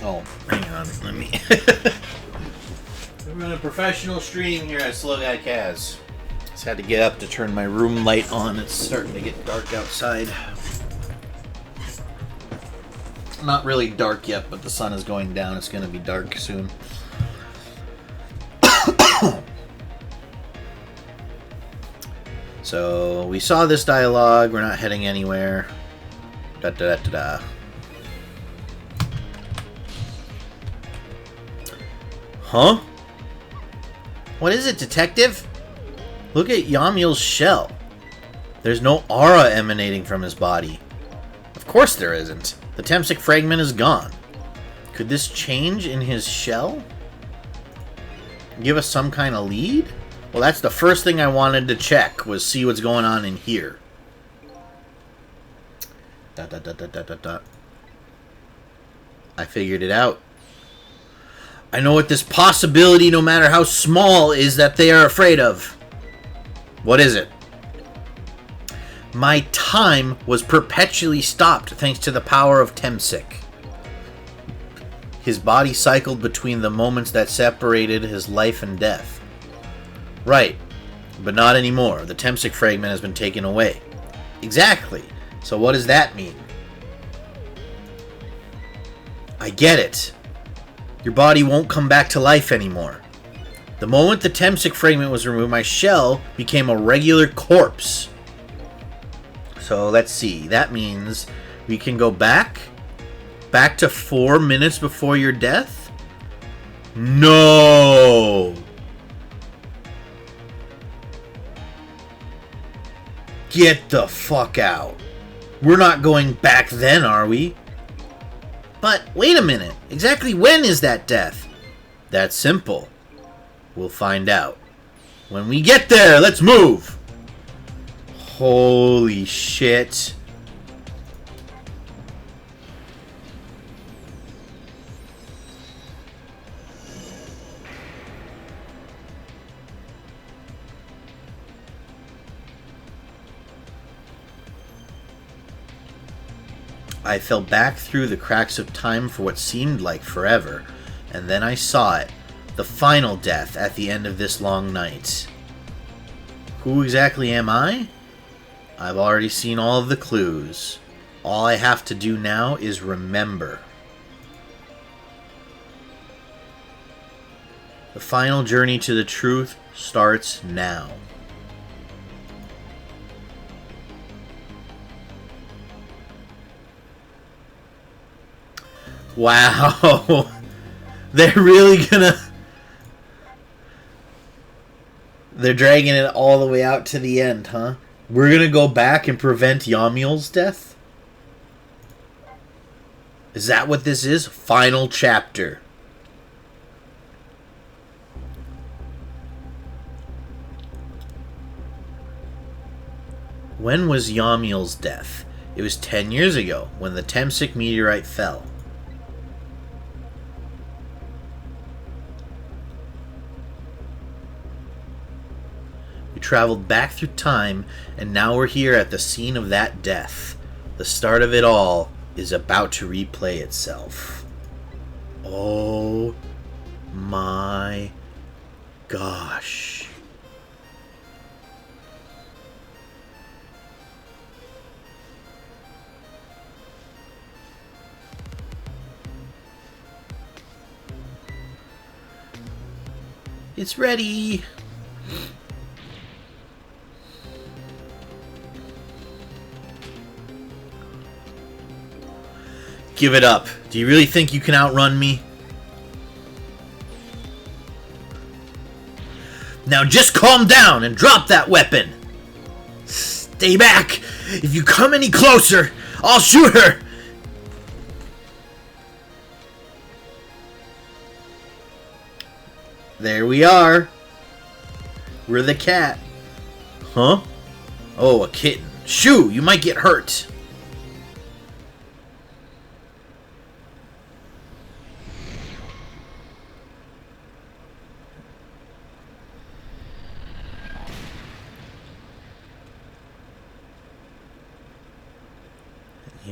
Oh, hang on. Let me... We're running a professional stream here at SlowguyCaz. Just had to get up to turn my room light on. It's starting to get dark outside. Not really dark yet, but the sun is going down. It's going to be dark soon. So, we saw this dialogue. We're not heading anywhere. Da da da da da. Huh? What is it, Detective? Look at Yamil's shell. There's no aura emanating from his body. Of course there isn't. The Temsic fragment is gone. Could this change in his shell? Give us some kind of lead? Well, that's the first thing I wanted to check, was see what's going on in here. Dot, dot, dot, dot, dot, dot, dot. I figured it out. I know what this possibility, no matter how small, is that they are afraid of. What is it? My time was perpetually stopped thanks to the power of Temsic. His body cycled between the moments that separated his life and death. Right, but not anymore. The Temsic fragment has been taken away. Exactly. So what does that mean? I get it. Your body won't come back to life anymore. The moment the Temsic fragment was removed, my shell became a regular corpse. So let's see. That means we can go back to 4 minutes before your death? No! Get the fuck out. We're not going back then, are we? But wait a minute. Exactly when is that death? That's simple. We'll find out. When we get there, let's move! Holy shit. I fell back through the cracks of time for what seemed like forever, and then I saw it. The final death at the end of this long night. Who exactly am I? I've already seen all of the clues. All I have to do now is remember. The final journey to the truth starts now. Wow. They're really gonna... They're dragging it all the way out to the end, huh? We're gonna go back and prevent Yamil's death? Is that what this is? Final chapter. When was Yamil's death? It was 10 years ago, when the Temsic meteorite fell. Traveled back through time, and now we're here at the scene of that death. The start of it all is about to replay itself. Oh my gosh. It's ready. Give it up. Do you really think you can outrun me? Now just calm down and drop that weapon. Stay back. If you come any closer, I'll shoot her. There we are. We're the cat. Huh? Oh, a kitten. Shoo, you might get hurt.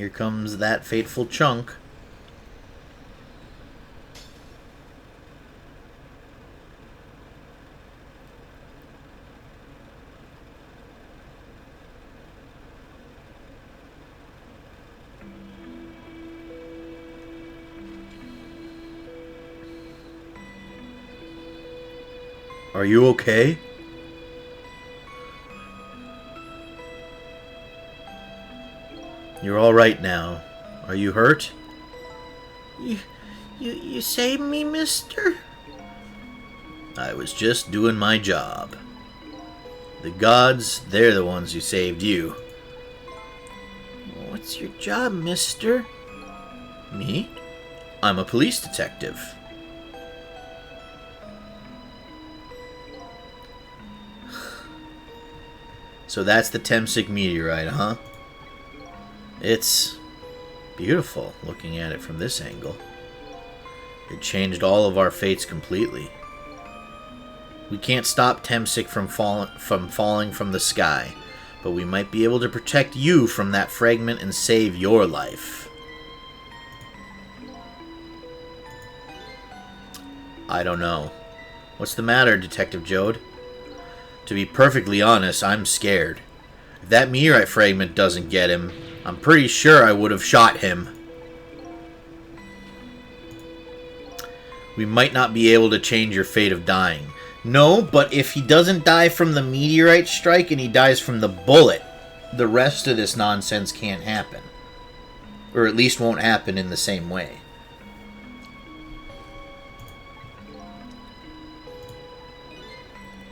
here comes that fateful chunk. Are you okay? You're all right now. Are you hurt? You saved me, mister? I was just doing my job. The gods, they're the ones who saved you. What's your job, mister? Me? I'm a police detective. So that's the Temsik meteorite, huh? It's beautiful looking at it from this angle. It changed all of our fates completely. We can't stop Temsik from falling from the sky, but we might be able to protect you from that fragment and save your life. I don't know. What's the matter, Detective Jode? To be perfectly honest, I'm scared. If that meteorite fragment doesn't get him, I'm pretty sure I would have shot him. We might not be able to change your fate of dying. No, but if he doesn't die from the meteorite strike and he dies from the bullet, the rest of this nonsense can't happen. Or at least won't happen in the same way.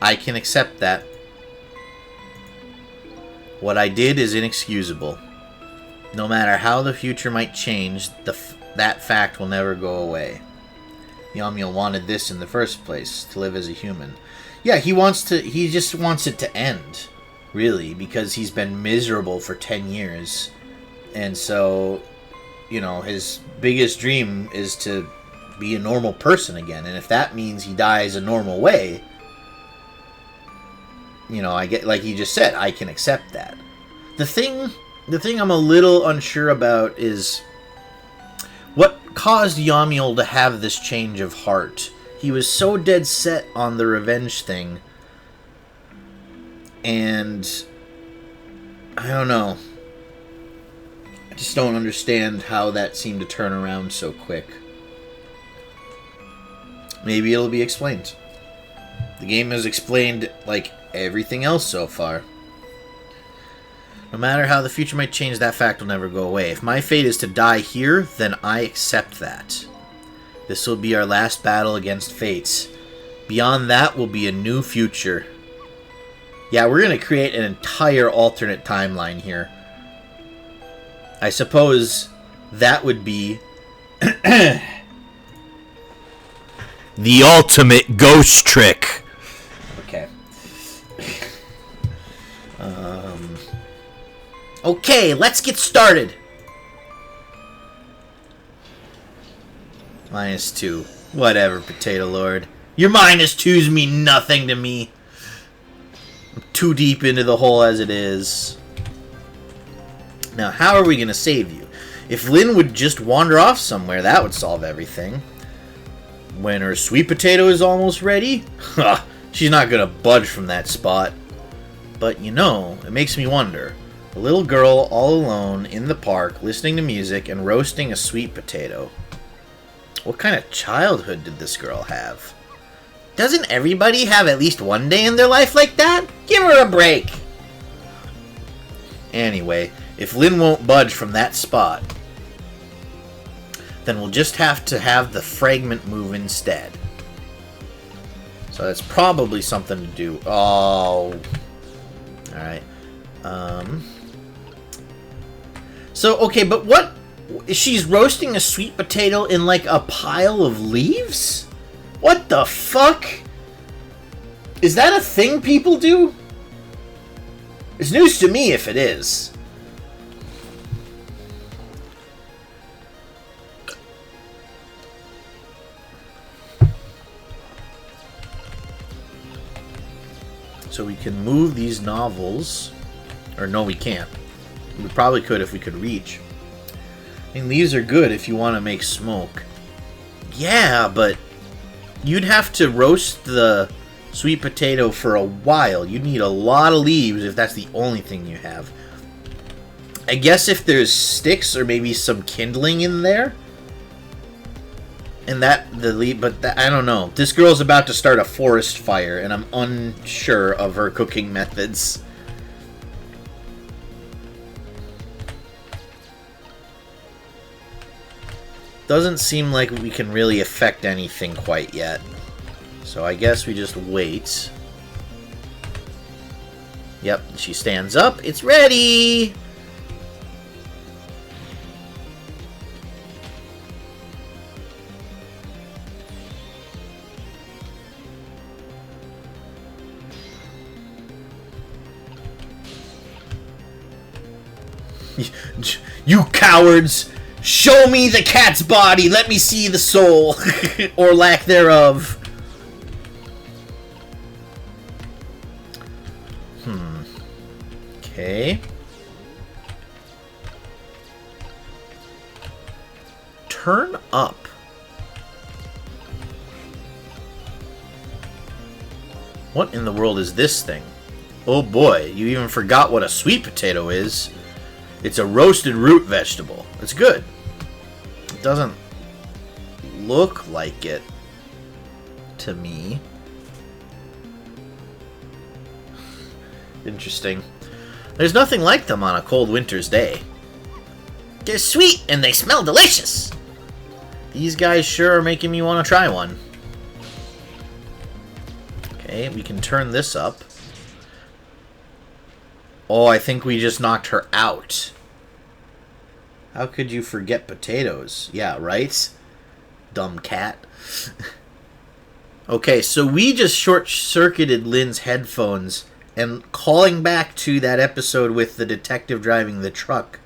I can accept that. What I did is inexcusable. No matter how the future might change, that fact will never go away. Yamiel wanted this in the first place, to live as a human. Yeah, he just wants it to end, really, because he's been miserable for 10 years. And so, you know, his biggest dream is to be a normal person again. And if that means he dies a normal way, you know, I get, like he just said, I can accept that. The thing I'm a little unsure about is what caused Yamiel to have this change of heart. He was so dead set on the revenge thing, and I don't know. I just don't understand how that seemed to turn around so quick. Maybe it'll be explained. The game has explained, like, everything else so far. No matter how the future might change, that fact will never go away. If my fate is to die here, then I accept that. This will be our last battle against fates. Beyond that will be a new future. Yeah, we're going to create an entire alternate timeline here. I suppose that would be the ultimate ghost trick. Okay. Okay, let's get started. -2. Whatever, Potato Lord. Your -2s mean nothing to me. I'm too deep into the hole as it is. Now, how are we going to save you? If Lynn would just wander off somewhere, that would solve everything. When her sweet potato is almost ready? She's not going to budge from that spot. But, you know, it makes me wonder. A little girl all alone in the park, listening to music and roasting a sweet potato. What kind of childhood did this girl have? Doesn't everybody have at least one day in their life like that? Give her a break! Anyway, if Lynn won't budge from that spot, then we'll just have to have the fragment move instead. So that's probably something to do. Oh. Alright. So, okay, but what? She's roasting a sweet potato in, like, a pile of leaves? What the fuck? Is that a thing people do? It's news to me if it is. So we can move these novels. Or no, we can't. We probably could if we could reach. I mean, leaves are good if you want to make smoke. Yeah, but you'd have to roast the sweet potato for a while. You'd need a lot of leaves if that's the only thing you have. I guess if there's sticks or maybe some kindling in there, and I don't know. This girl's about to start a forest fire, and I'm unsure of her cooking methods. Doesn't seem like we can really affect anything quite yet. So I guess we just wait. Yep, she stands up. It's ready! You cowards! Show me the cat's body! Let me see the soul! Or lack thereof. Okay. Turn up. What in the world is this thing? Oh boy, you even forgot what a sweet potato is. It's a roasted root vegetable. It's good. It doesn't look like it to me. Interesting. There's nothing like them on a cold winter's day. They're sweet and they smell delicious. These guys sure are making me want to try one. Okay, we can turn this up. Oh, I think we just knocked her out. How could you forget potatoes? Yeah, right? Dumb cat. Okay, so we just short-circuited Lynn's headphones, and calling back to that episode with the detective driving the truck,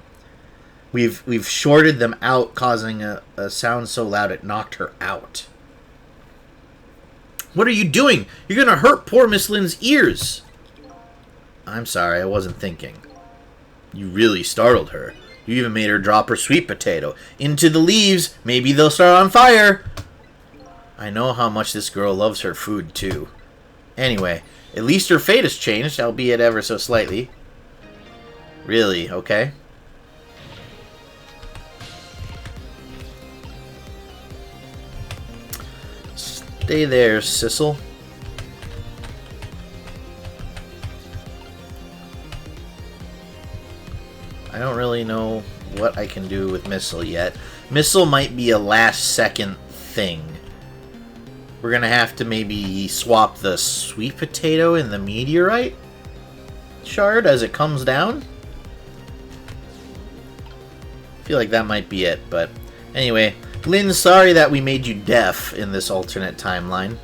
we've shorted them out, causing a sound so loud it knocked her out. What are you doing? You're gonna hurt poor Miss Lynn's ears. I'm sorry, I wasn't thinking. You really startled her. You even made her drop her sweet potato. Into the leaves. Maybe they'll start on fire. I know how much this girl loves her food, too. Anyway, at least her fate has changed, albeit ever so slightly. Really, okay. Stay there, Sissel. I don't really know what I can do with Missile yet. Missile might be a last-second thing. We're going to have to maybe swap the sweet potato and the meteorite shard as it comes down. I feel like that might be it, but anyway. Lynn, sorry that we made you deaf in this alternate timeline.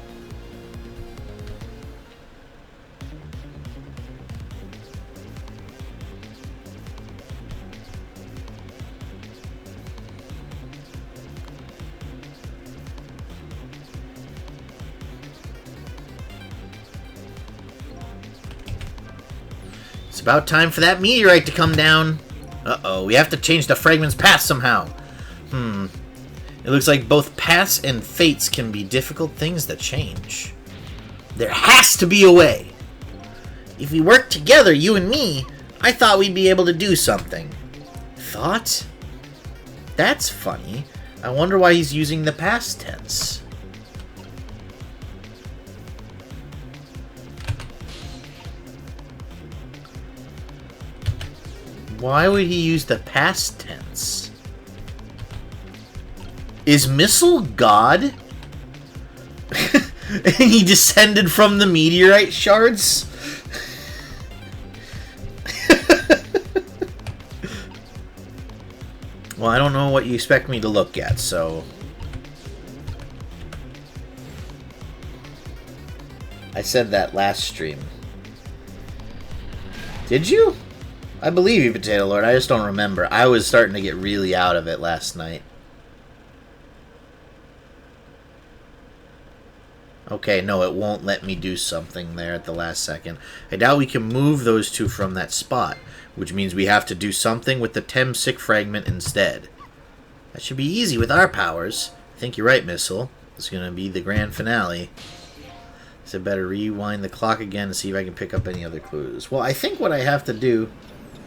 It's about time for that meteorite to come down. Uh-oh, we have to change the fragment's path somehow. It looks like both paths and fates can be difficult things that change. There has to be a way. If we work together, you and me, I thought we'd be able to do something. Thought? That's funny. I wonder why he's using the past tense. Why would he use the past tense? Is Missile God? And he descended from the meteorite shards? Well, I don't know what you expect me to look at, so... I said that last stream. Did you? I believe you, Potato Lord. I just don't remember. I was starting to get really out of it last night. Okay, no, it won't let me do something there at the last second. I doubt we can move those two from that spot, which means we have to do something with the Temsic fragment instead. That should be easy with our powers. I think you're right, Missile. It's going to be the grand finale. So I better rewind the clock again and see if I can pick up any other clues. Well, I think what I have to do...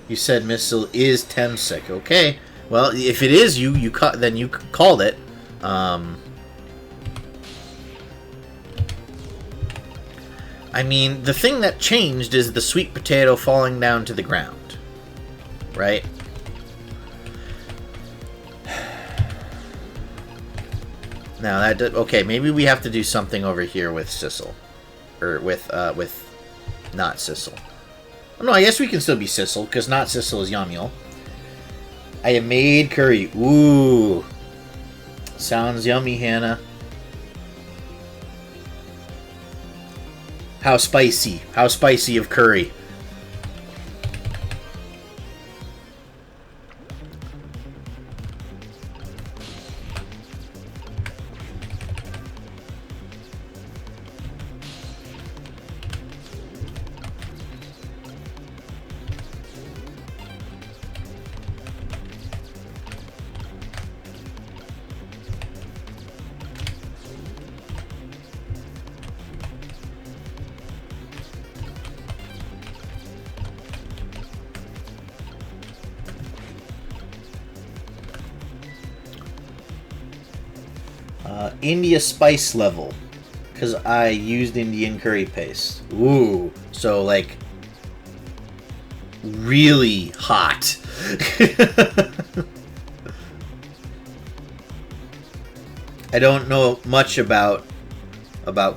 You said Missile is Temsic. Okay. Well, if it is then you called it. I mean, the thing that changed is the sweet potato falling down to the ground. Right? Now that okay, maybe we have to do something over here with Sissel, or with not Sissel. Oh, no, I guess we can still be Sissel because not Sissel is Yamil. I have made curry. Ooh, sounds yummy, Hannah. How spicy? How spicy of curry? India spice level, because I used Indian curry paste. Ooh, so like really hot. I don't know much about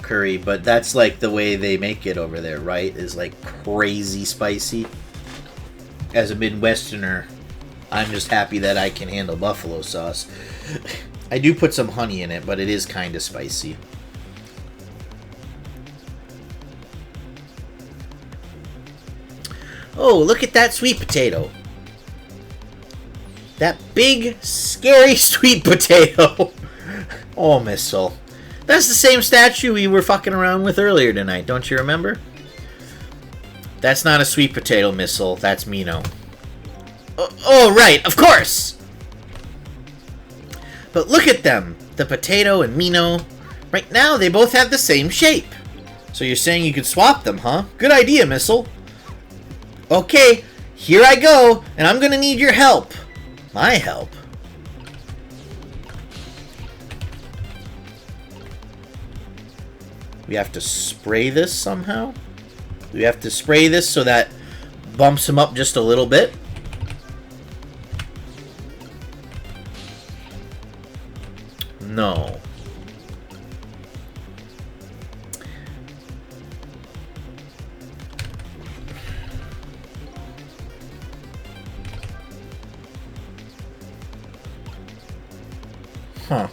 curry, but that's like the way they make it over there, right? Is like crazy spicy. As a Midwesterner, I'm just happy that I can handle buffalo sauce. I do put some honey in it, but it is kind of spicy. Oh, look at that sweet potato. That big, scary sweet potato. Oh, Missile. That's the same statue we were fucking around with earlier tonight, don't you remember? That's not a sweet potato, Missile. That's Mino. Oh, right, of course! But look at them, the potato and Mino. Right now, they both have the same shape. So you're saying you could swap them, huh? Good idea, Missile. Okay, here I go, and I'm gonna need your help. My help? We have to spray this somehow? We have to spray this so that bumps him up just a little bit? No. Huh.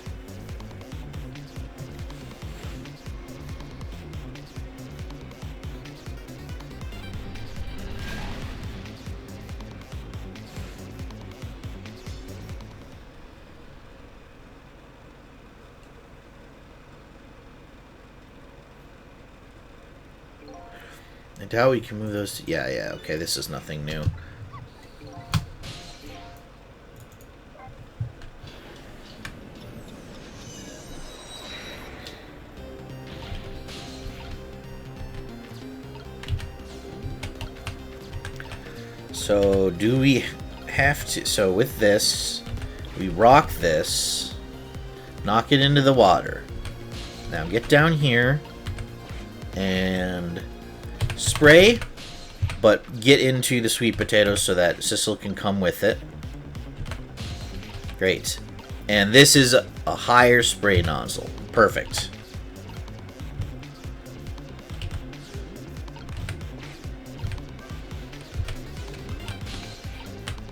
And how we can move those to... Yeah, okay, this is nothing new. So, do we have to... So, with this, we rock this, knock it into the water. Now, get down here, and... spray, but get into the sweet potato so that Sissel can come with it. Great. And this is a higher spray nozzle. Perfect.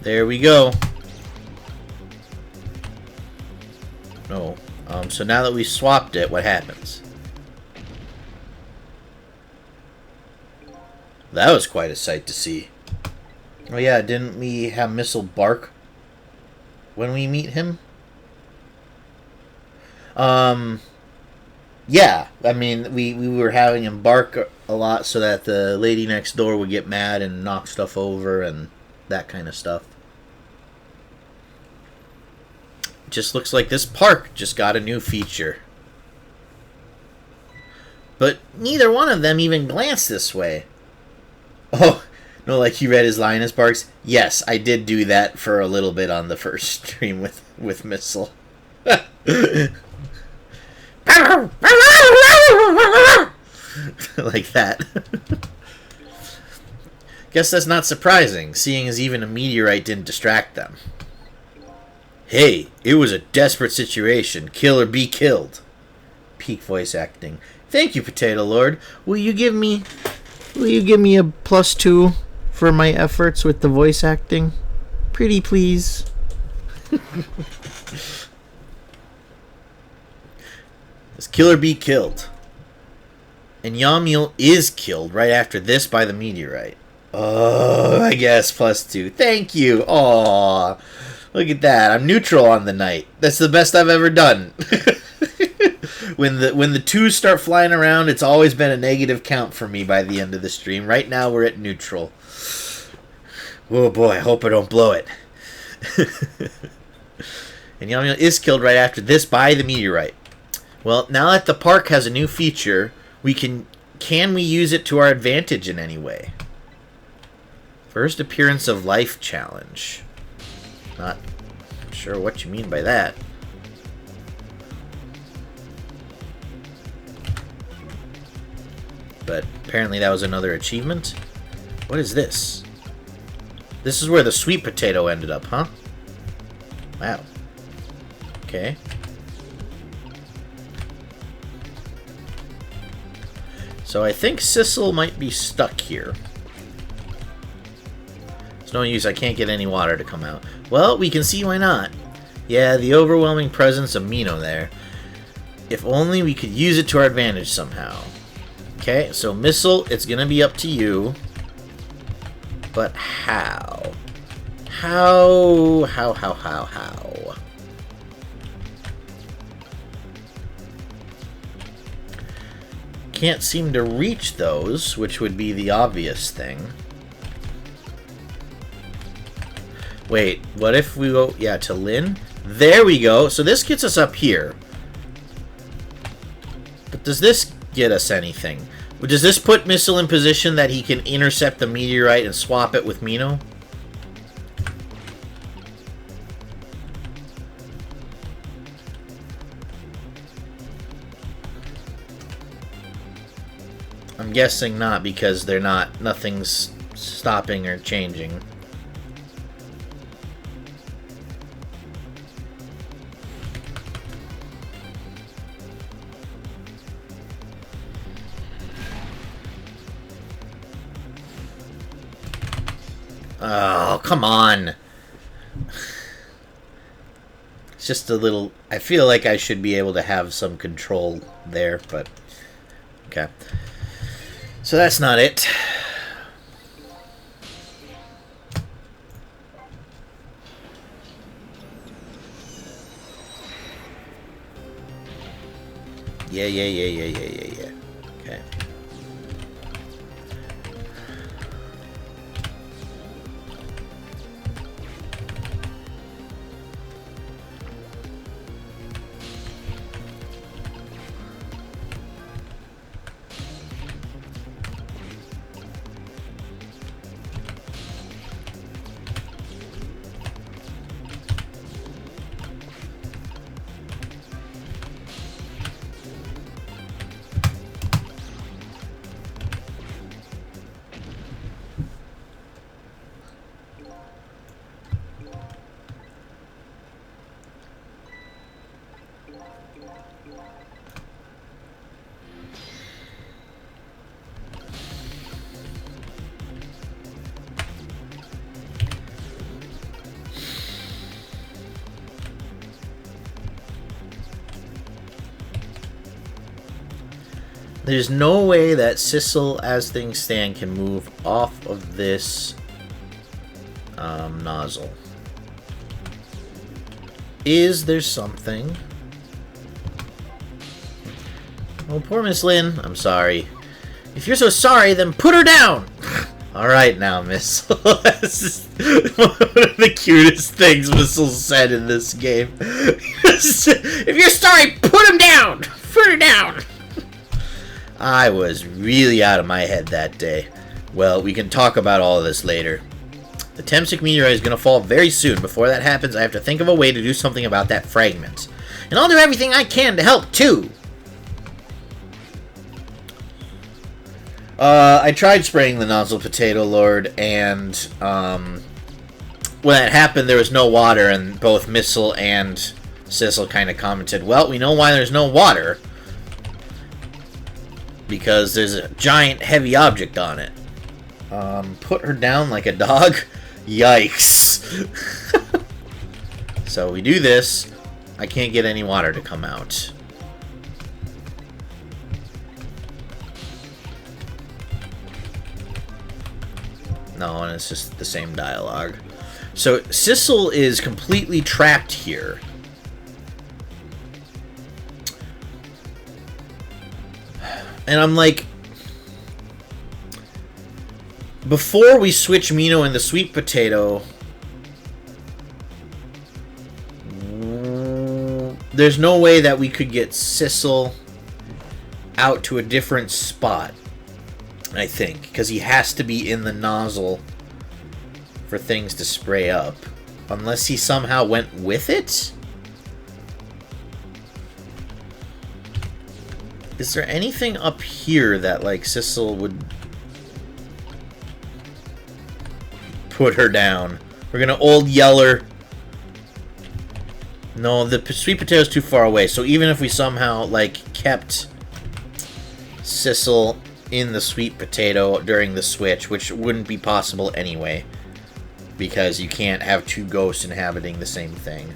There we go. No. So now that we swapped it, what happens? That was quite a sight to see. Oh yeah, didn't we have Missile bark when we meet him? Yeah, I mean, we were having him bark a lot so that the lady next door would get mad and knock stuff over and that kind of stuff. just looks like this park just got a new feature. But neither one of them even glanced this way. Oh, no, like he read his line as Barks. Yes, I did do that for a little bit on the first stream with Missile. Like that. Guess that's not surprising, seeing as even a meteorite didn't distract them. Hey, it was a desperate situation. Kill or be killed. Peak voice acting. Thank you, Potato Lord. Will you give me a +2 for my efforts with the voice acting? Pretty please. Does kill or be killed? And Yamil is killed right after this by the meteorite. Oh, I guess +2. Thank you. Aw, look at that. I'm neutral on the night. That's the best I've ever done. When the twos start flying around, it's always been a negative count for me by the end of the stream. Right now, we're at neutral. Oh boy, I hope I don't blow it. And Yamil is killed right after this by the meteorite. Well, now that the park has a new feature, can we use it to our advantage in any way? First appearance of life challenge. Not sure what you mean by that. But apparently that was another achievement. What is this? This is where the sweet potato ended up, huh? Wow. Okay. So I think Sissel might be stuck here. It's no use, I can't get any water to come out. Well, we can see why not. Yeah, the overwhelming presence of Mino there. If only we could use it to our advantage somehow. Okay, so Missile, it's gonna be up to you. But how? How? Can't seem to reach those, which would be the obvious thing. Wait, what if we go, yeah, to Lynn? There we go. So this gets us up here. But does this get us anything? Does this put Missile in position that he can intercept the meteorite and swap it with Mino? I'm guessing not, because they're not, nothing's stopping or changing. Oh, come on. It's just a little... I feel like I should be able to have some control there, but... Okay. So that's not it. Yeah. Okay. There's no way that Sissel, as things stand, can move off of this nozzle. Is there something? Oh, poor Miss Lynn. I'm sorry. If you're so sorry, then put her down! Alright now, Missile. This is one of the cutest things Missile said in this game. If you're sorry, put him down! Put her down! I was really out of my head that day. Well, we can talk about all of this later. The Temsic meteorite is going to fall very soon. Before that happens, I have to think of a way to do something about that fragment. And I'll do everything I can to help, too! I tried spraying the nozzle, Potato Lord, and when that happened, there was no water, and both Missile and Sissel kind of commented, well, we know why there's no water. Because there's a giant, heavy object on it. Put her down like a dog? Yikes. So we do this. I can't get any water to come out. No, and it's just the same dialogue. So Sissel is completely trapped here. And I'm like, before we switch Mino and the sweet potato, there's no way that we could get Sissel out to a different spot. I think, because he has to be in the nozzle for things to spray up. Unless he somehow went with it? Is there anything up here that, like, Sissel would put her down? We're gonna old Yeller. No, the sweet potato's too far away, so even if we somehow, like, kept Sissel in the sweet potato during the switch, which wouldn't be possible anyway, because you can't have two ghosts inhabiting the same thing.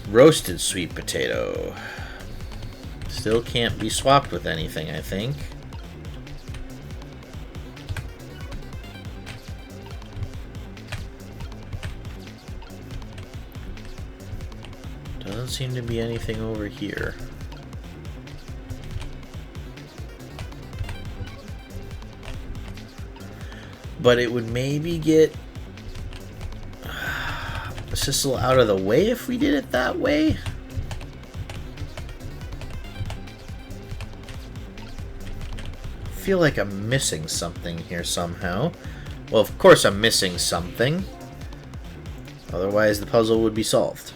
Roasted sweet potato. Still can't be swapped with anything, I think. Doesn't seem to be anything over here. But it would maybe get Sissel out of the way if we did it that way. I feel like I'm missing something here somehow. Well, of course I'm missing something. Otherwise the puzzle would be solved.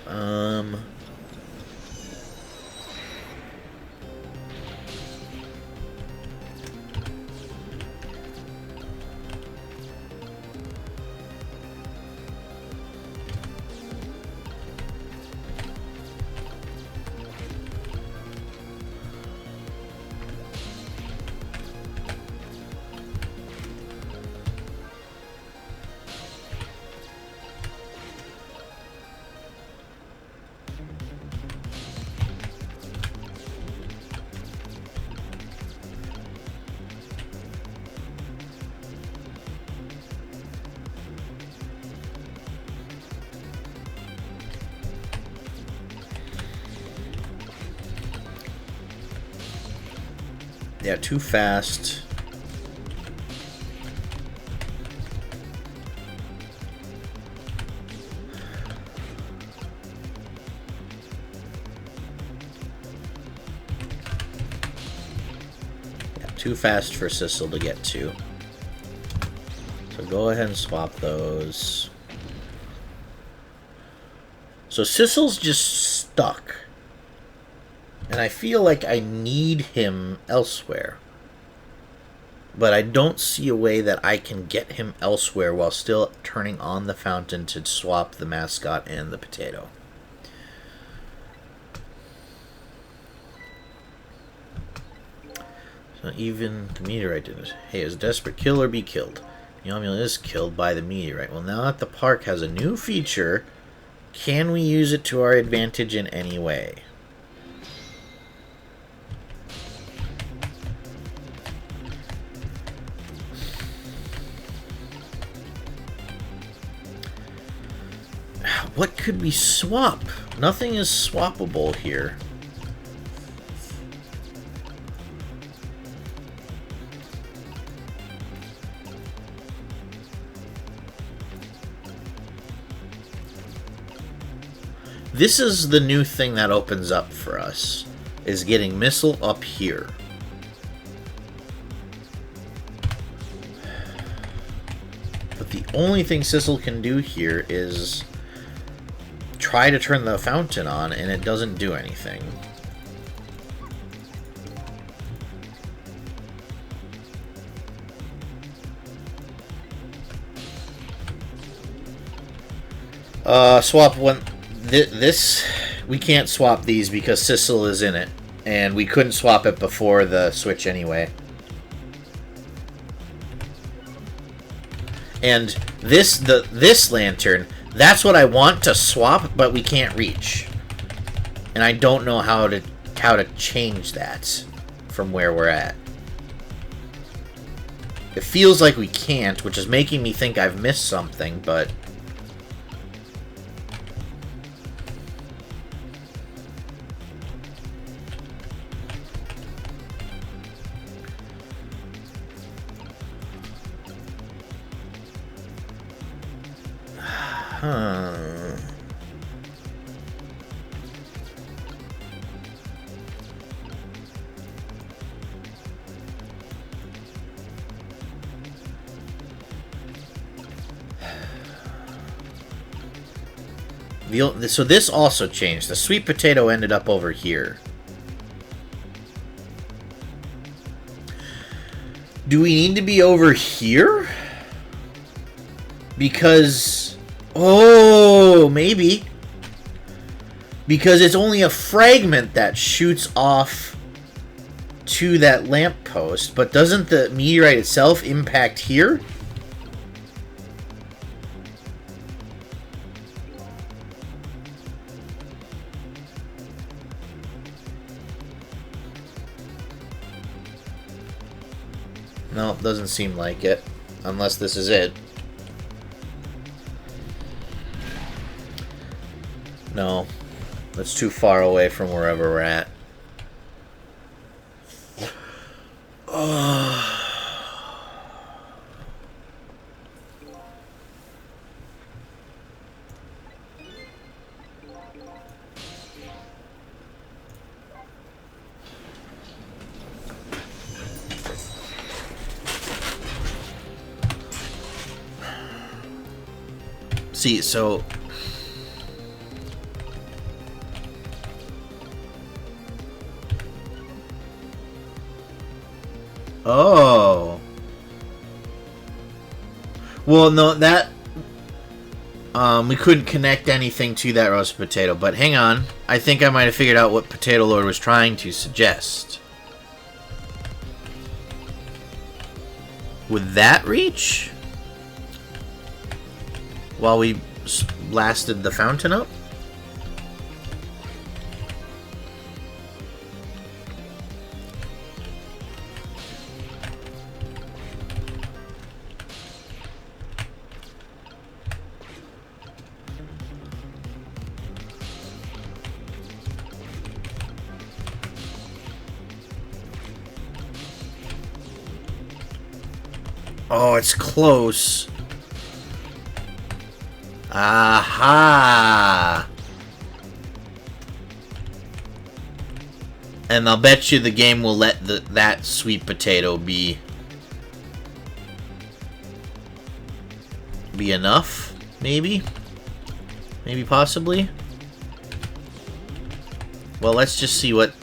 Yeah, too fast. Yeah, too fast for Sissel to get to. So go ahead and swap those. So Sissel's just stuck. And I feel like I need him elsewhere. But I don't see a way that I can get him elsewhere while still turning on the fountain to swap the mascot and the potato. So even the meteorite did it. Hey, is desperate kill or be killed? Yomula is killed by the meteorite. Well, now that the park has a new feature, can we use it to our advantage in any way? What could we swap? Nothing is swappable here. This is the new thing that opens up for us, is getting missile up here. But the only thing Sissel can do here is try to turn the fountain on, and it doesn't do anything. Swap one. This, we can't swap these because Sissel is in it, and we couldn't swap it before the switch anyway. And this lantern, that's what I want to swap, but we can't reach, and I don't know how to change that from where we're at. It feels like we can't, which is making me think I've missed something, but. So this also changed. The sweet potato ended up over here. Do we need to be over here? Because... oh, maybe. Because it's only a fragment that shoots off to that lamppost. But doesn't the meteorite itself impact here? No, it doesn't seem like it. Unless this is it. No. That's too far away from wherever we're at. See, so... oh. Well, no, that... we couldn't connect anything to that roasted potato, but hang on. I think I might have figured out what Potato Lord was trying to suggest. Would that reach? While we blasted the fountain up? Oh, it's close. Aha! And I'll bet you the game will let that sweet potato be enough, maybe? Maybe possibly? Well, let's just see what...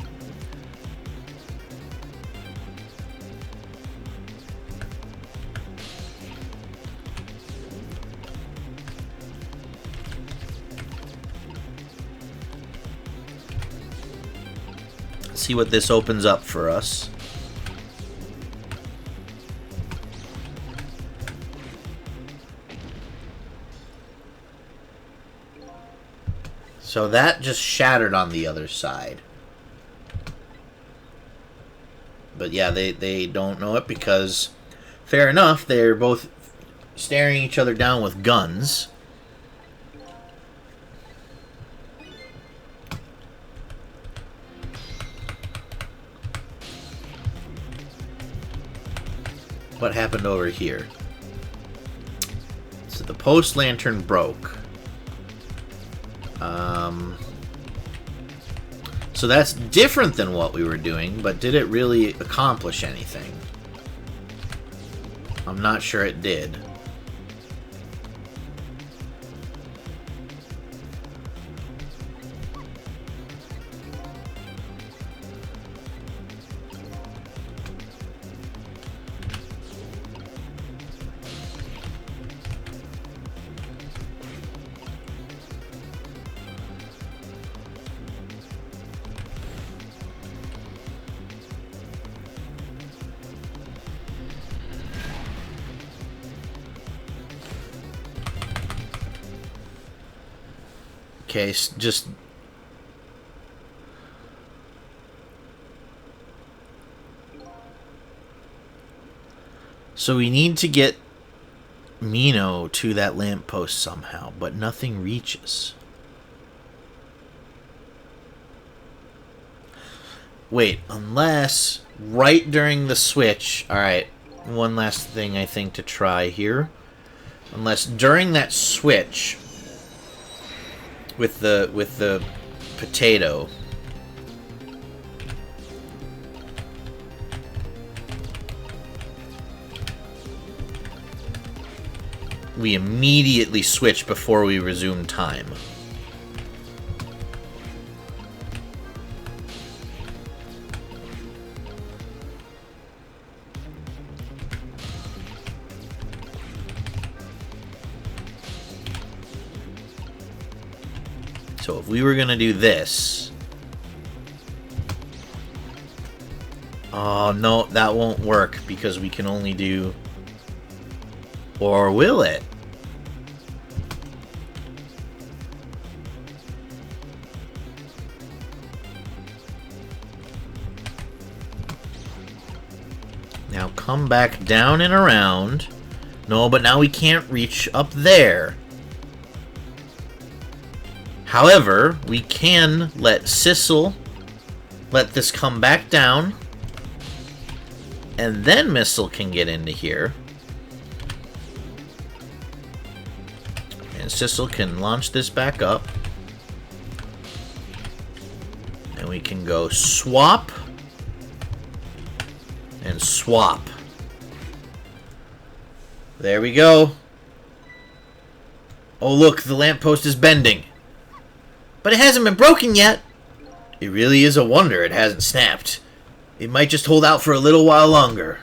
see what this opens up for us. So that just shattered on the other side. But yeah, they don't know it because, fair enough, they're both staring each other down with guns. What happened over here? So the post lantern broke. So that's different than what we were doing, but did it really accomplish anything? I'm not sure it did. Okay, just... So we need to get Mino to that lamppost somehow, but nothing reaches. Wait, unless right during the switch... Alright, one last thing I think to try here. Unless during that switch... With the potato, we immediately switch before we resume time. So if we were going to do this... Oh, no, that won't work because we can only do... Or will it? Now come back down and around. No, but now we can't reach up there. However, we can let Sissel let this come back down, and then Missile can get into here. And Sissel can launch this back up. And we can go swap and swap. There we go. Oh look, the lamppost is bending. But it hasn't been broken yet. It really is a wonder it hasn't snapped. It might just hold out for a little while longer.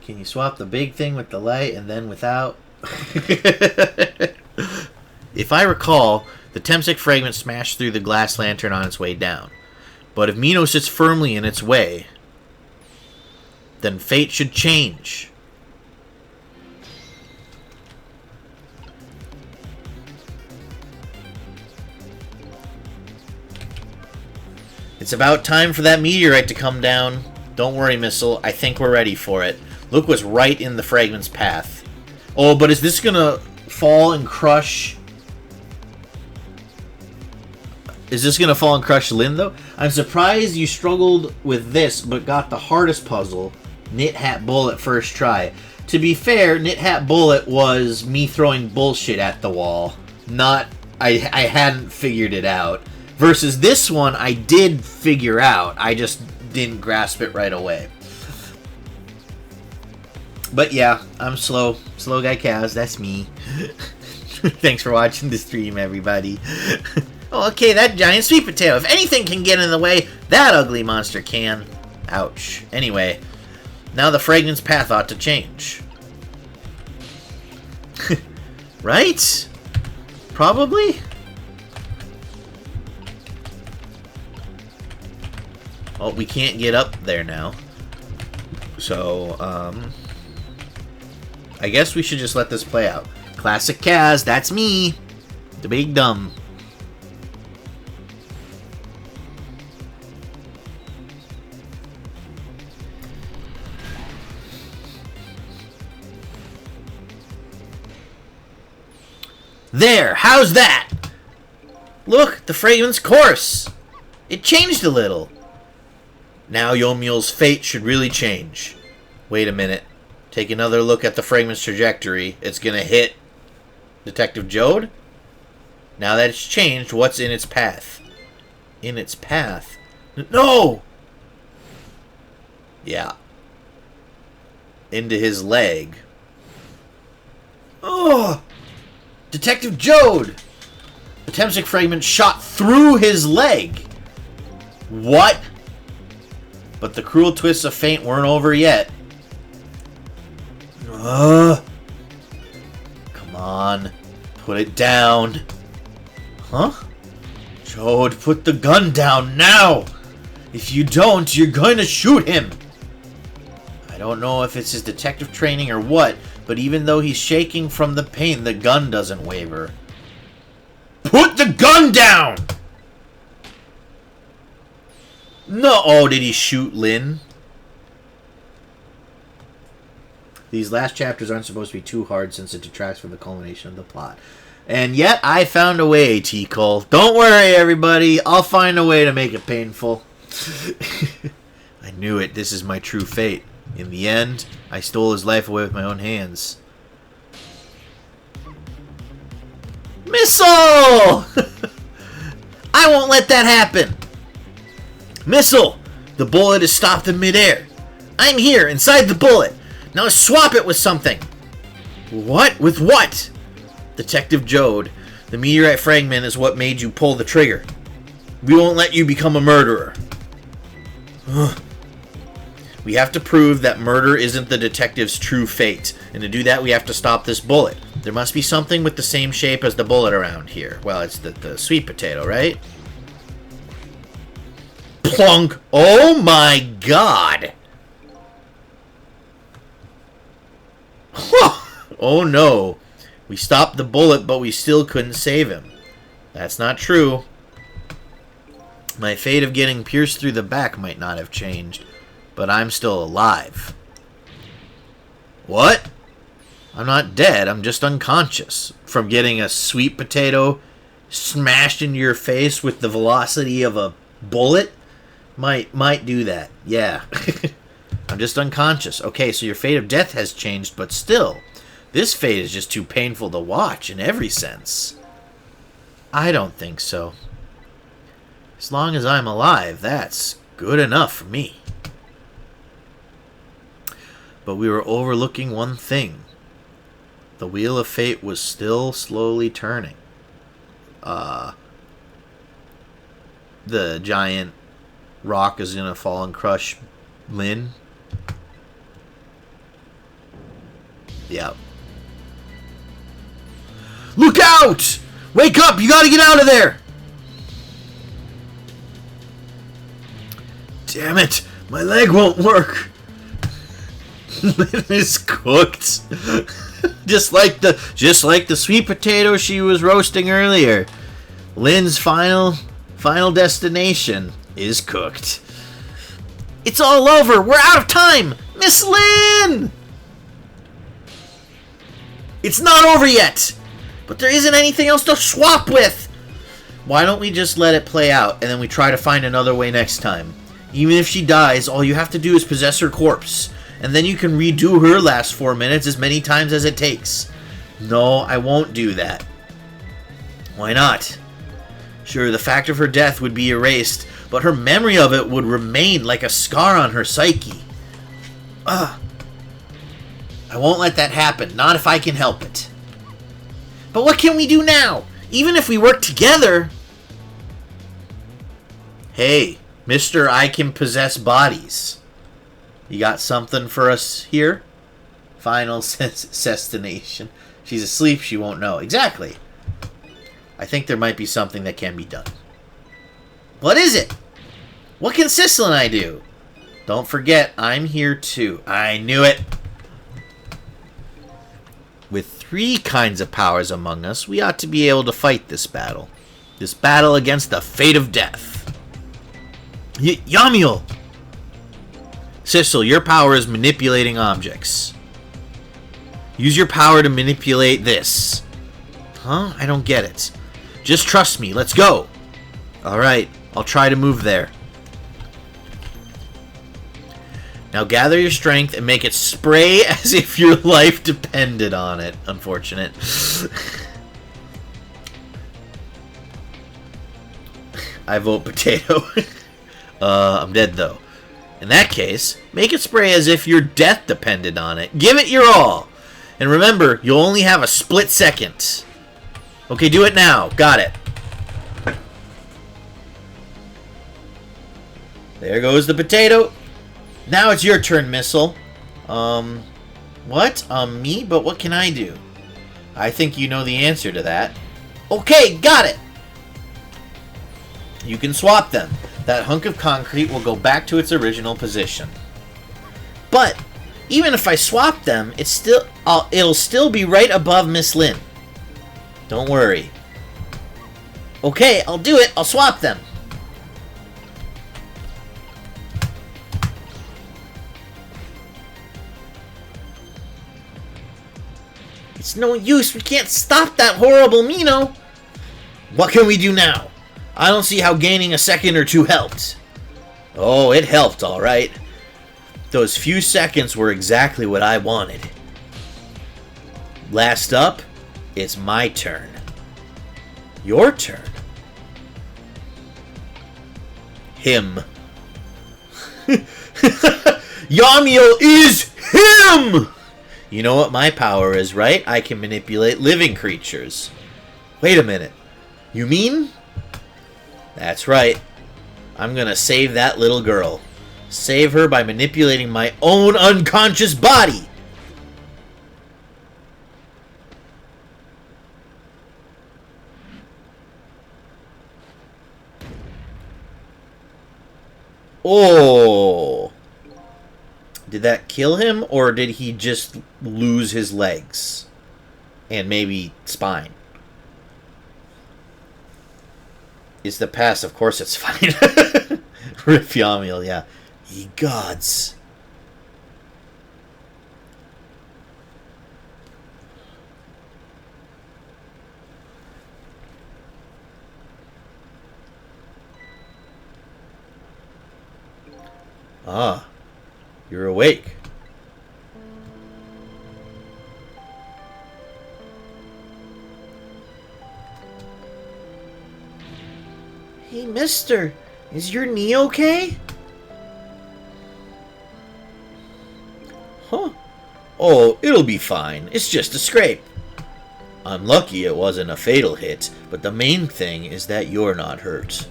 Can you swap the big thing with the light and then without? If I recall, the Temsec fragment smashed through the glass lantern on its way down. But if Mino sits firmly in its way, then fate should change. It's about time for that meteorite to come down. Don't worry, Missile. I think we're ready for it. Look what's right in the fragment's path. Oh, but is this gonna fall and crush... Is this gonna fall and crush Lynn, though? I'm surprised you struggled with this, but got the hardest puzzle, Knit Hat Bullet, first try. To be fair, Knit Hat Bullet was me throwing bullshit at the wall. Not... I hadn't figured it out. Versus this one, I did figure out. I just didn't grasp it right away. But yeah, I'm Slow. SlowguyCaz, that's me. Thanks for watching the stream, everybody. Oh, okay, that giant sweet potato. If anything can get in the way, that ugly monster can. Ouch. Anyway, now the fragment's path ought to change. Right? Probably? Oh, we can't get up there now. So, I guess we should just let this play out. Classic Kaz, that's me. The big dumb. There, how's that? Look, the fragment's course. It changed a little. Now Yomiel's fate should really change. Wait a minute. Take another look at the fragment's trajectory. It's gonna hit Detective Jode? Now that it's changed, what's in its path? In its path? No! Yeah. Into his leg. Oh! Detective Jode! The Temsic fragment shot through his leg. What? But the cruel twists of fate weren't over yet. Come on. Put it down. Huh? Jode, put the gun down now! If you don't, you're going to shoot him! I don't know if it's his detective training or what, but even though he's shaking from the pain, the gun doesn't waver. Put the gun down! No. Oh, did he shoot Lynn? These last chapters aren't supposed to be too hard since it detracts from the culmination of the plot. And yet, I found a way, T. Cole. Don't worry, everybody. I'll find a way to make it painful. I knew it. This is my true fate. In the end, I stole his life away with my own hands. Missile! I won't let that happen. Missile! The bullet is stopped in midair. I'm here, inside the bullet. Now swap it with something. What? With what? Detective Jode, the meteorite fragment is what made you pull the trigger. We won't let you become a murderer. We have to prove that murder isn't the detective's true fate. And to do that, we have to stop this bullet. There must be something with the same shape as the bullet around here. Well, it's the sweet potato, right? Plunk! Oh my god! Oh no. We stopped the bullet, but we still couldn't save him. That's not true. My fate of getting pierced through the back might not have changed, but I'm still alive. What? I'm not dead, I'm just unconscious from getting a sweet potato smashed into your face with the velocity of a bullet. Might do that. Yeah. I'm just unconscious. Okay, so your fate of death has changed, but still, this fate is just too painful to watch in every sense. I don't think so. As long as I'm alive, that's good enough for me. But we were overlooking one thing. The wheel of fate was still slowly turning. The giant rock is gonna fall and crush Lynn. Yep. Look out! Wake up! You gotta get out of there! Damn it! My leg won't work! Lynn is cooked. just like the sweet potato she was roasting earlier. Lynn's final destination is cooked. It's all over! We're out of time! Miss Lynn! It's not over yet! But there isn't anything else to swap with! Why don't we just let it play out, and then we try to find another way next time? Even if she dies, all you have to do is possess her corpse, and then you can redo her last 4 minutes as many times as it takes. No, I won't do that. Why not? Sure, the fact of her death would be erased, but her memory of it would remain like a scar on her psyche. I won't let that happen, not if I can help it. But what can we do now? Even if we work together... Hey, Mr. I can possess bodies. You got something for us here? Final destination. She's asleep, she won't know. Exactly. I think there might be something that can be done. What is it? What can Sissel and I do? Don't forget, I'm here too. I knew it. With 3 kinds of powers among us, we ought to be able to fight this battle. This battle against the fate of death. Yamiel! Sissel, your power is manipulating objects. Use your power to manipulate this. Huh? I don't get it. Just trust me. Let's go. Alright, I'll try to move there. Now gather your strength and make it spray as if your life depended on it. Unfortunate. I vote potato. I'm dead, though. In that case, make it spray as if your death depended on it. Give it your all. And remember, you'll only have a split second. Okay, do it now. Got it. There goes the potato. Now it's your turn, Missile. What? Me? But what can I do? I think you know the answer to that. Okay, got it! You can swap them. That hunk of concrete will go back to its original position. But, even if I swap them, it'll still be right above Miss Lynn. Don't worry. Okay, I'll do it. I'll swap them. It's no use. We can't stop that horrible Mino. What can we do now? I don't see how gaining a second or two helped. Oh, it helped, all right. Those few seconds were exactly what I wanted. Last up, it's my turn. Your turn. Him. Yamiel is him! You know what my power is, right? I can manipulate living creatures. Wait a minute. You mean? That's right. I'm gonna save that little girl. Save her by manipulating my own unconscious body. Oh. Did that kill him, or did he just lose his legs? And maybe spine? It's the past, of course it's fine. Rip Yamiel, yeah. Ye gods. Ah. You're awake. Hey, mister, is your knee okay? Huh? Oh, it'll be fine. It's just a scrape. I'm lucky it wasn't a fatal hit, but the main thing is that you're not hurt.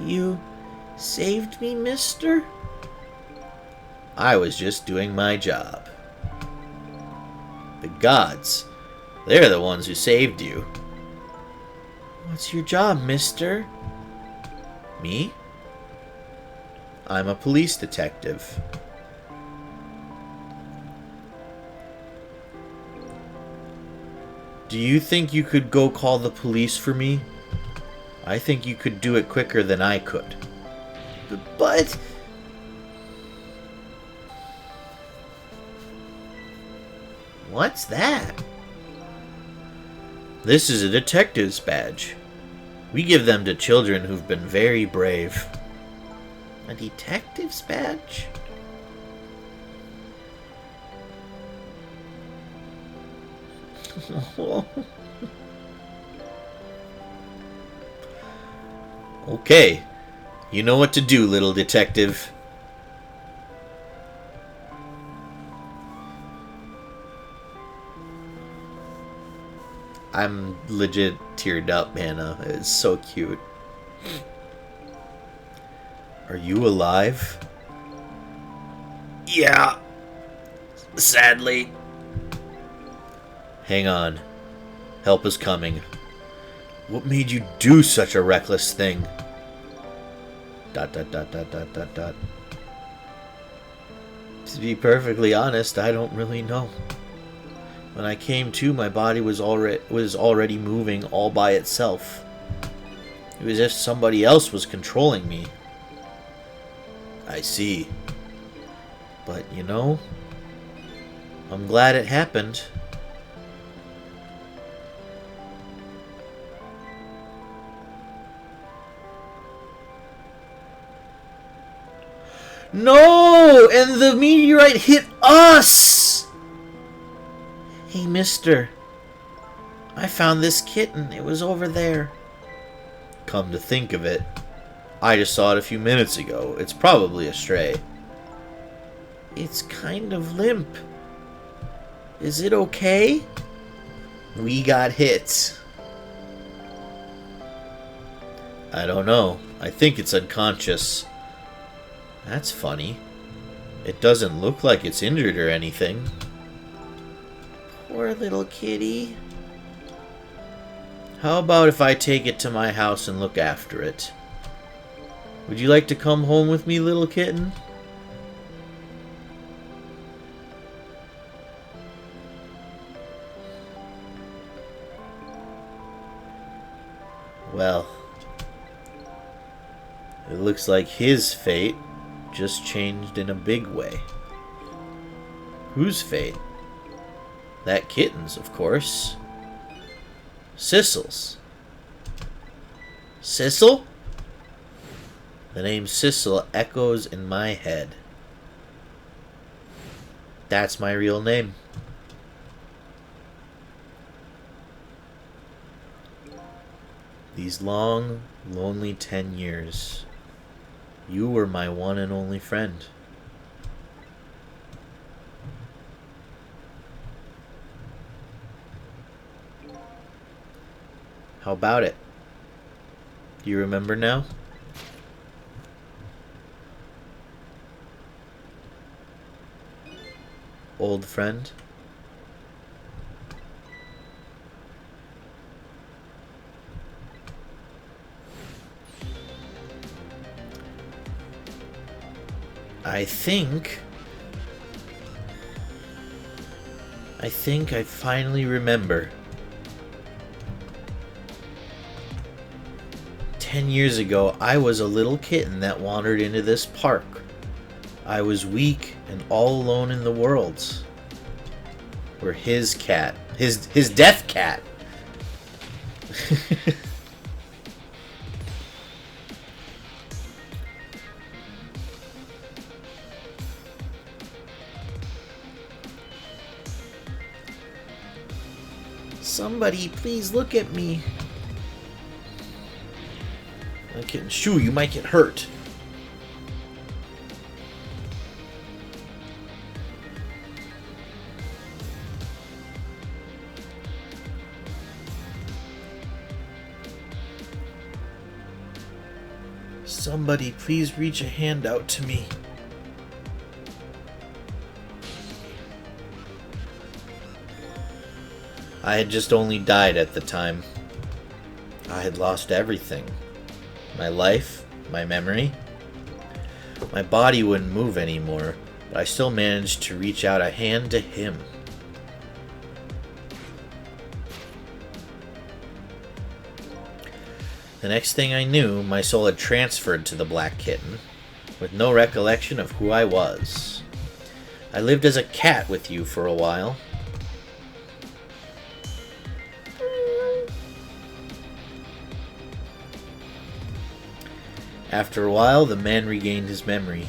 You saved me, mister? I was just doing my job. The gods, they're the ones who saved you. What's your job, mister? Me? I'm a police detective. Do you think you could go call the police for me? I think you could do it quicker than I could. But... What's that? This is a detective's badge. We give them to children who've been very brave. A detective's badge? Okay. You know what to do, little detective. I'm legit teared up, Hannah. It's so cute. Are you alive? Yeah. Sadly. Hang on. Help is coming. What made you do such a reckless thing? ... To be perfectly honest, I don't really know. When I came to, my body was already moving all by itself. It was as if somebody else was controlling me. I see. But, you know, I'm glad it happened. No! And the meteorite hit us! Hey, mister. I found this kitten. It was over there. Come to think of it, I just saw it a few minutes ago. It's probably a stray. It's kind of limp. Is it okay? We got hit. I don't know. I think it's unconscious. That's funny. It doesn't look like it's injured or anything. Poor little kitty. How about if I take it to my house and look after it? Would you like to come home with me, little kitten? Well, it looks like his fate just changed in a big way. Whose fate? That kitten's, of course. Sissel's. Sissel? The name Sissel echoes in my head. That's my real name. These long, lonely 10 years, you were my one and only friend. How about it? Do you remember now? Old friend? I think I finally remember. 10 years ago, I was a little kitten that wandered into this park. I was weak and all alone in the world. Where his cat, his death cat. Somebody, please look at me. Okay, shoo, you might get hurt. Somebody, please reach a hand out to me. I had just only died at the time. I had lost everything. My life, my memory. My body wouldn't move anymore, but I still managed to reach out a hand to him. The next thing I knew, my soul had transferred to the black kitten, with no recollection of who I was. I lived as a cat with you for a while. After a while, the man regained his memory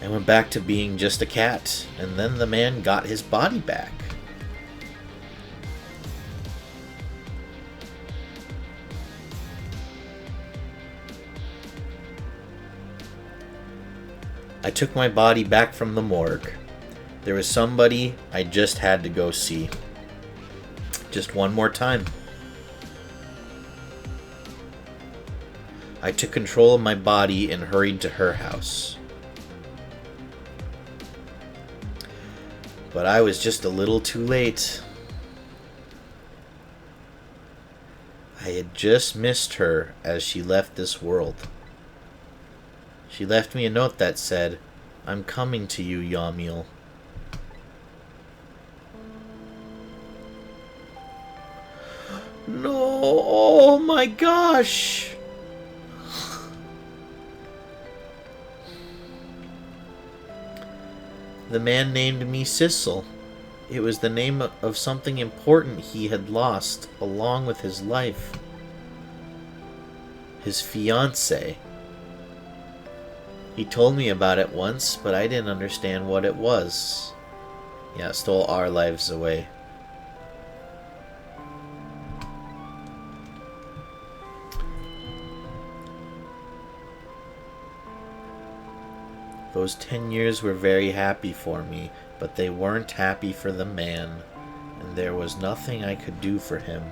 and went back to being just a cat, and then the man got his body back. I took my body back from the morgue. There was somebody I just had to go see. Just one more time. I took control of my body and hurried to her house. But I was just a little too late. I had just missed her as she left this world. She left me a note that said, "I'm coming to you, Yamiel." No, oh my gosh! The man named me Sissel. It was the name of something important he had lost along with his life. His fiancée. He told me about it once, but I didn't understand what it was. Yeah, it stole our lives away. Those 10 years were very happy for me, but they weren't happy for the man, and there was nothing I could do for him.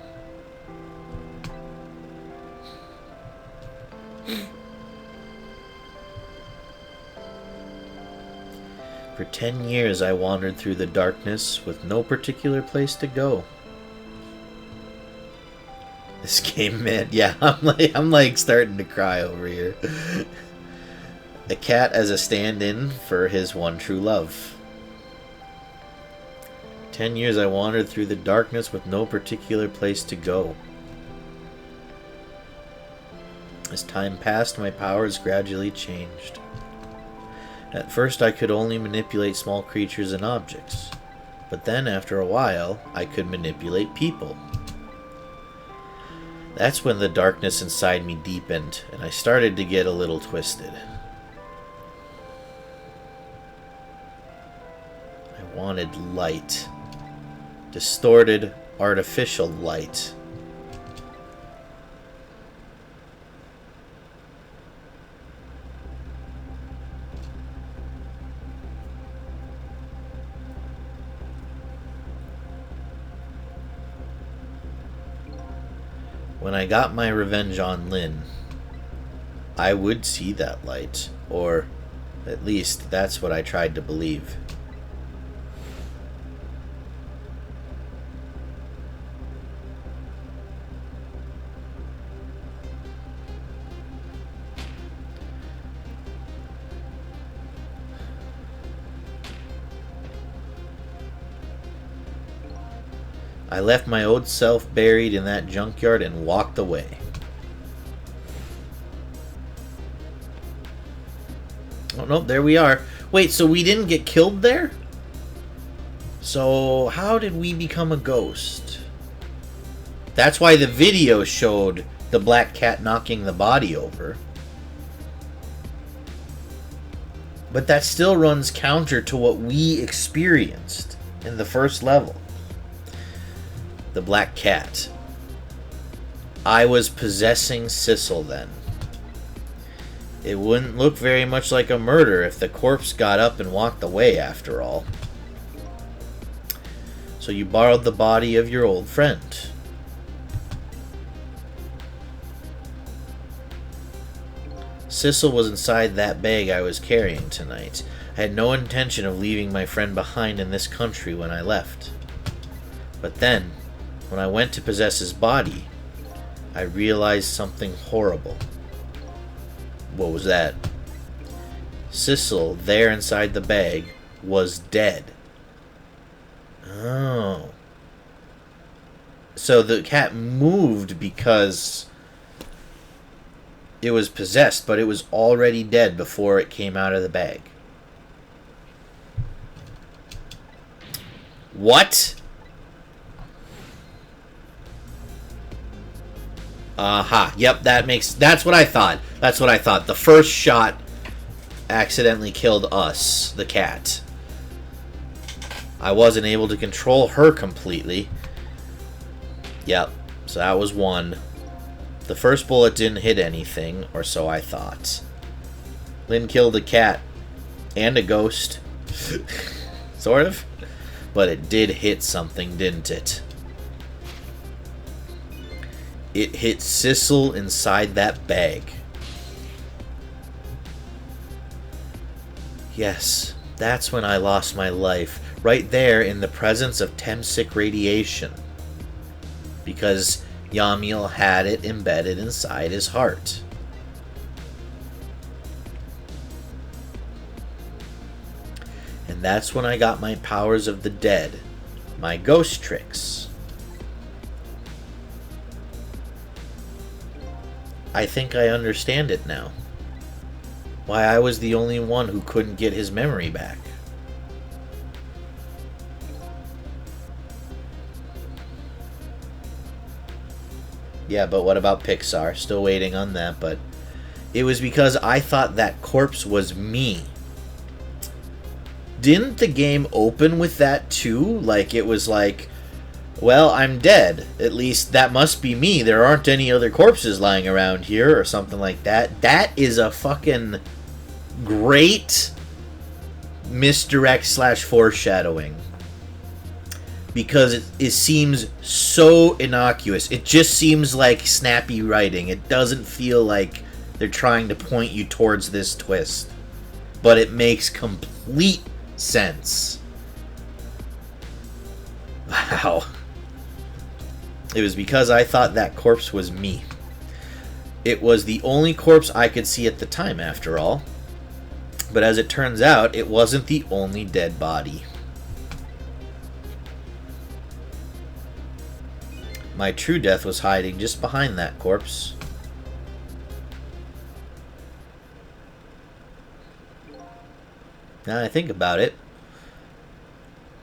For 10 years I wandered through the darkness with no particular place to go. This game, man, yeah, I'm like starting to cry over here. The cat as a stand-in for his one true love. 10 years I wandered through the darkness with no particular place to go. As time passed, my powers gradually changed. At first I could only manipulate small creatures and objects, but then after a while I could manipulate people. That's when the darkness inside me deepened, and I started to get a little twisted. I wanted light. Distorted, artificial light. When I got my revenge on Lynn, I would see that light, or at least that's what I tried to believe. I left my old self buried in that junkyard and walked away. Oh, no, there we are. Wait, so we didn't get killed there? So, how did we become a ghost? That's why the video showed the black cat knocking the body over. But that still runs counter to what we experienced in the first level. The black cat. I was possessing Sissel then. It wouldn't look very much like a murder if the corpse got up and walked away after all. So you borrowed the body of your old friend. Sissel was inside that bag I was carrying tonight. I had no intention of leaving my friend behind in this country when I left. But then, when I went to possess his body, I realized something horrible. What was that? Sissel, there inside the bag, was dead. Oh. So the cat moved because it was possessed, but it was already dead before it came out of the bag. What? Aha. Yep, that's what I thought. That's what I thought. The first shot accidentally killed us, the cat. I wasn't able to control her completely. Yep, so that was one. The first bullet didn't hit anything, or so I thought. Lynn killed a cat and a ghost. Sort of. But it did hit something, didn't it? It hit Sissel inside that bag. Yes, that's when I lost my life. Right there in the presence of Temsic radiation. Because Yamiel had it embedded inside his heart. And that's when I got my powers of the dead. My ghost tricks. I think I understand it now. Why I was the only one who couldn't get his memory back. Yeah, but what about Pixar? Still waiting on that, but it was because I thought that corpse was me. Didn't the game open with that too? Like, it was like, well, I'm dead. At least that must be me. There aren't any other corpses lying around here or something like that. That is a fucking great misdirect / foreshadowing. Because it seems so innocuous. It just seems like snappy writing. It doesn't feel like they're trying to point you towards this twist. But it makes complete sense. Wow. It was because I thought that corpse was me. It was the only corpse I could see at the time, after all. But as it turns out, it wasn't the only dead body. My true death was hiding just behind that corpse. Now I think about it.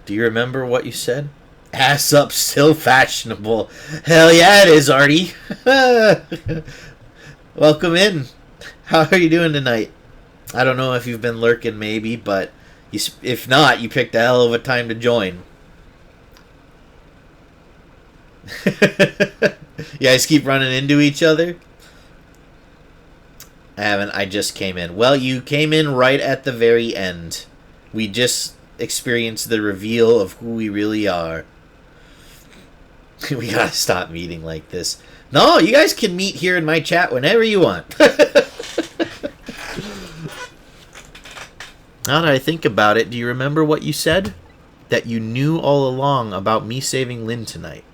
Do you remember what you said? Ass up, still fashionable. Hell yeah, it is, Artie. Welcome in. How are you doing tonight? I don't know if you've been lurking, maybe, but if not, you picked a hell of a time to join. You guys keep running into each other? I haven't. I just came in. Well, you came in right at the very end. We just experienced the reveal of who we really are. We gotta stop meeting like this. No, you guys can meet here in my chat whenever you want. Now that I think about it, do you remember what you said? That you knew all along about me saving Lynn tonight.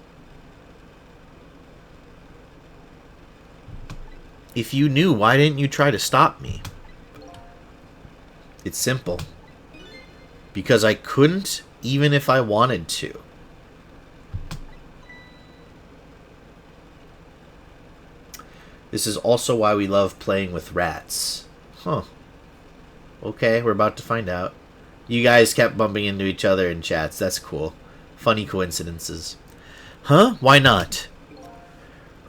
If you knew, why didn't you try to stop me? It's simple. Because I couldn't, even if I wanted to. This is also why we love playing with rats. Huh. Okay, we're about to find out. You guys kept bumping into each other in chats. That's cool. Funny coincidences. Huh? Why not?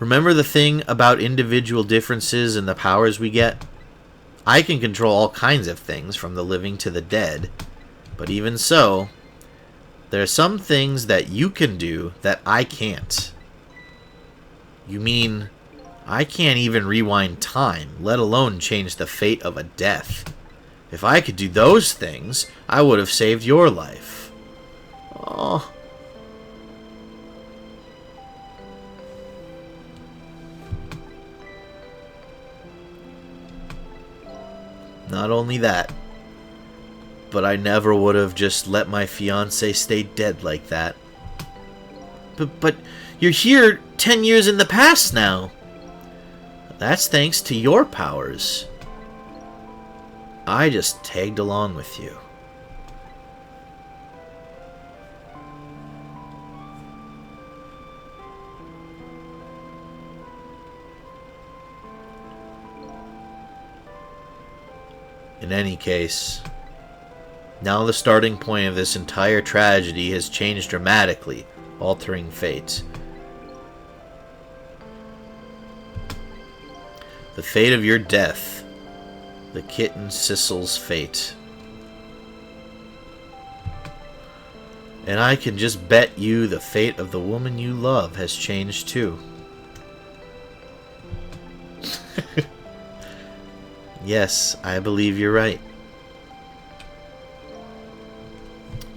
Remember the thing about individual differences and the powers we get? I can control all kinds of things, from the living to the dead. But even so, there are some things that you can do that I can't. You mean I can't even rewind time, let alone change the fate of a death? If I could do those things, I would have saved your life. Oh. Not only that, but I never would have just let my fiancé stay dead like that. But you're here 10 years in the past now. That's thanks to your powers. I just tagged along with you. In any case, now the starting point of this entire tragedy has changed dramatically, altering fate. The fate of your death. The kitten Sissel's fate. And I can just bet you the fate of the woman you love has changed too. Yes, I believe you're right.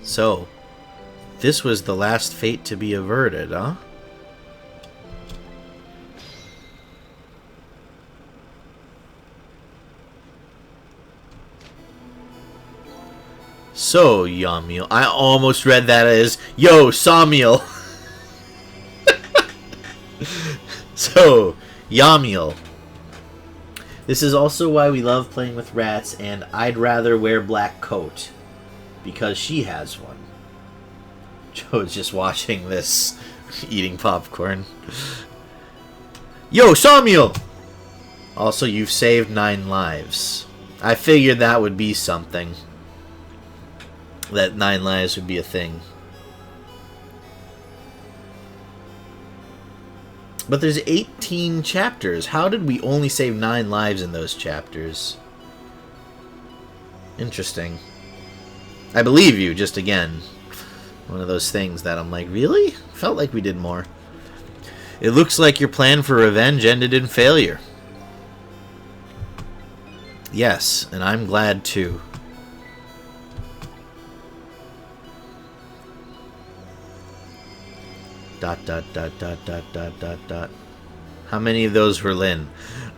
So, this was the last fate to be averted, huh? So, Yamiel. I almost read that as, yo, Samiel. So, Yamiel. This is also why we love playing with rats, and I'd rather wear black coat. Because she has one. Joe's just watching this, eating popcorn. Yo, Samiel! Also, you've saved 9 lives. I figured that would be something. That 9 lives would be a thing. But there's 18 chapters. How did we only save 9 lives in those chapters? Interesting. I believe you, just again. One of those things that I'm like, really? Felt like we did more. It looks like your plan for revenge ended in failure. Yes, and I'm glad too. Dot, dot, dot, dot, dot, dot, dot, dot. How many of those were Lynn?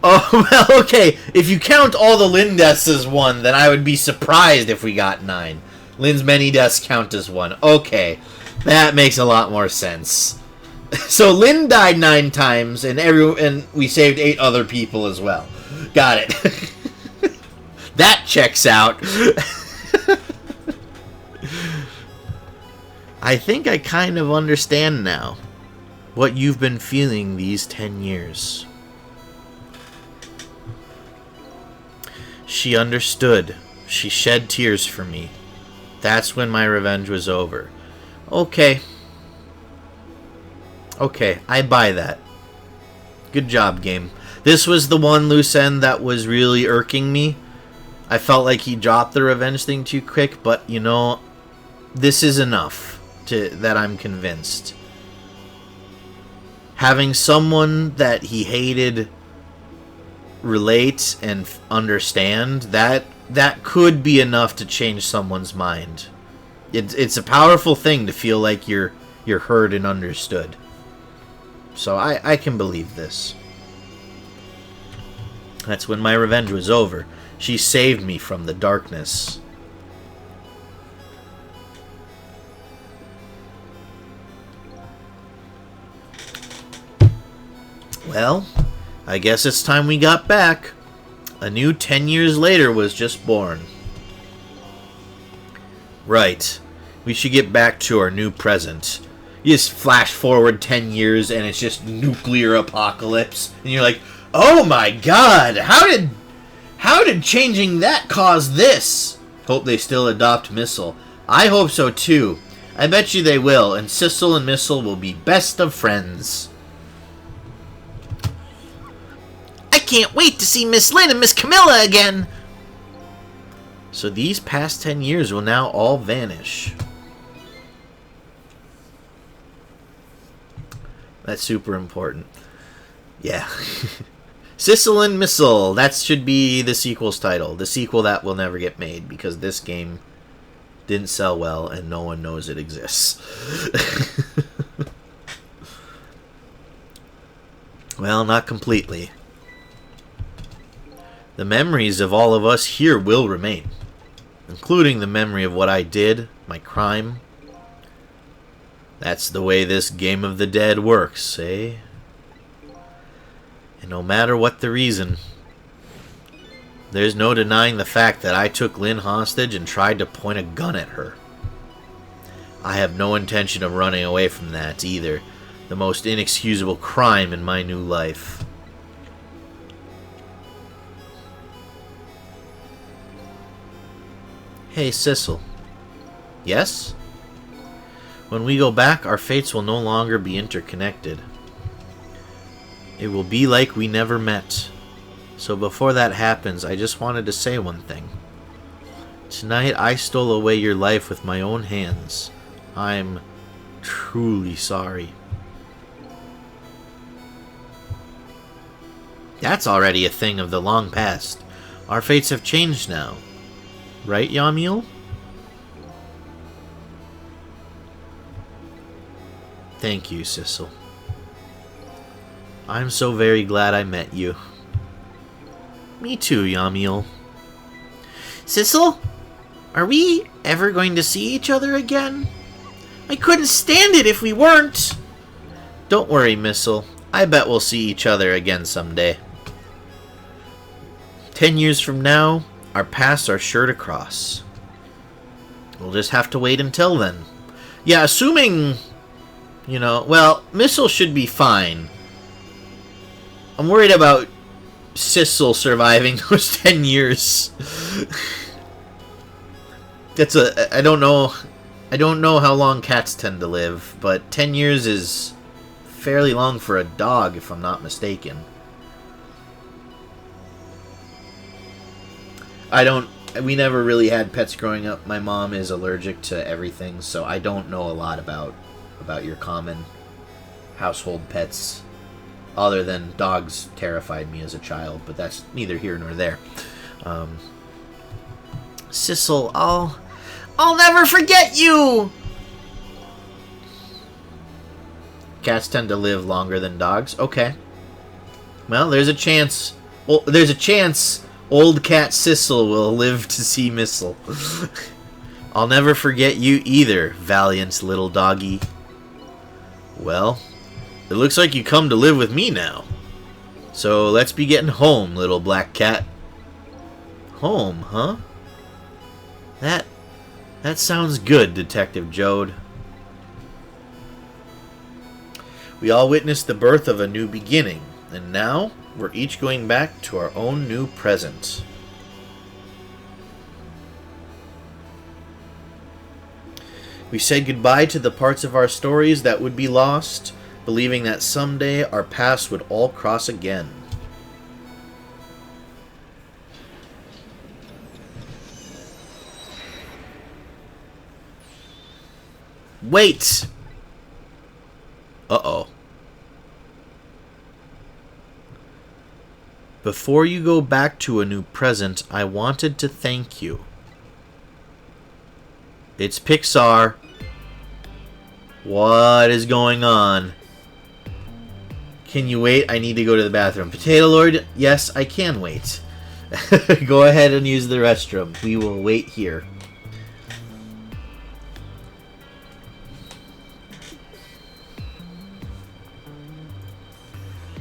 Oh, well, okay. If you count all the Lynn deaths as one, then I would be surprised if we got 9. Lynn's many deaths count as one. Okay. That makes a lot more sense. So Lynn died 9 times, and we saved 8 other people as well. Got it. That checks out. I think I kind of understand now what you've been feeling these 10 years. She understood. She shed tears for me. That's when my revenge was over. Okay. Okay, I buy that. Good job, game. This was the one loose end that was really irking me. I felt like he dropped the revenge thing too quick, but, you know, this is enough that I'm convinced. Having someone that he hated relate and understand, that could be enough to change someone's mind. It's a powerful thing to feel like you're heard and understood. So I can believe this. That's when my revenge was over. She saved me from the darkness. Well, I guess it's time we got back. A new 10 years later was just born. Right. We should get back to our new present. You just flash forward 10 years and it's just nuclear apocalypse. And you're like, oh my god, how did changing that cause this? Hope they still adopt Missile. I hope so too. I bet you they will, and Sissel and Missile will be best of friends. I can't wait to see Miss Lynn and Miss Camilla again. So these past 10 years will now all vanish. That's super important. Yeah. Sissel and Missile. That should be the sequel's title. The sequel that will never get made because this game didn't sell well and no one knows it exists. Well, not completely. The memories of all of us here will remain, including the memory of what I did, my crime. That's the way this game of the dead works, eh? And no matter what the reason, there's no denying the fact that I took Lynn hostage and tried to point a gun at her. I have no intention of running away from that either. The most inexcusable crime in my new life. Hey, Sissel. Yes? When we go back, our fates will no longer be interconnected. It will be like we never met. So before that happens, I just wanted to say one thing. Tonight, I stole away your life with my own hands. I'm truly sorry. That's already a thing of the long past. Our fates have changed now. Right, Yamil? Thank you, Sissel. I'm so very glad I met you. Me too, Yamil. Sissel? Are we ever going to see each other again? I couldn't stand it if we weren't. Don't worry, Missile. I bet we'll see each other again someday. 10 years from now, our paths are sure to cross. We'll just have to wait until then. Yeah, assuming, you know, well, Missile should be fine. I'm worried about Sissel surviving those 10 years. I don't know how long cats tend to live, but 10 years is fairly long for a dog, if I'm not mistaken. We never really had pets growing up. My mom is allergic to everything, so I don't know a lot about your common household pets, other than dogs terrified me as a child, but that's neither here nor there. Sissel, I'll never forget you! cats tend to live longer than dogs. Okay. Well, there's a chance. Well, there's a chance old cat Sissel will live to see Missile. I'll never forget you either, valiant little doggy. Well, it looks like you come to live with me now. So let's be getting home, little black cat. Home, huh? That sounds good, Detective Jode. We all witnessed the birth of a new beginning, and now we're each going back to our own new present. We said goodbye to the parts of our stories that would be lost, believing that someday our paths would all cross again. Wait! Uh-oh. Before you go back to a new present, I wanted to thank you. It's Pixar. What is going on? Can you wait? I need to go to the bathroom. Potato Lord, yes, I can wait. Go ahead and use the restroom. We will wait here.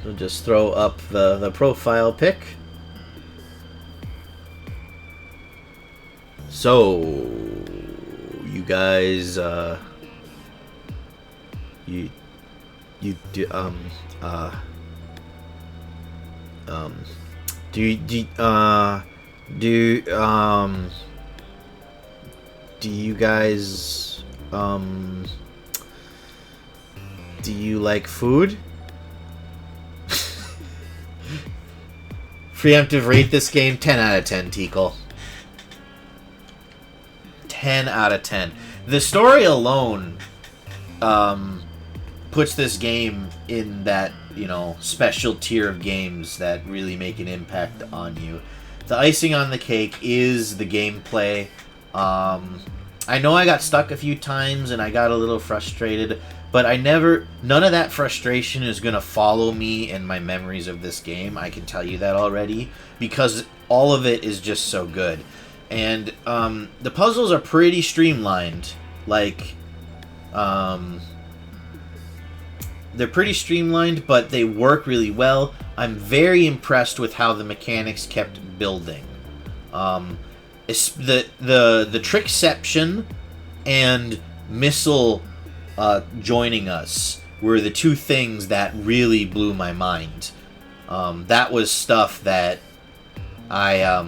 We'll just throw up the profile pic. So, you guys, do you guys, do you like food? Preemptive rate this game, 10 out of 10, Teakle. 10 out of 10. The story alone puts this game in that, you know, special tier of games that really make an impact on you. The icing on the cake is the gameplay. I know I got stuck a few times and I got a little frustrated, but none of that frustration is going to follow me in my memories of this game. I can tell you that already, because all of it is just so good. And the puzzles are pretty streamlined. Like, they're pretty streamlined, but they work really well. I'm very impressed with how the mechanics kept building. The Trickception and Missile joining us were the two things that really blew my mind. That was stuff that I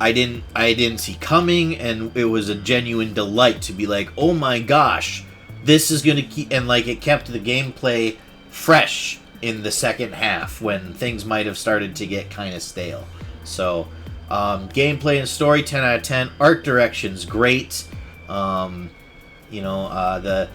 didn't see coming, and it was a genuine delight to be like, oh my gosh, this is gonna keep, and like it kept the gameplay fresh in the second half when things might have started to get kind of stale. So gameplay and story, 10 out of 10. Art direction's great. The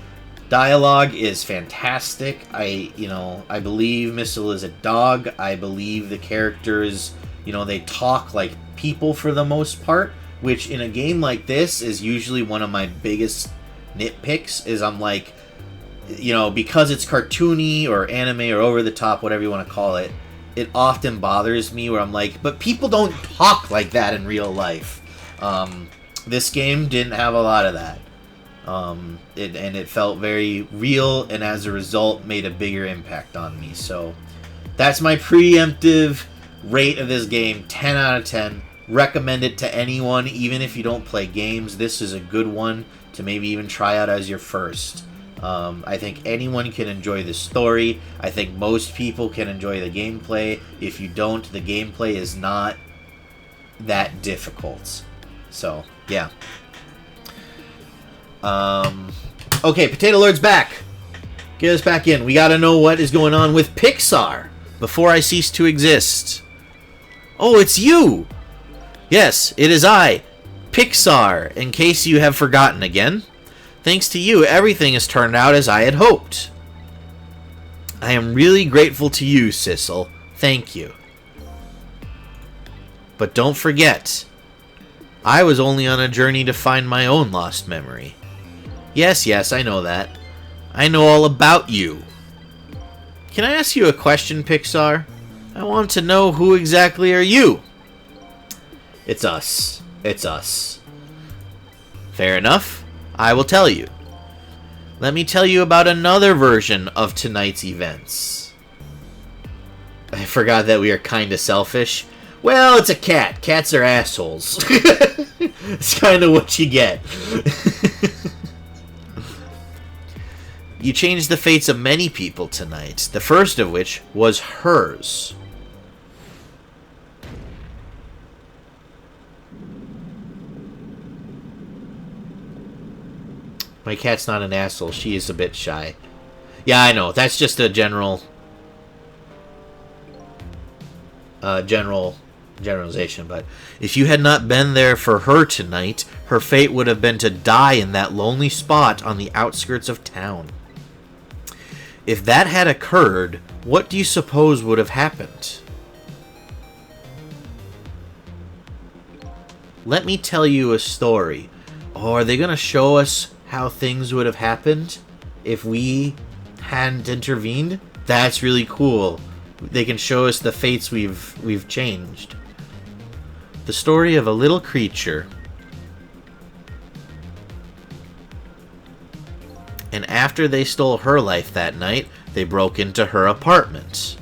dialogue is fantastic. I believe Missile is a dog. I believe the characters, they talk like people for the most part, which in a game like this is usually one of my biggest nitpicks. Is I'm like, because it's cartoony or anime or over the top, whatever you want to call it, it often bothers me where I'm like, but people don't talk like that in real life. This game didn't have a lot of that. It felt very real, and as a result made a bigger impact on me. So that's my preemptive rate of this game, 10 out of 10. Recommend it to anyone, even if you don't play games. This is a good one to maybe even try out as your first. I think anyone can enjoy the story. I think most people can enjoy the gameplay. If you don't, the gameplay is not that difficult. So, yeah. Okay, Potato Lord's back. Get us back in. We gotta know what is going on with Pixar before I cease to exist. Oh, it's you! Yes, it is I, Pixar, in case you have forgotten again. Thanks to you, everything has turned out as I had hoped. I am really grateful to you, Sissel. Thank you. But don't forget, I was only on a journey to find my own lost memory. Yes, I know that. I know all about you. Can I ask you a question, Pixar? I want to know who exactly are you? It's us. It's us. Fair enough. I will tell you. Let me tell you about another version of tonight's events. I forgot that we are kinda selfish. Well, it's a cat. Cats are assholes. It's kinda what you get. You changed the fates of many people tonight, the first of which was hers. My cat's not an asshole. She is a bit shy. Yeah, I know. That's just a generalization. But if you had not been there for her tonight, her fate would have been to die in that lonely spot on the outskirts of town. If that had occurred, what do you suppose would have happened? Let me tell you a story. Oh, are they going to show us how things would have happened if we hadn't intervened? That's really cool. They can show us the fates we've changed. The story of a little creature. And after they stole her life that night, they broke into her apartment.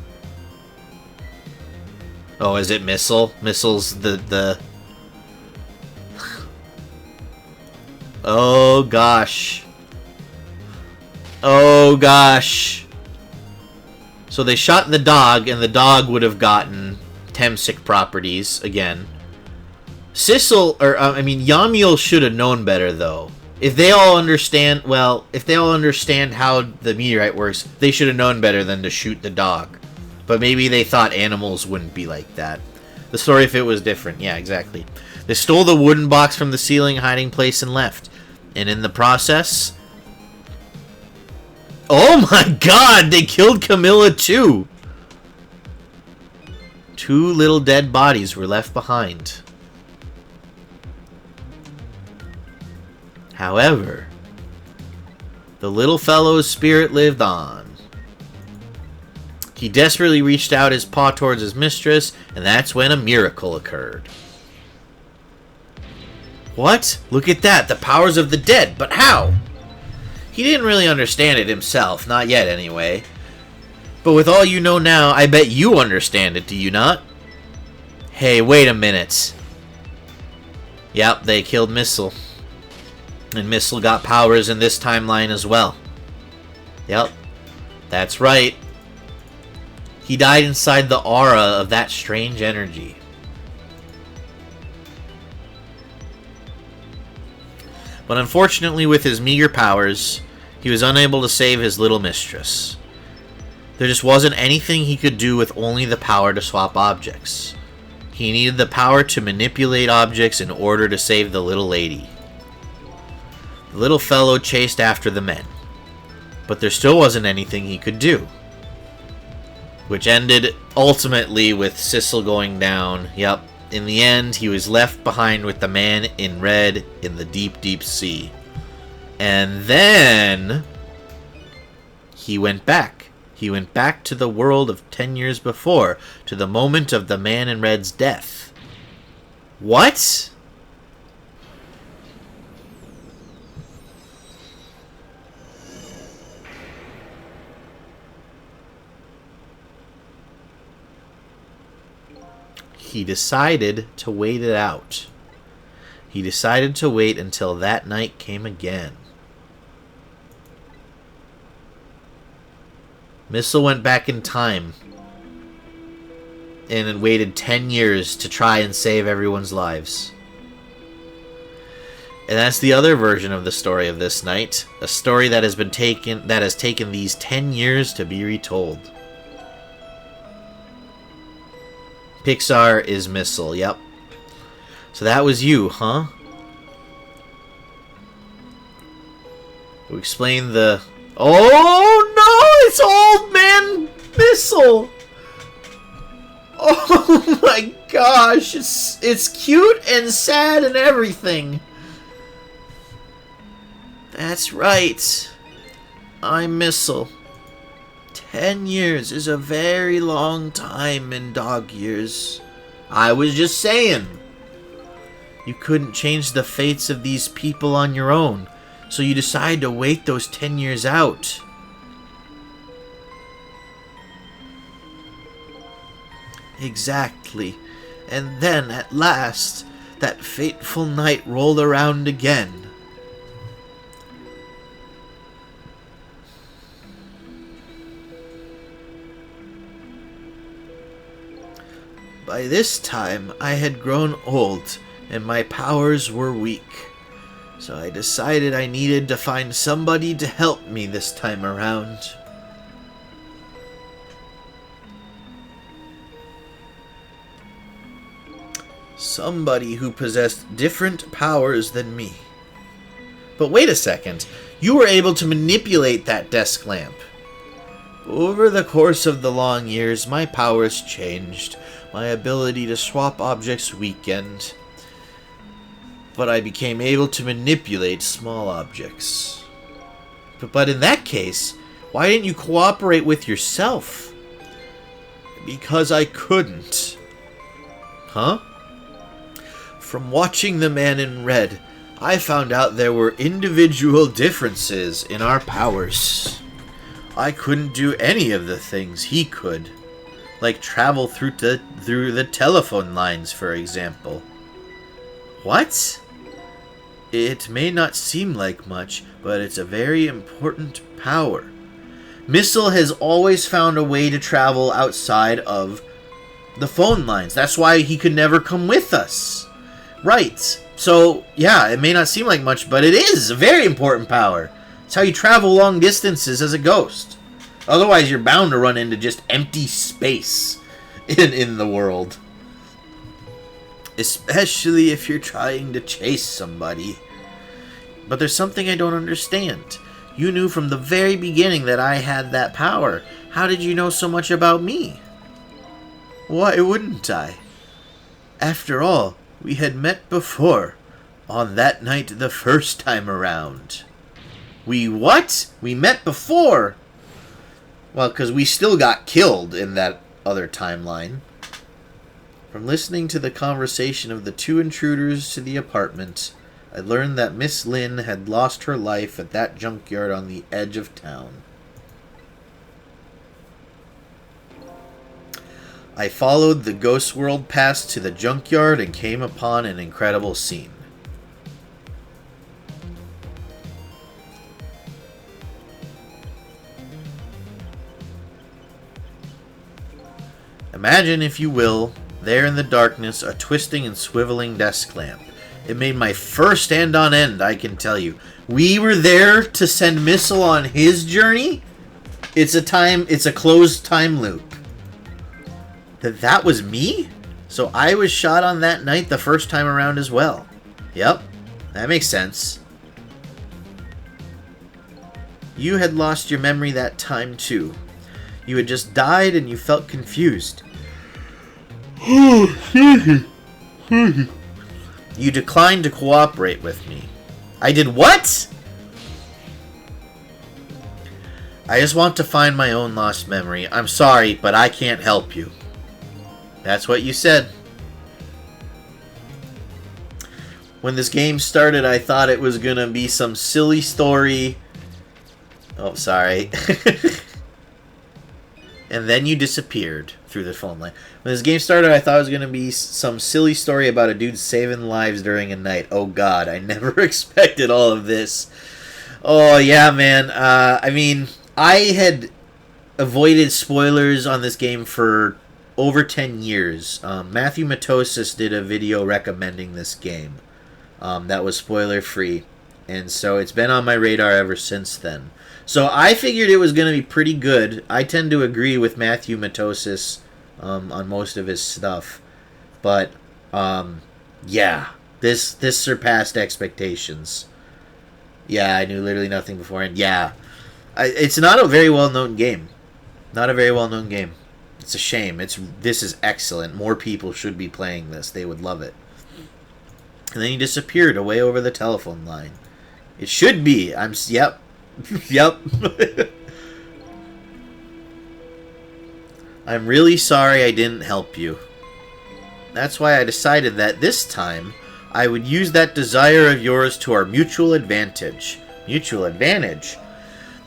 Oh, is it Missile? Missile's the... Oh, gosh. Oh, gosh. So they shot the dog, and the dog would have gotten Temsic properties again. Yamiel should have known better, though. If they all understand how the meteorite works, they should have known better than to shoot the dog. But maybe they thought animals wouldn't be like that. The story if it was different. Yeah, exactly. They stole the wooden box from the ceiling hiding place and left. And in the process... Oh my god! They killed Camilla too! 2 little dead bodies were left behind. However, the little fellow's spirit lived on. He desperately reached out his paw towards his mistress, and that's when a miracle occurred. What? Look at that, the powers of the dead, but how? He didn't really understand it himself, not yet anyway. But with all you know now, I bet you understand it, do you not? Hey, wait a minute. Yep, they killed Missile. And Missile got powers in this timeline as well. Yep, that's right. He died inside the aura of that strange energy. But unfortunately, with his meager powers, he was unable to save his little mistress. There just wasn't anything he could do with only the power to swap objects. He needed the power to manipulate objects in order to save the little lady. The little fellow chased after the men, but there still wasn't anything he could do. Which ended ultimately with Sissel going down. Yep, in the end, he was left behind with the man in red in the deep, deep sea. And then he went back. He went back to the world of 10 years before, to the moment of the man in red's death. What? He decided to wait it out. He decided to wait until that night came again. Missile went back in time and waited 10 years to try and save everyone's lives. And that's the other version of the story of this night, a story that has taken these 10 years to be retold. Pixar is Missile, yep. So that was you, huh? We explained the... Oh no! It's Old Man Missile! Oh my gosh! It's cute and sad and everything. That's right. I'm Missile. 10 years is a very long time in dog years. I was just saying. You couldn't change the fates of these people on your own, so you decided to wait those 10 years out. Exactly. And then, at last, that fateful night rolled around again. By this time, I had grown old, and my powers were weak. So I decided I needed to find somebody to help me this time around. Somebody who possessed different powers than me. But wait a second, you were able to manipulate that desk lamp. Over the course of the long years, my powers changed. My ability to swap objects weakened. But I became able to manipulate small objects. But in that case, why didn't you cooperate with yourself? Because I couldn't. Huh? From watching the man in red, I found out there were individual differences in our powers. I couldn't do any of the things he could. Like travel through the telephone lines, for example. What? It may not seem like much, but it's a very important power. Missile has always found a way to travel outside of the phone lines. That's why he could never come with us. Right. So, yeah, it may not seem like much, but it is a very important power. It's how you travel long distances as a ghost. Otherwise, you're bound to run into just empty space in the world. Especially if you're trying to chase somebody. But there's something I don't understand. You knew from the very beginning that I had that power. How did you know so much about me? Why wouldn't I? After all, we had met before. On that night the first time around. We what? We met before? Well, because we still got killed in that other timeline. From listening to the conversation of the two intruders to the apartment, I learned that Miss Lynn had lost her life at that junkyard on the edge of town. I followed the Ghost World pass to the junkyard and came upon an incredible scene. Imagine, if you will, there in the darkness, a twisting and swiveling desk lamp. It made my fur stand on end, I can tell you. We were there to send Missile on his journey? It's a closed time loop. That was me? So I was shot on that night the first time around as well. Yep, that makes sense. You had lost your memory that time too. You had just died and you felt confused. You declined to cooperate with me. I did what? I just want to find my own lost memory. I'm sorry, but I can't help you. That's what you said. When this game started, I thought it was gonna be some silly story. Oh, sorry. And then you disappeared through the phone line. When this game started, I thought it was going to be some silly story about a dude saving lives during a night. Oh, God, I never expected all of this. Oh, yeah, man. I mean, I had avoided spoilers on this game for over 10 years. Matthew Matosis did a video recommending this game that was spoiler-free. And so it's been on my radar ever since then. So I figured it was going to be pretty good. I tend to agree with Matthew Matosis on most of his stuff. But, yeah, this surpassed expectations. Yeah, I knew literally nothing beforehand. Yeah, it's not a very well-known game. Not a very well-known game. It's a shame. This is excellent. More people should be playing this. They would love it. And then he disappeared away over the telephone line. It should be. Yep. Yep. I'm really sorry I didn't help you. That's why I decided that this time I would use that desire of yours to our mutual advantage. Mutual advantage?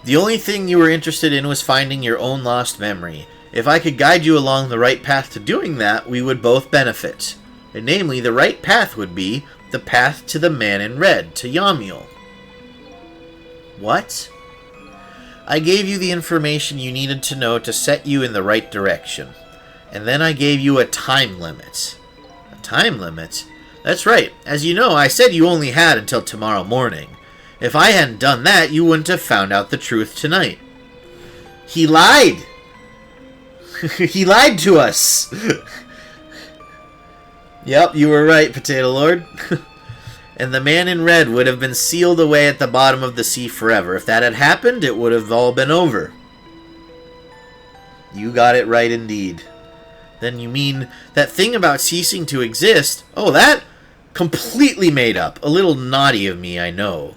The only thing you were interested in was finding your own lost memory. If I could guide you along the right path to doing that, we would both benefit. And namely, the right path would be the path to the man in red, to Yamiel. What? I gave you the information you needed to know to set you in the right direction. And then I gave you a time limit. A time limit? That's right. As you know, I said you only had until tomorrow morning. If I hadn't done that, you wouldn't have found out the truth tonight. He lied! He lied to us! Yep, you were right, Potato Lord. And the man in red would have been sealed away at the bottom of the sea forever. If that had happened, it would have all been over. You got it right indeed. Then you mean that thing about ceasing to exist? Oh, that? Completely made up. A little naughty of me, I know.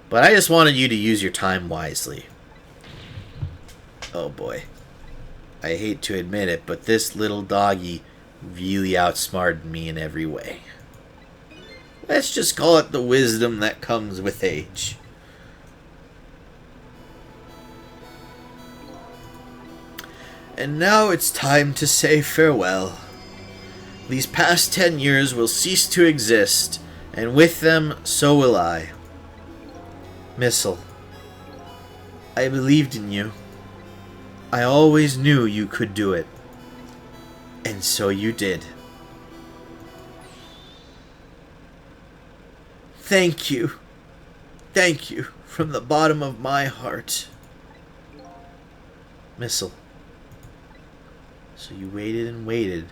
But I just wanted you to use your time wisely. Oh boy. I hate to admit it, but this little doggy really outsmarted me in every way. Let's just call it the wisdom that comes with age. And now it's time to say farewell. These past 10 years will cease to exist, and with them, so will I. Missile, I believed in you. I always knew you could do it. And so you did. Thank you. Thank you from the bottom of my heart. Missile. So you waited and waited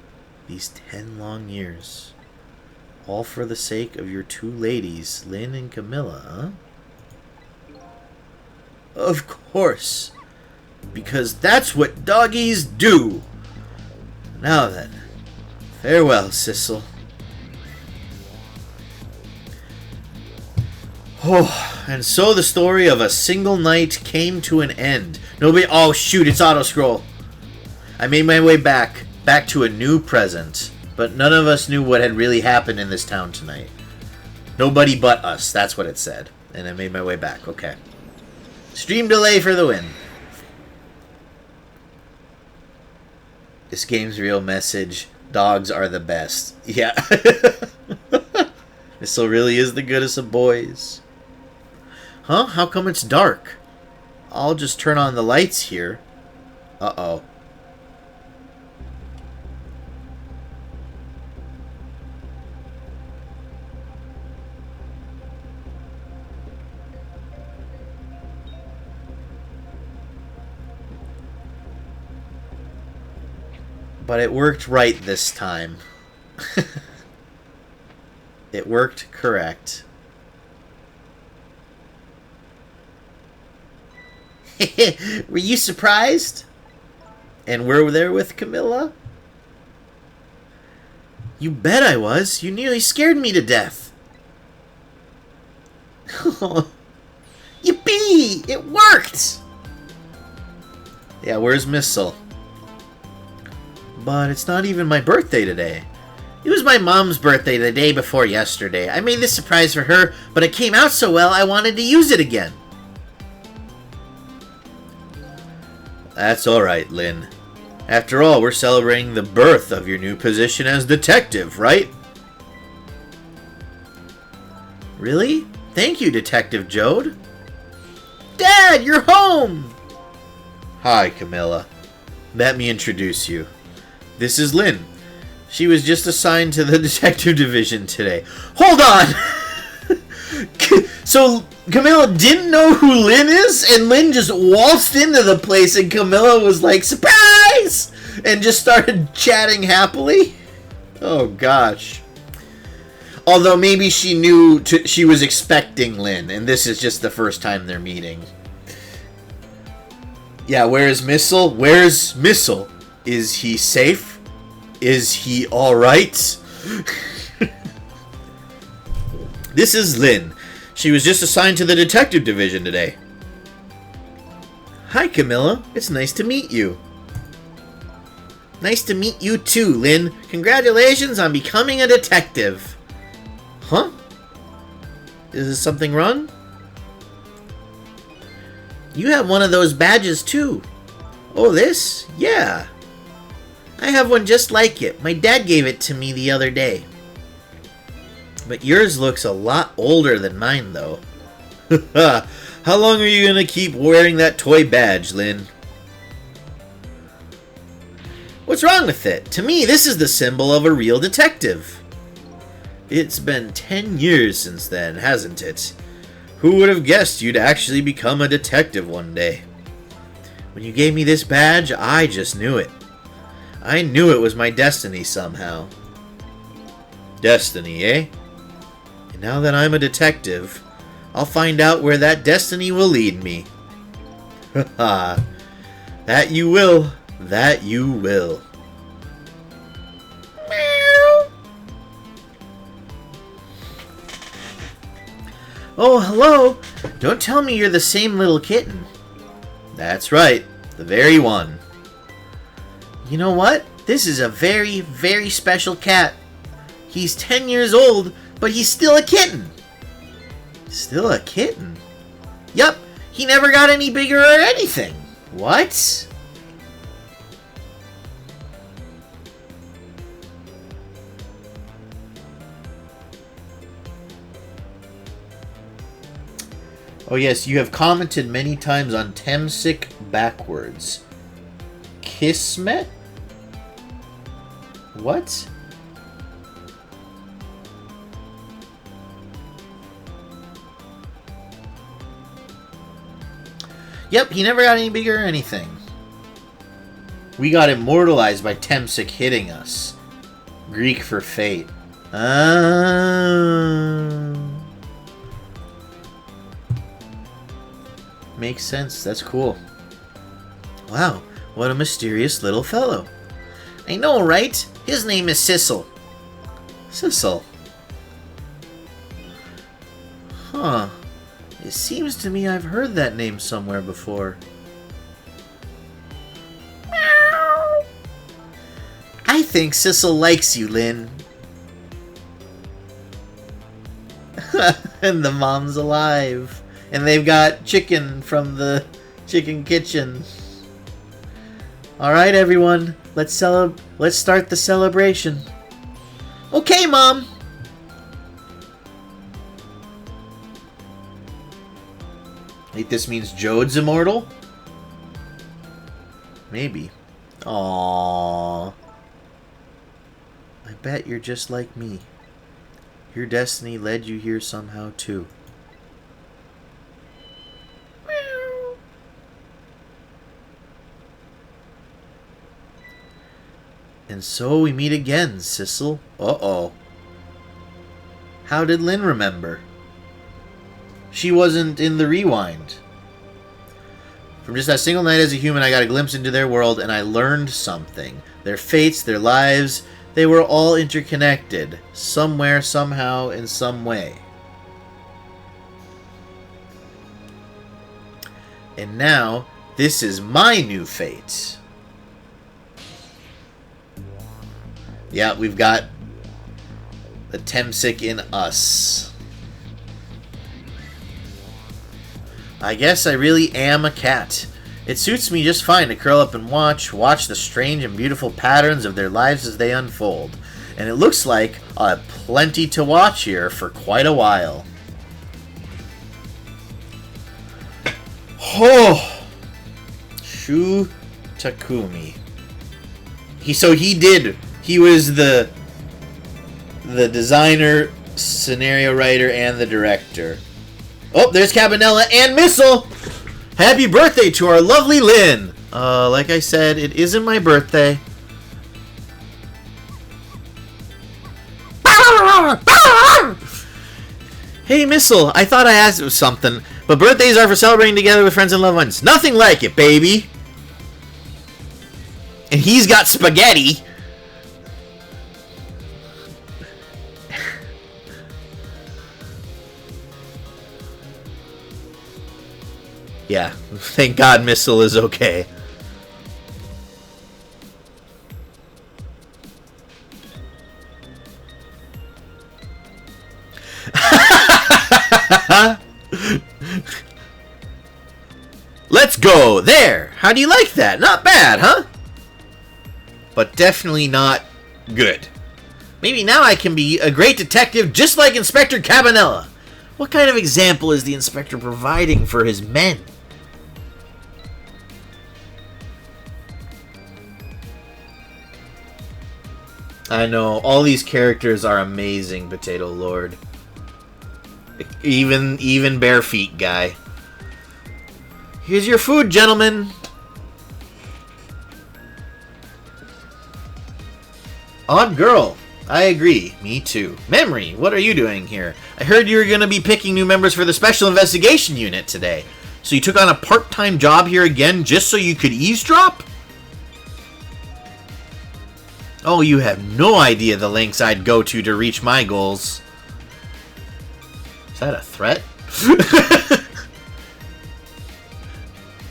these 10 long years. All for the sake of your two ladies, Lynn and Camilla, huh? Of course. Because that's what doggies do. Now then, farewell, Sissel. Oh, and so the story of a single night came to an end. Nobody... Oh, shoot, it's auto-scroll. I made my way back to a new present. But none of us knew what had really happened in this town tonight. Nobody but us, that's what it said. And I made my way back, okay. Stream delay for the win. This game's real message. Dogs are the best. Yeah. This really is the goodest of boys. Huh? How come it's dark? I'll just turn on the lights here. Uh-oh. But it worked right this time. It worked correct. Were you surprised? And we're there with Camilla? You bet I was. You nearly scared me to death. Yippee! It worked! Yeah, where's Missile? But it's not even my birthday today. It was my mom's birthday the day before yesterday. I made this surprise for her, but it came out so well I wanted to use it again. That's alright, Lynn. After all, we're celebrating the birth of your new position as detective, right? Really? Thank you, Detective Jode. Dad, you're home! Hi, Camilla. Let me introduce you. This is Lynn. She was just assigned to the detective division today. Hold on! So, Camilla didn't know who Lynn is, and Lynn just waltzed into the place, and Camilla was like, surprise! And just started chatting happily? Oh, gosh. Although maybe she knew she was expecting Lynn, and this is just the first time they're meeting. Yeah, where's Missile? Where's Missile? Is he safe? Is he alright? This is Lynn. She was just assigned to the detective division today. Hi, Camilla. It's nice to meet you. Nice to meet you too, Lynn. Congratulations on becoming a detective. Huh? Is something wrong? You have one of those badges too. Oh, this? Yeah. I have one just like it. My dad gave it to me the other day. But yours looks a lot older than mine, though. How long are you gonna keep wearing that toy badge, Lynn? What's wrong with it? To me, this is the symbol of a real detective. It's been 10 years since then, hasn't it? Who would have guessed you'd actually become a detective one day? When you gave me this badge, I just knew it. I knew it was my destiny somehow. Destiny, eh? And now that I'm a detective, I'll find out where that destiny will lead me. Haha. That you will. That you will. Meow. Oh, hello. Don't tell me you're the same little kitten. That's right. The very one. You know what? This is a very, very special cat. He's 10 years old, but he's still a kitten. Still a kitten? Yup. He never got any bigger or anything. What? Oh yes, you have commented many times on Temsic backwards. Kismet? What? Yep, he never got any bigger or anything. We got immortalized by Temsic hitting us. Greek for fate. Makes sense. That's cool. Wow, what a mysterious little fellow. I know, right? His name is Sissel. Sissel. Huh. It seems to me I've heard that name somewhere before. Meow. I think Sissel likes you, Lynn. And the mom's alive. And they've got chicken from the chicken kitchen. Alright, everyone. Let's start the celebration. Okay, Mom! Think this means Jode's immortal? Maybe. Aww. I bet you're just like me. Your destiny led you here somehow, too. And so we meet again, Sissel. Uh-oh. How did Lynn remember? She wasn't in the rewind. From just that single night as a human, I got a glimpse into their world, and I learned something. Their fates, their lives, they were all interconnected. Somewhere, somehow, in some way. And now, this is my new fate. Yeah, we've got the Temsic in us. I guess I really am a cat. It suits me just fine to curl up and watch the strange and beautiful patterns of their lives as they unfold. And it looks like I'll have plenty to watch here for quite a while. Oh! Shu Takumi. He was the designer, scenario writer, and the director. Oh, there's Cabanella and Missile! Happy birthday to our lovely Lynn! Like I said, it isn't my birthday. Hey, Missile, I thought I asked you something, but birthdays are for celebrating together with friends and loved ones. Nothing like it, baby! And he's got spaghetti! Yeah, thank God Missile is okay. Let's go! There! How do you like that? Not bad, huh? But definitely not good. Maybe now I can be a great detective just like Inspector Cabanela. What kind of example is the inspector providing for his men? I know, all these characters are amazing, Potato Lord. Even Bare Feet guy. Here's your food, gentlemen. Odd girl. I agree. Me too. Memory, what are you doing here? I heard you were going to be picking new members for the Special Investigation Unit today. So you took on a part-time job here again just so you could eavesdrop? Oh, you have no idea the lengths I'd go to reach my goals. Is that a threat?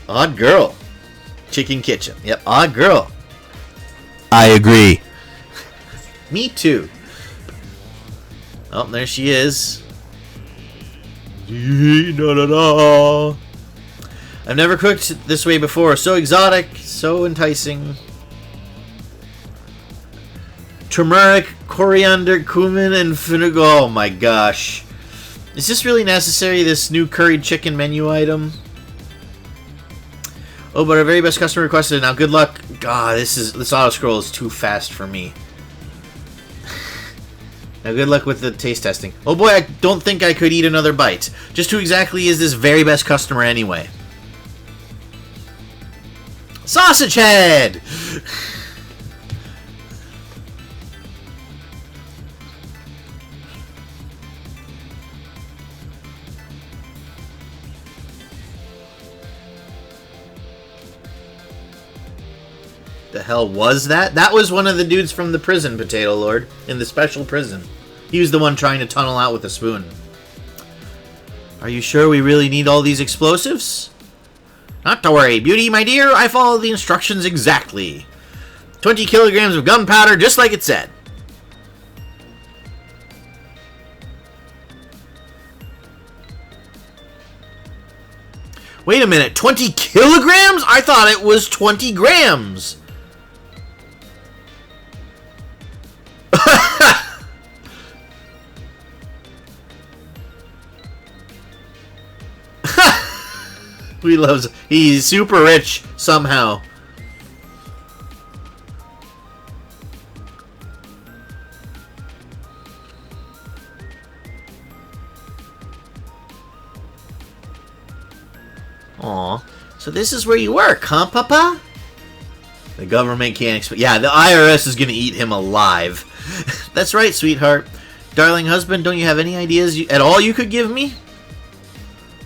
Odd girl. Chicken Kitchen. Yep, odd girl. I agree. Me too. Oh, there she is. I've never cooked this way before. So exotic, so enticing. Turmeric, coriander, cumin, and vinegar. Oh my gosh. Is this really necessary, this new curried chicken menu item? Oh, but our very best customer requested it. Now, good luck. God, this auto scroll is too fast for me. Now, good luck with the taste testing. Oh boy, I don't think I could eat another bite. Just who exactly is this very best customer anyway? Sausage Head! The hell was that? That was one of the dudes from the prison, Potato Lord, in the special prison. He was the one trying to tunnel out with a spoon. Are you sure we really need all these explosives? Not to worry, Beauty, my dear. I followed the instructions exactly. 20 kilograms of gunpowder, just like it said. Wait a minute, 20 kilograms? I thought it was 20 grams. He's super rich somehow. Aw, so this is where you work, huh, Papa? The government can't expect. Yeah, the IRS is gonna eat him alive. That's right, sweetheart. Darling husband, don't you have any ideas at all you could give me?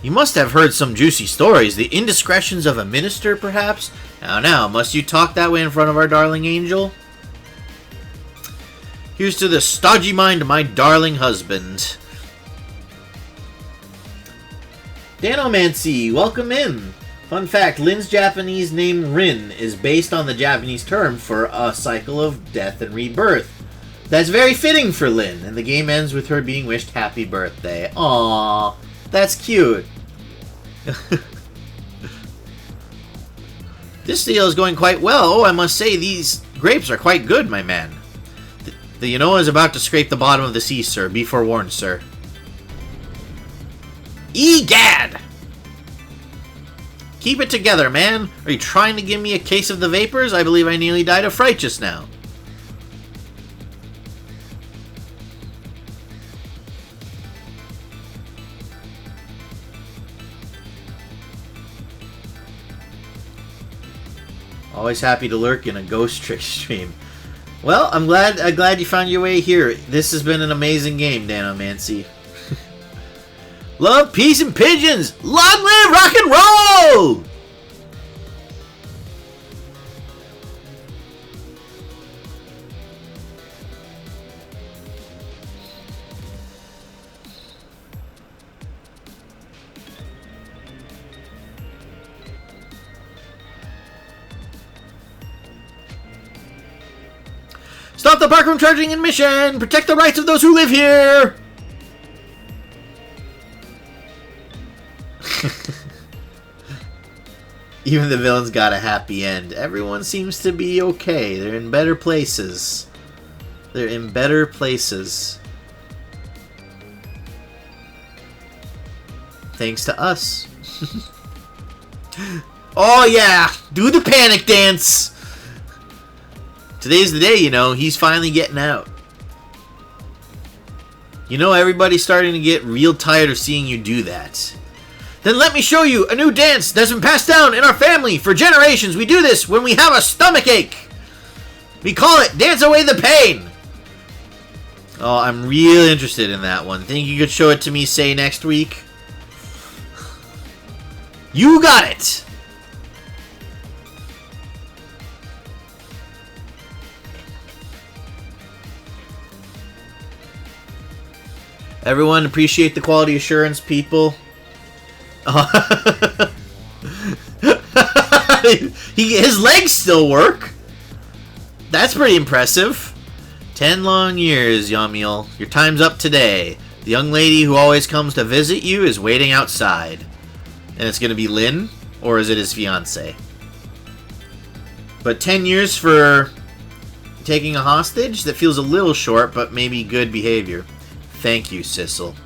You must have heard some juicy stories. The indiscretions of a minister, perhaps? Now, must you talk that way in front of our darling angel? Here's to the stodgy mind of my darling husband. Danomancy, welcome in. Fun fact, Lin's Japanese name Rin is based on the Japanese term for a cycle of death and rebirth. That's very fitting for Lin, and the game ends with her being wished happy birthday. Aww, that's cute. This deal is going quite well. Oh, I must say, these grapes are quite good, my man. The Yanoa is about to scrape the bottom of the sea, sir. Be forewarned, sir. Egad! Keep it together, man. Are you trying to give me a case of the vapors? I believe I nearly died of fright just now. Always happy to lurk in a Ghost Trick stream. Well, I'm glad you found your way here. This has been an amazing game, Danomancy. Love, peace, and pigeons! Long live rock and roll! the park from charging admission! Protect the rights of those who live here! Even the villains got a happy end. Everyone seems to be okay. They're in better places. They're in better places. Thanks to us. Oh yeah! Do the panic dance! Today's the day, you know. He's finally getting out. You know, everybody's starting to get real tired of seeing you do that. Then let me show you a new dance that's been passed down in our family for generations. We do this when we have a stomachache. We call it Dance Away the Pain. Oh, I'm real interested in that one. Think you could show it to me, say, next week? You got it! Everyone appreciate the quality assurance, people. His legs still work. That's pretty impressive. 10 long years, Yamiel. Your time's up today. The young lady who always comes to visit you is waiting outside. And it's going to be Lynn? Or is it his fiancé? But 10 years for taking a hostage? That feels a little short, but maybe good behavior. Thank you, Sissel.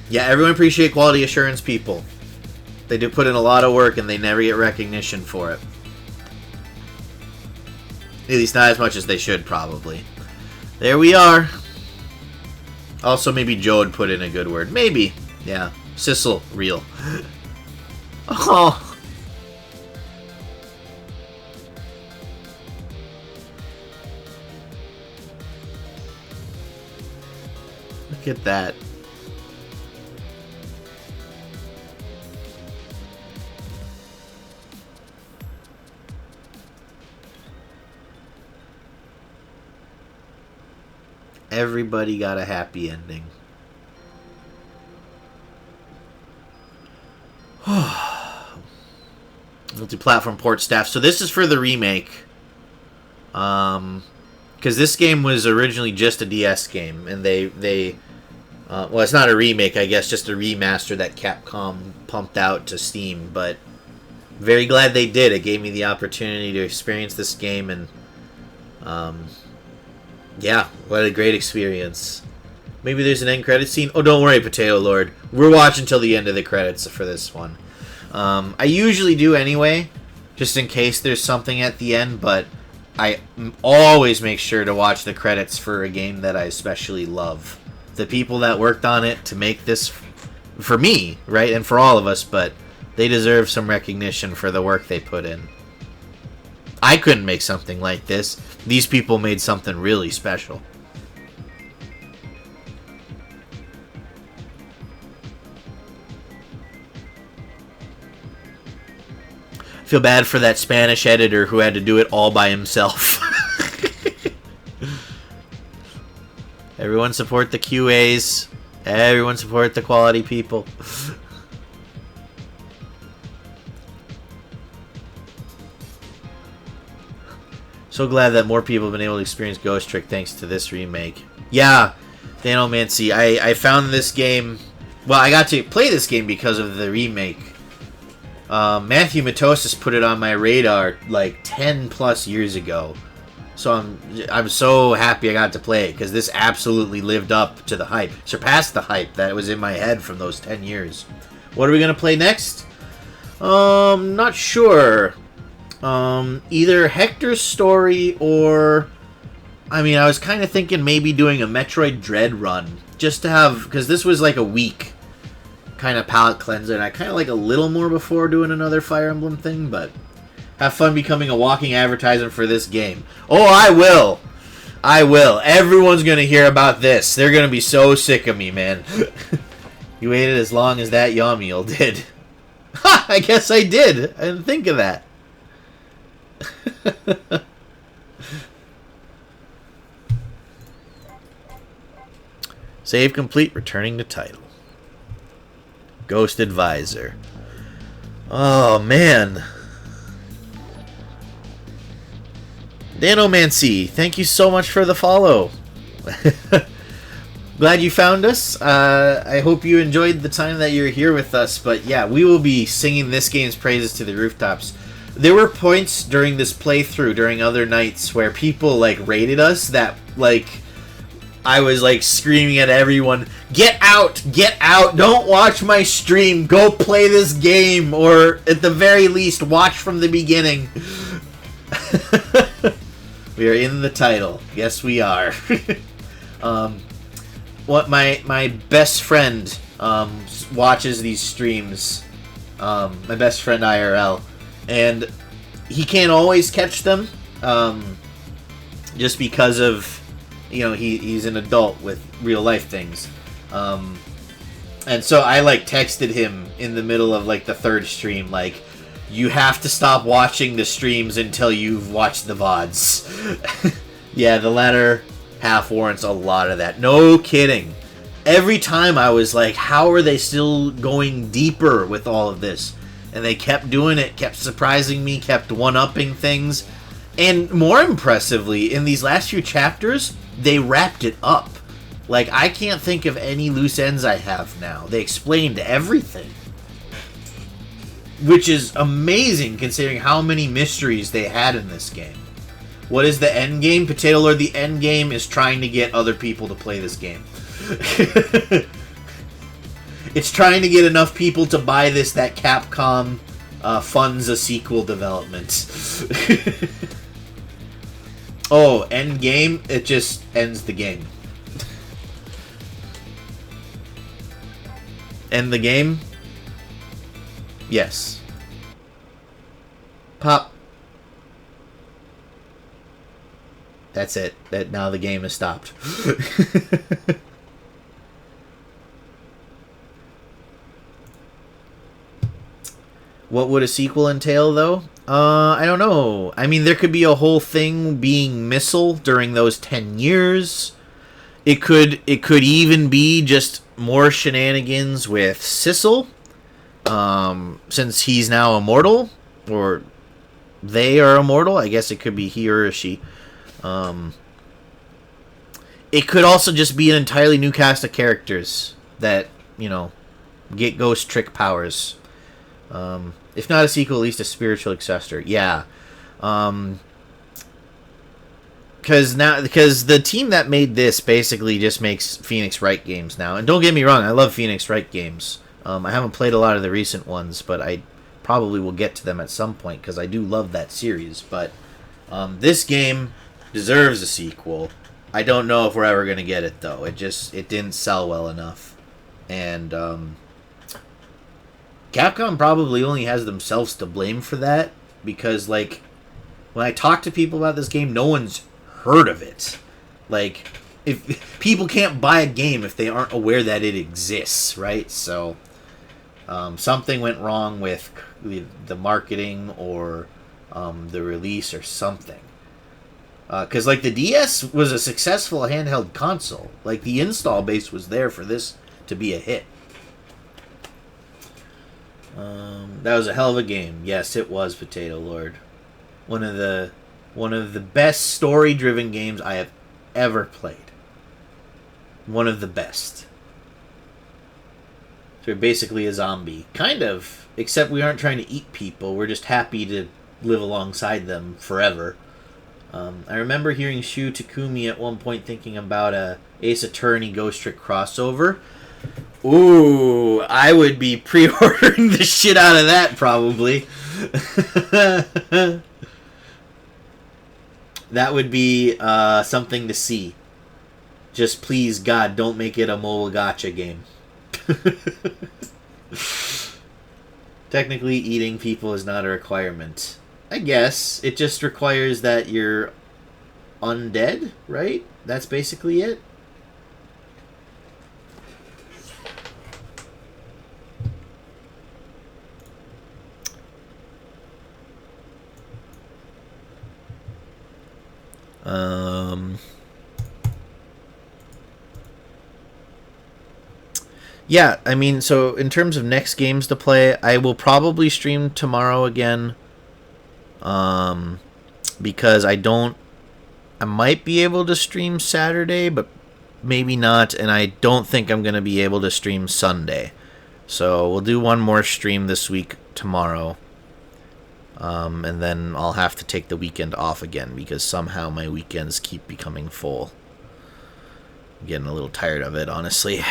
Yeah, everyone appreciate quality assurance people. They do put in a lot of work and they never get recognition for it. At least not as much as they should, probably. There we are. Also, maybe Joe would put in a good word. Maybe. Yeah. Sissel, real. Oh. Look at that. Everybody got a happy ending. Multi-platform port staff. So this is for the remake. Because this game was originally just a DS game, and they well, it's not a remake, I guess, just a remaster that Capcom pumped out to Steam. But very glad they did. It gave me the opportunity to experience this game, and yeah, what a great experience. Maybe there's an end credit scene. Oh, don't worry, Potato Lord. We're watching till the end of the credits for this one. I usually do anyway, just in case there's something at the end, but I always make sure to watch the credits for a game that I especially love. The people that worked on it to make this for me, right, and for all of us, but they deserve some recognition for the work they put in. I couldn't make something like this. These people made something really special. Feel bad for that Spanish editor who had to do it all by himself. Everyone support the QAs. Everyone support the quality people. So glad that more people have been able to experience Ghost Trick thanks to this remake. Yeah, Daniel Mancy, I found this game... Well, I got to play this game because of the remake. Matthew Matosis put it on my radar like 10 plus years ago. So I'm so happy I got to play it, because this absolutely lived up to the hype. Surpassed the hype that was in my head from those 10 years. What are we going to play next? Not sure. Either Hector's Story or... I mean, I was kind of thinking maybe doing a Metroid Dread run. Just to have... Because this was like a week kind of palate cleanser, and I kind of like a little more before doing another Fire Emblem thing, but... Have fun becoming a walking advertisement for this game. Oh, I will! I will. Everyone's going to hear about this. They're going to be so sick of me, man. You waited as long as that Yamiel did. Ha! I guess I did. I didn't think of that. Save complete, returning to title. Ghost Advisor. Oh, man. Danomancy, thank you so much for the follow. Glad you found us. I hope you enjoyed the time that you're here with us. But yeah, we will be singing this game's praises to the rooftops. There were points during this playthrough, during other nights, where people like rated us that like I was like screaming at everyone, get out, don't watch my stream, go play this game, or at the very least watch from the beginning. We are in the title. Yes, we are. What my best friend watches these streams. My best friend IRL, and he can't always catch them, just because of he's an adult with real life things, and so I like texted him in the middle of like the third stream, like, you have to stop watching the streams until you've watched the VODs. Yeah, the latter half warrants a lot of that. No kidding. Every time I was like, how are they still going deeper with all of this? And they kept doing it, kept surprising me, kept one-upping things. And more impressively, in these last few chapters, they wrapped it up. Like, I can't think of any loose ends I have now. They explained everything. Which is amazing, considering how many mysteries they had in this game. What is the end game? Potato Lord, the end game is trying to get other people to play this game. It's trying to get enough people to buy this that Capcom funds a sequel development. Oh, end game? It just ends the game. End the game? Yes. Pop. That's it. Now the game has stopped. What would a sequel entail, though? I don't know. I mean, there could be a whole thing being Missile during those 10 years. It could even be just more shenanigans with Sissel. Since he's now immortal, or they are immortal, I guess it could be he or she. It could also just be an entirely new cast of characters that, get ghost trick powers. If not a sequel, at least a spiritual successor. Yeah. Because the team that made this basically just makes Phoenix Wright games now. And don't get me wrong, I love Phoenix Wright games. I haven't played a lot of the recent ones, but I probably will get to them at some point because I do love that series. But this game deserves a sequel. I don't know if we're ever going to get it, though. It didn't sell well enough. And Capcom probably only has themselves to blame for that, because, like, when I talk to people about this game, no one's heard of it. Like, if people can't buy a game if they aren't aware that it exists, right? So something went wrong with the marketing or the release or something. Because, like, the DS was a successful handheld console. Like, the install base was there for this to be a hit. That was a hell of a game. Yes, it was, Potato Lord. One of the best story-driven games I have ever played. One of the best. So we're basically a zombie. Kind of. Except we aren't trying to eat people. We're just happy to live alongside them forever. I remember hearing Shu Takumi at one point thinking about a Ace Attorney Ghost Trick crossover. Ooh, I would be pre-ordering the shit out of that, probably. That would be something to see. Just please, God, don't make it a mobile gacha game. Technically, eating people is not a requirement. I guess. It just requires that you're undead, right? That's basically it. Yeah, I mean, so in terms of next games to play, I will probably stream tomorrow again. Because I don't I might be able to stream Saturday, but maybe not, and I don't think I'm going to be able to stream Sunday. So we'll do one more stream this week tomorrow. And then I'll have to take the weekend off again because somehow my weekends keep becoming full. I'm getting a little tired of it, honestly.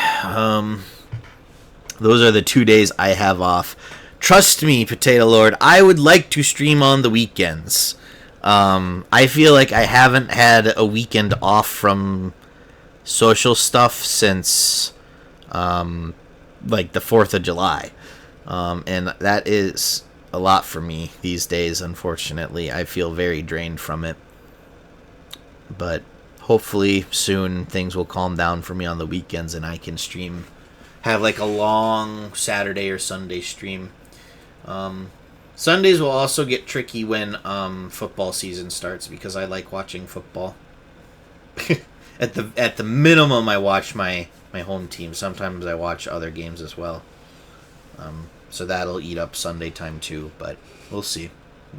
Those are the 2 days I have off. Trust me, Potato Lord, I would like to stream on the weekends. I feel like I haven't had a weekend off from social stuff since like the 4th of July. And that is a lot for me these days, unfortunately. I feel very drained from it. But hopefully soon things will calm down for me on the weekends and I can stream, have like a long Saturday or Sunday stream. Sundays will also get tricky when football season starts because I like watching football. At the minimum, I watch my home team. Sometimes I watch other games as well. So that'll eat up Sunday time too, but we'll see.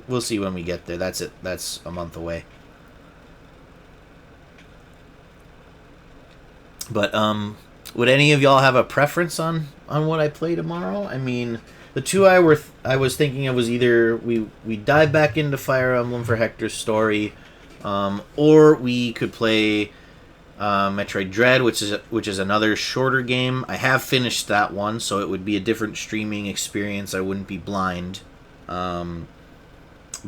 We'll see when we get there. That's it. That's a month away. But would any of y'all have a preference on what I play tomorrow? I mean, the two I was thinking of was either we dive back into Fire Emblem for Hector's Story, or we could play Metroid Dread, which is another shorter game. I have finished that one, so it would be a different streaming experience. I wouldn't be blind. But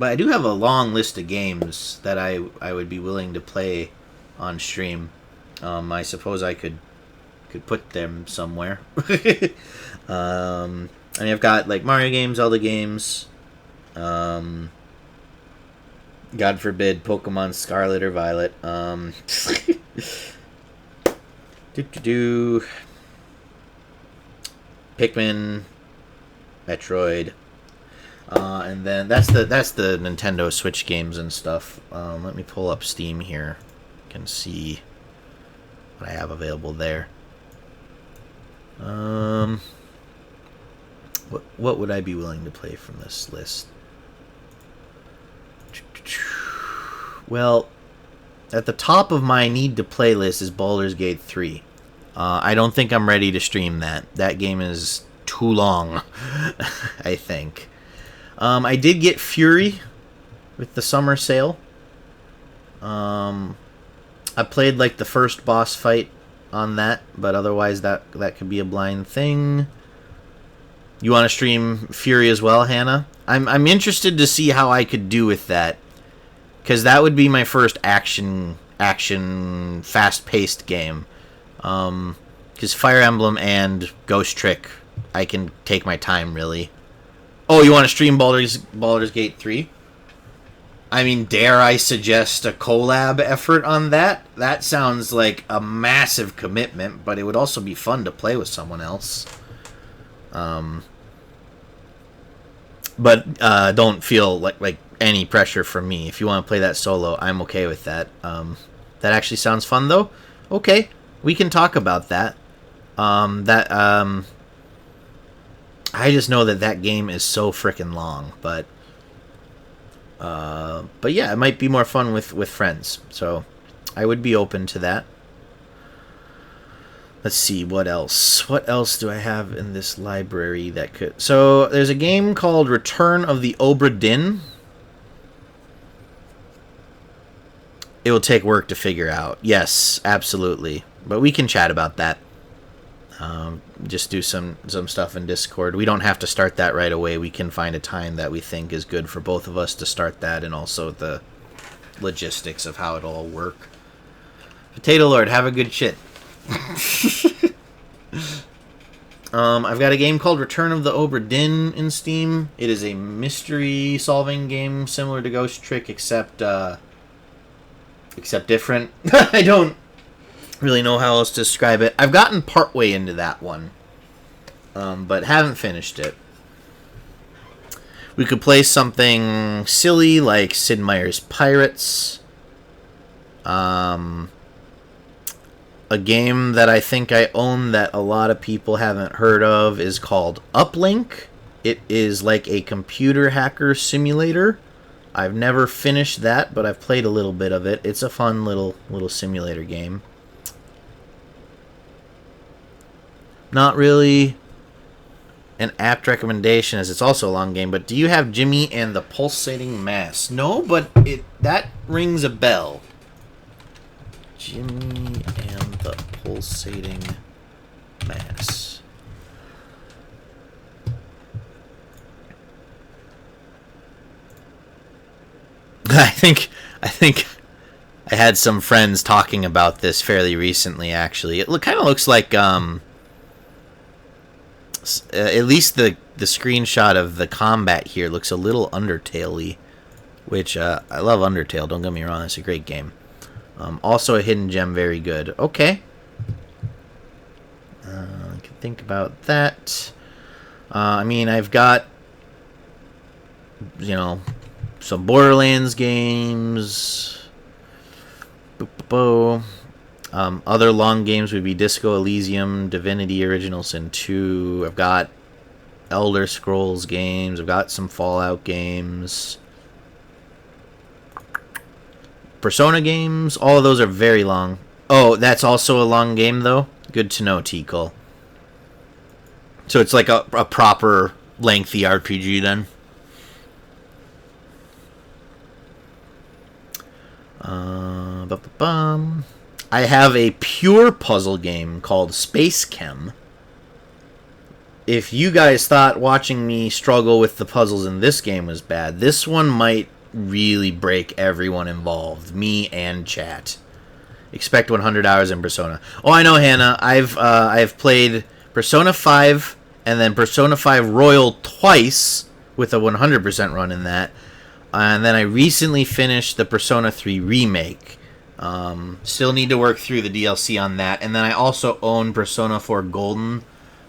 I do have a long list of games that I would be willing to play on stream. I suppose I could put them somewhere. And I've got like Mario games, Zelda games, God forbid Pokemon Scarlet or Violet. Pikmin, Metroid, and then that's the Nintendo Switch games and stuff. Let me pull up Steam here. You can see what I have available there. What would I be willing to play from this list? Well, at the top of my need to play list is Baldur's Gate 3. I don't think I'm ready to stream that. That game is too long, I think. I did get Fury with the summer sale. I played like the first boss fight on that, but otherwise that could be a blind thing. You want to stream Fury as well, Hannah? I'm interested to see how I could do with that, because that would be my first action fast-paced game. Because Fire Emblem and Ghost Trick, I can take my time, really. Oh, you want to stream Baldur's Gate 3? I mean, dare I suggest a collab effort on that? That sounds like a massive commitment, but it would also be fun to play with someone else. But don't feel like any pressure from me. If you want to play that solo, I'm okay with that. That actually sounds fun, though. Okay, we can talk about that. I just know that game is so freaking long, but yeah, it might be more fun with friends. So I would be open to that. Let's see, what else? What else do I have in this library that could... So, there's a game called Return of the Obra Dinn. It will take work to figure out. Yes, absolutely. But we can chat about that. Just do some stuff in Discord. We don't have to start that right away. We can find a time that we think is good for both of us to start that, and also the logistics of how it'll all work. Potato Lord, have a good shit. I've got a game called Return of the Obra Dinn in Steam. It is a mystery solving game similar to Ghost Trick, except different. I don't really know how else to describe it. I've gotten partway into that one, but haven't finished it. We could play something silly like Sid Meier's Pirates. A game that I think I own that a lot of people haven't heard of is called Uplink. It is like a computer hacker simulator. I've never finished that, but I've played a little bit of it. It's a fun little simulator game. Not really an apt recommendation, as it's also a long game, but do you have Jimmy and the Pulsating Mass? No, but that rings a bell. Jimmy and the Pulsating Mass. I think I had some friends talking about this fairly recently, actually. It kind of looks like at least the screenshot of the combat here looks a little Undertale-y, which I love Undertale, don't get me wrong, it's a great game. Also a hidden gem, very good. Okay. I can think about that. I mean, I've got, you know, some Borderlands games. Other long games would be Disco Elysium, Divinity Original Sin 2. I've got Elder Scrolls games. I've got some Fallout games. Persona games. All of those are very long. Oh, that's also a long game, though? Good to know, T-Cole. So it's like a proper lengthy RPG, then? I have a pure puzzle game called Space Chem. If you guys thought watching me struggle with the puzzles in this game was bad, this one might really break everyone involved, me and chat. Expect 100 hours in Persona. Oh, I know, Hannah. I've played Persona 5 and then Persona 5 Royal twice with a 100% run in that. And then I recently finished the Persona 3 remake. Still need to work through the DLC on that. And then I also own Persona 4 Golden.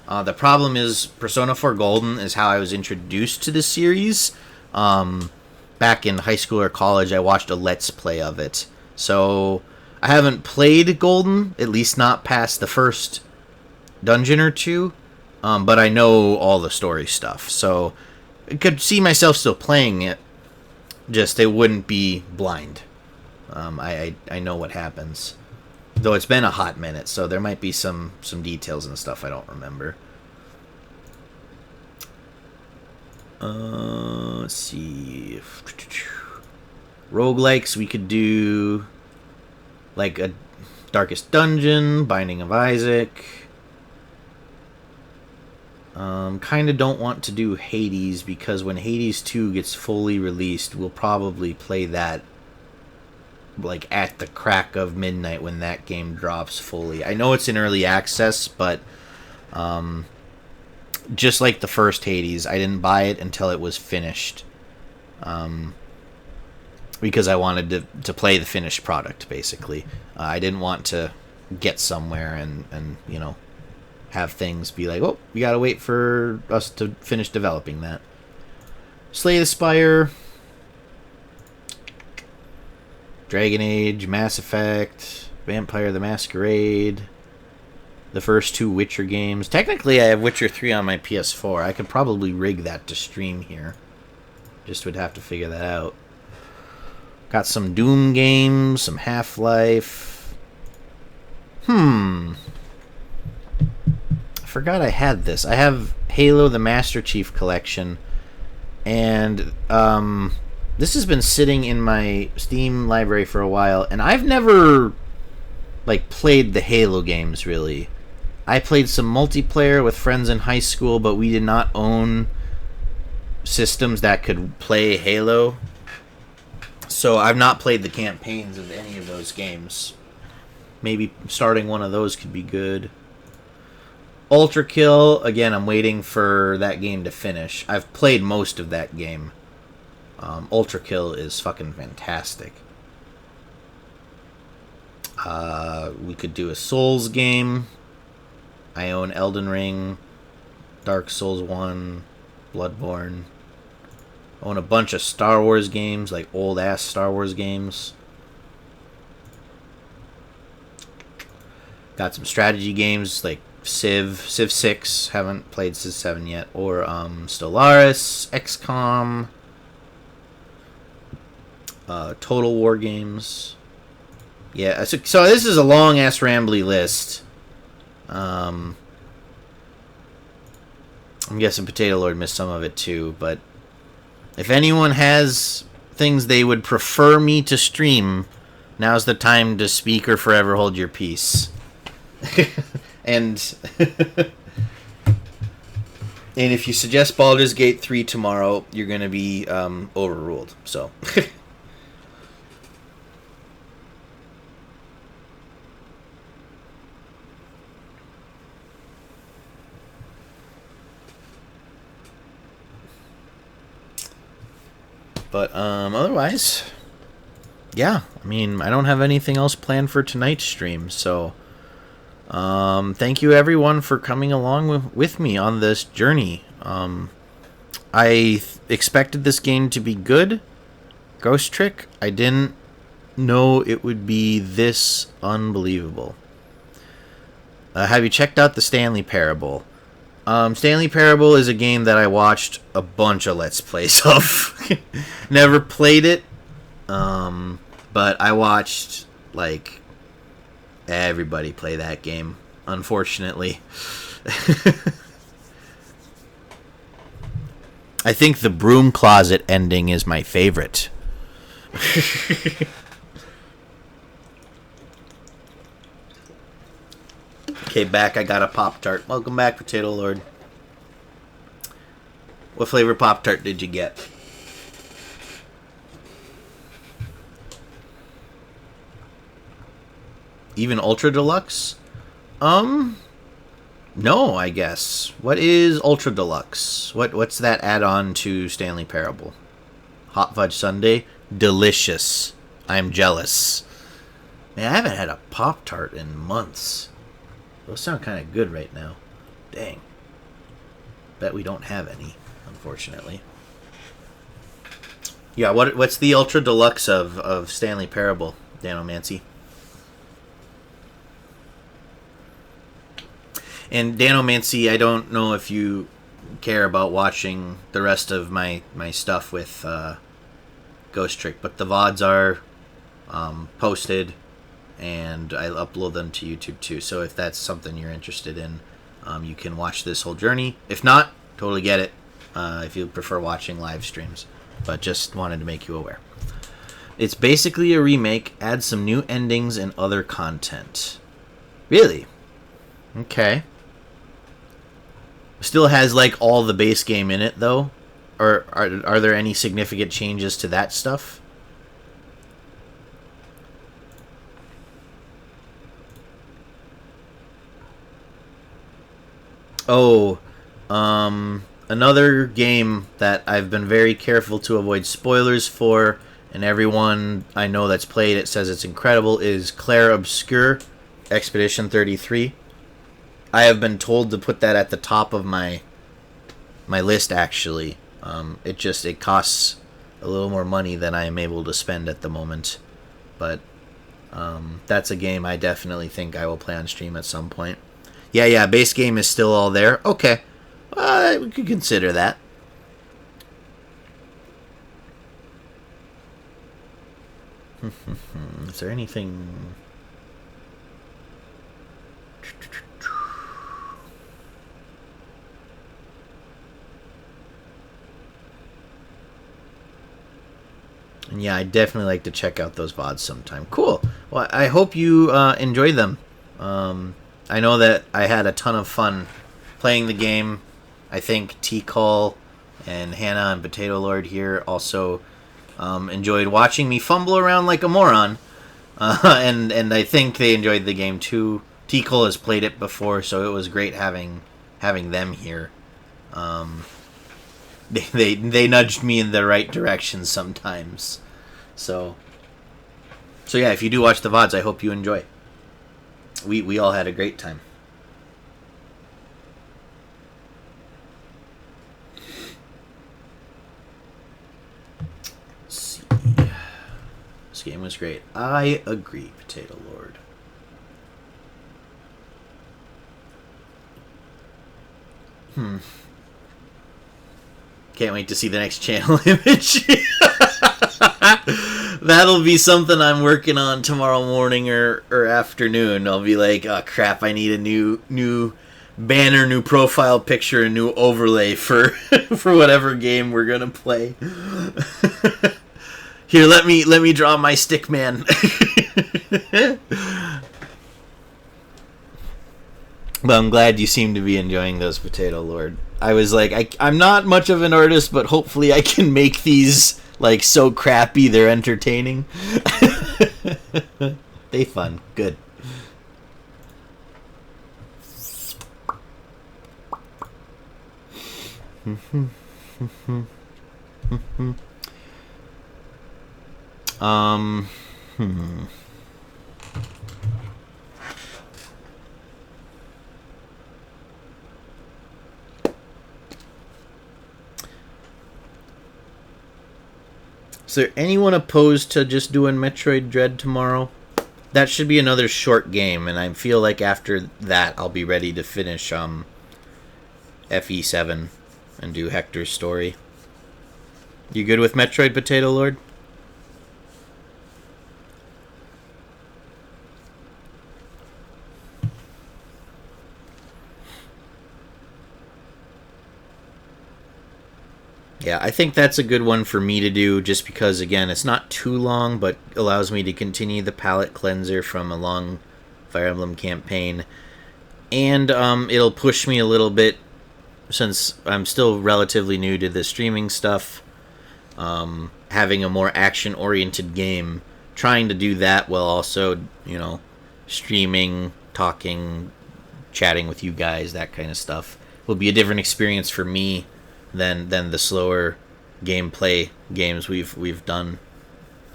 The problem is Persona 4 Golden is how I was introduced to the series. Back in high school or college, I watched a Let's Play of it. So I haven't played Golden, at least not past the first dungeon or two. But I know all the story stuff. So I could see myself still playing it. Just it wouldn't be blind. I know what happens, though it's been a hot minute, so there might be some details and stuff I don't remember. Let's see. Roguelikes, we could do like a Darkest Dungeon, Binding of Isaac. Kind of don't want to do Hades, because when Hades 2 gets fully released, we'll probably play that like at the crack of midnight when that game drops fully. I know it's in early access, but just like the first Hades, I didn't buy it until it was finished, because I wanted to play the finished product, basically. I didn't want to get somewhere and you know, have things be like, oh, we gotta wait for us to finish developing that. Slay the Spire, Dragon Age, Mass Effect, Vampire the Masquerade, the first two Witcher games. Technically, I have Witcher 3 on my PS4. I could probably rig that to stream here. Just would have to figure that out. Got some Doom games, some Half-Life. I forgot I had this. I have Halo the Master Chief Collection, and this has been sitting in my Steam library for a while, and I've never like played the Halo games, really. I played some multiplayer with friends in high school, but we did not own systems that could play Halo, so I've not played the campaigns of any of those games. Maybe starting one of those could be good. Ultra Kill, again, I'm waiting for that game to finish. I've played most of that game. Ultra Kill is fucking fantastic. We could do a Souls game. I own Elden Ring, Dark Souls 1, Bloodborne. I own a bunch of Star Wars games, like old-ass Star Wars games. Got some strategy games, like Civ 6, haven't played Civ 7 yet, or Stellaris, XCOM. Total War games. Yeah, so this is a long-ass rambly list. I'm guessing Potato Lord missed some of it too, but if anyone has things they would prefer me to stream, now's the time to speak or forever hold your peace. and and if you suggest Baldur's Gate 3 tomorrow, you're going to be overruled. So but otherwise, yeah, I mean, I don't have anything else planned for tonight's stream, so thank you everyone for coming along with me on this journey. I expected this game to be good, Ghost Trick. I didn't know it would be this unbelievable. Have you checked out the Stanley Parable? Stanley Parable is a game that I watched a bunch of Let's Plays of. Never played it, but I watched, like, everybody play that game, unfortunately. I think the broom closet ending is my favorite. Okay, back. I got a Pop-Tart. Welcome back, Potato Lord. What flavor Pop-Tart did you get? Even Ultra Deluxe? No, I guess. What is Ultra Deluxe? What's that add-on to Stanley Parable? Hot Fudge Sundae? Delicious. I'm jealous. Man, I haven't had a Pop-Tart in months. Those sound kind of good right now. Dang. Bet we don't have any, unfortunately. Yeah, what's the Ultra Deluxe of Stanley Parable, Danomancy? And Danomancy, I don't know if you care about watching the rest of my stuff with Ghost Trick, but the VODs are posted, and I upload them to YouTube too. So if that's something you're interested in, you can watch this whole journey. If not, totally get it if you prefer watching live streams. But just wanted to make you aware. It's basically a remake, add some new endings and other content. Really? Okay. Still has, like, all the base game in it, though? Or are there any significant changes to that stuff? Oh, another game that I've been very careful to avoid spoilers for, and everyone I know that's played it says it's incredible, is Clair Obscur Expedition 33. I have been told to put that at the top of my list, actually. It costs a little more money than I am able to spend at the moment. But that's a game I definitely think I will play on stream at some point. Yeah, base game is still all there. Okay. We could consider that. Is there anything... And yeah, I'd definitely like to check out those VODs sometime. Cool. Well, I hope you enjoy them. I know that I had a ton of fun playing the game. I think T-Call and Hannah and Potato Lord here also enjoyed watching me fumble around like a moron. And I think they enjoyed the game too. T-Call has played it before, so it was great having them here. They nudged me in the right direction sometimes. So yeah, if you do watch the VODs, I hope you enjoy. We all had a great time. Let's see. This game was great. I agree, Potato Lord. Can't wait to see the next channel image. That'll be something I'm working on tomorrow morning or afternoon. I'll be like, oh crap, I need a new banner, new profile picture, a new overlay for for whatever game we're gonna play. Here, let me draw my stick man. But I'm glad you seem to be enjoying those, Potato Lord. I was like, I'm not much of an artist, but hopefully I can make these like so crappy they're entertaining. They fun. Good. Is there anyone opposed to just doing Metroid Dread tomorrow? That should be another short game, and I feel like after that I'll be ready to finish FE7 and do Hector's story. You good with Metroid, Potato Lord? Yeah, I think that's a good one for me to do just because, again, it's not too long, but allows me to continue the palette cleanser from a long Fire Emblem campaign. And it'll push me a little bit, since I'm still relatively new to the streaming stuff, having a more action-oriented game, trying to do that while also, you know, streaming, talking, chatting with you guys, that kind of stuff, will be a different experience for me than the slower gameplay games we've done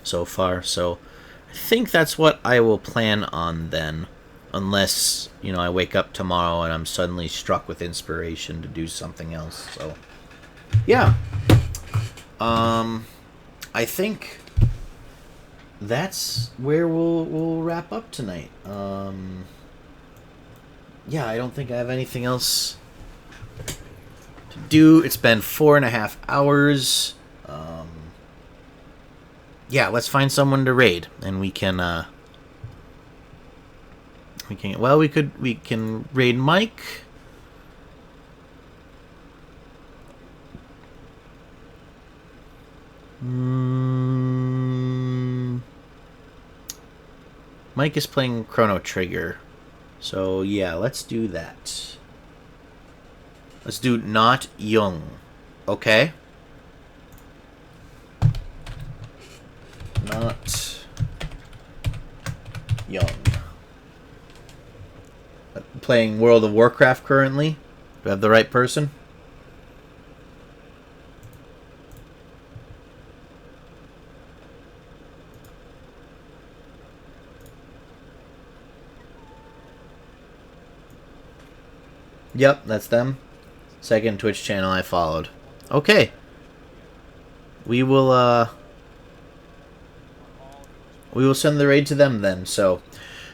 so far. So I think that's what I will plan on then, unless, you know, I wake up tomorrow and I'm suddenly struck with inspiration to do something else. So yeah, I think that's where we'll wrap up tonight. Yeah, I don't think I have anything else to do. It's been 4.5 hours. Yeah, let's find someone to raid, and we can we can raid Mike. Mike is playing Chrono Trigger, so yeah, let's do that. Let's do Not Young, okay? Not Young. Playing World of Warcraft currently. Do I have the right person? Yep, that's them. Second Twitch channel I followed. Okay. We will send the raid to them then. So,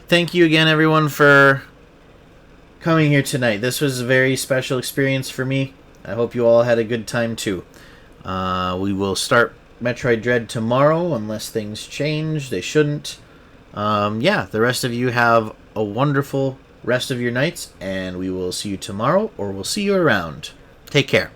thank you again, everyone, for coming here tonight. This was a very special experience for me. I hope you all had a good time too. We will start Metroid Dread tomorrow, unless things change. They shouldn't. Yeah, the rest of you have a wonderful rest of your nights, and we will see you tomorrow, or we'll see you around. Take care.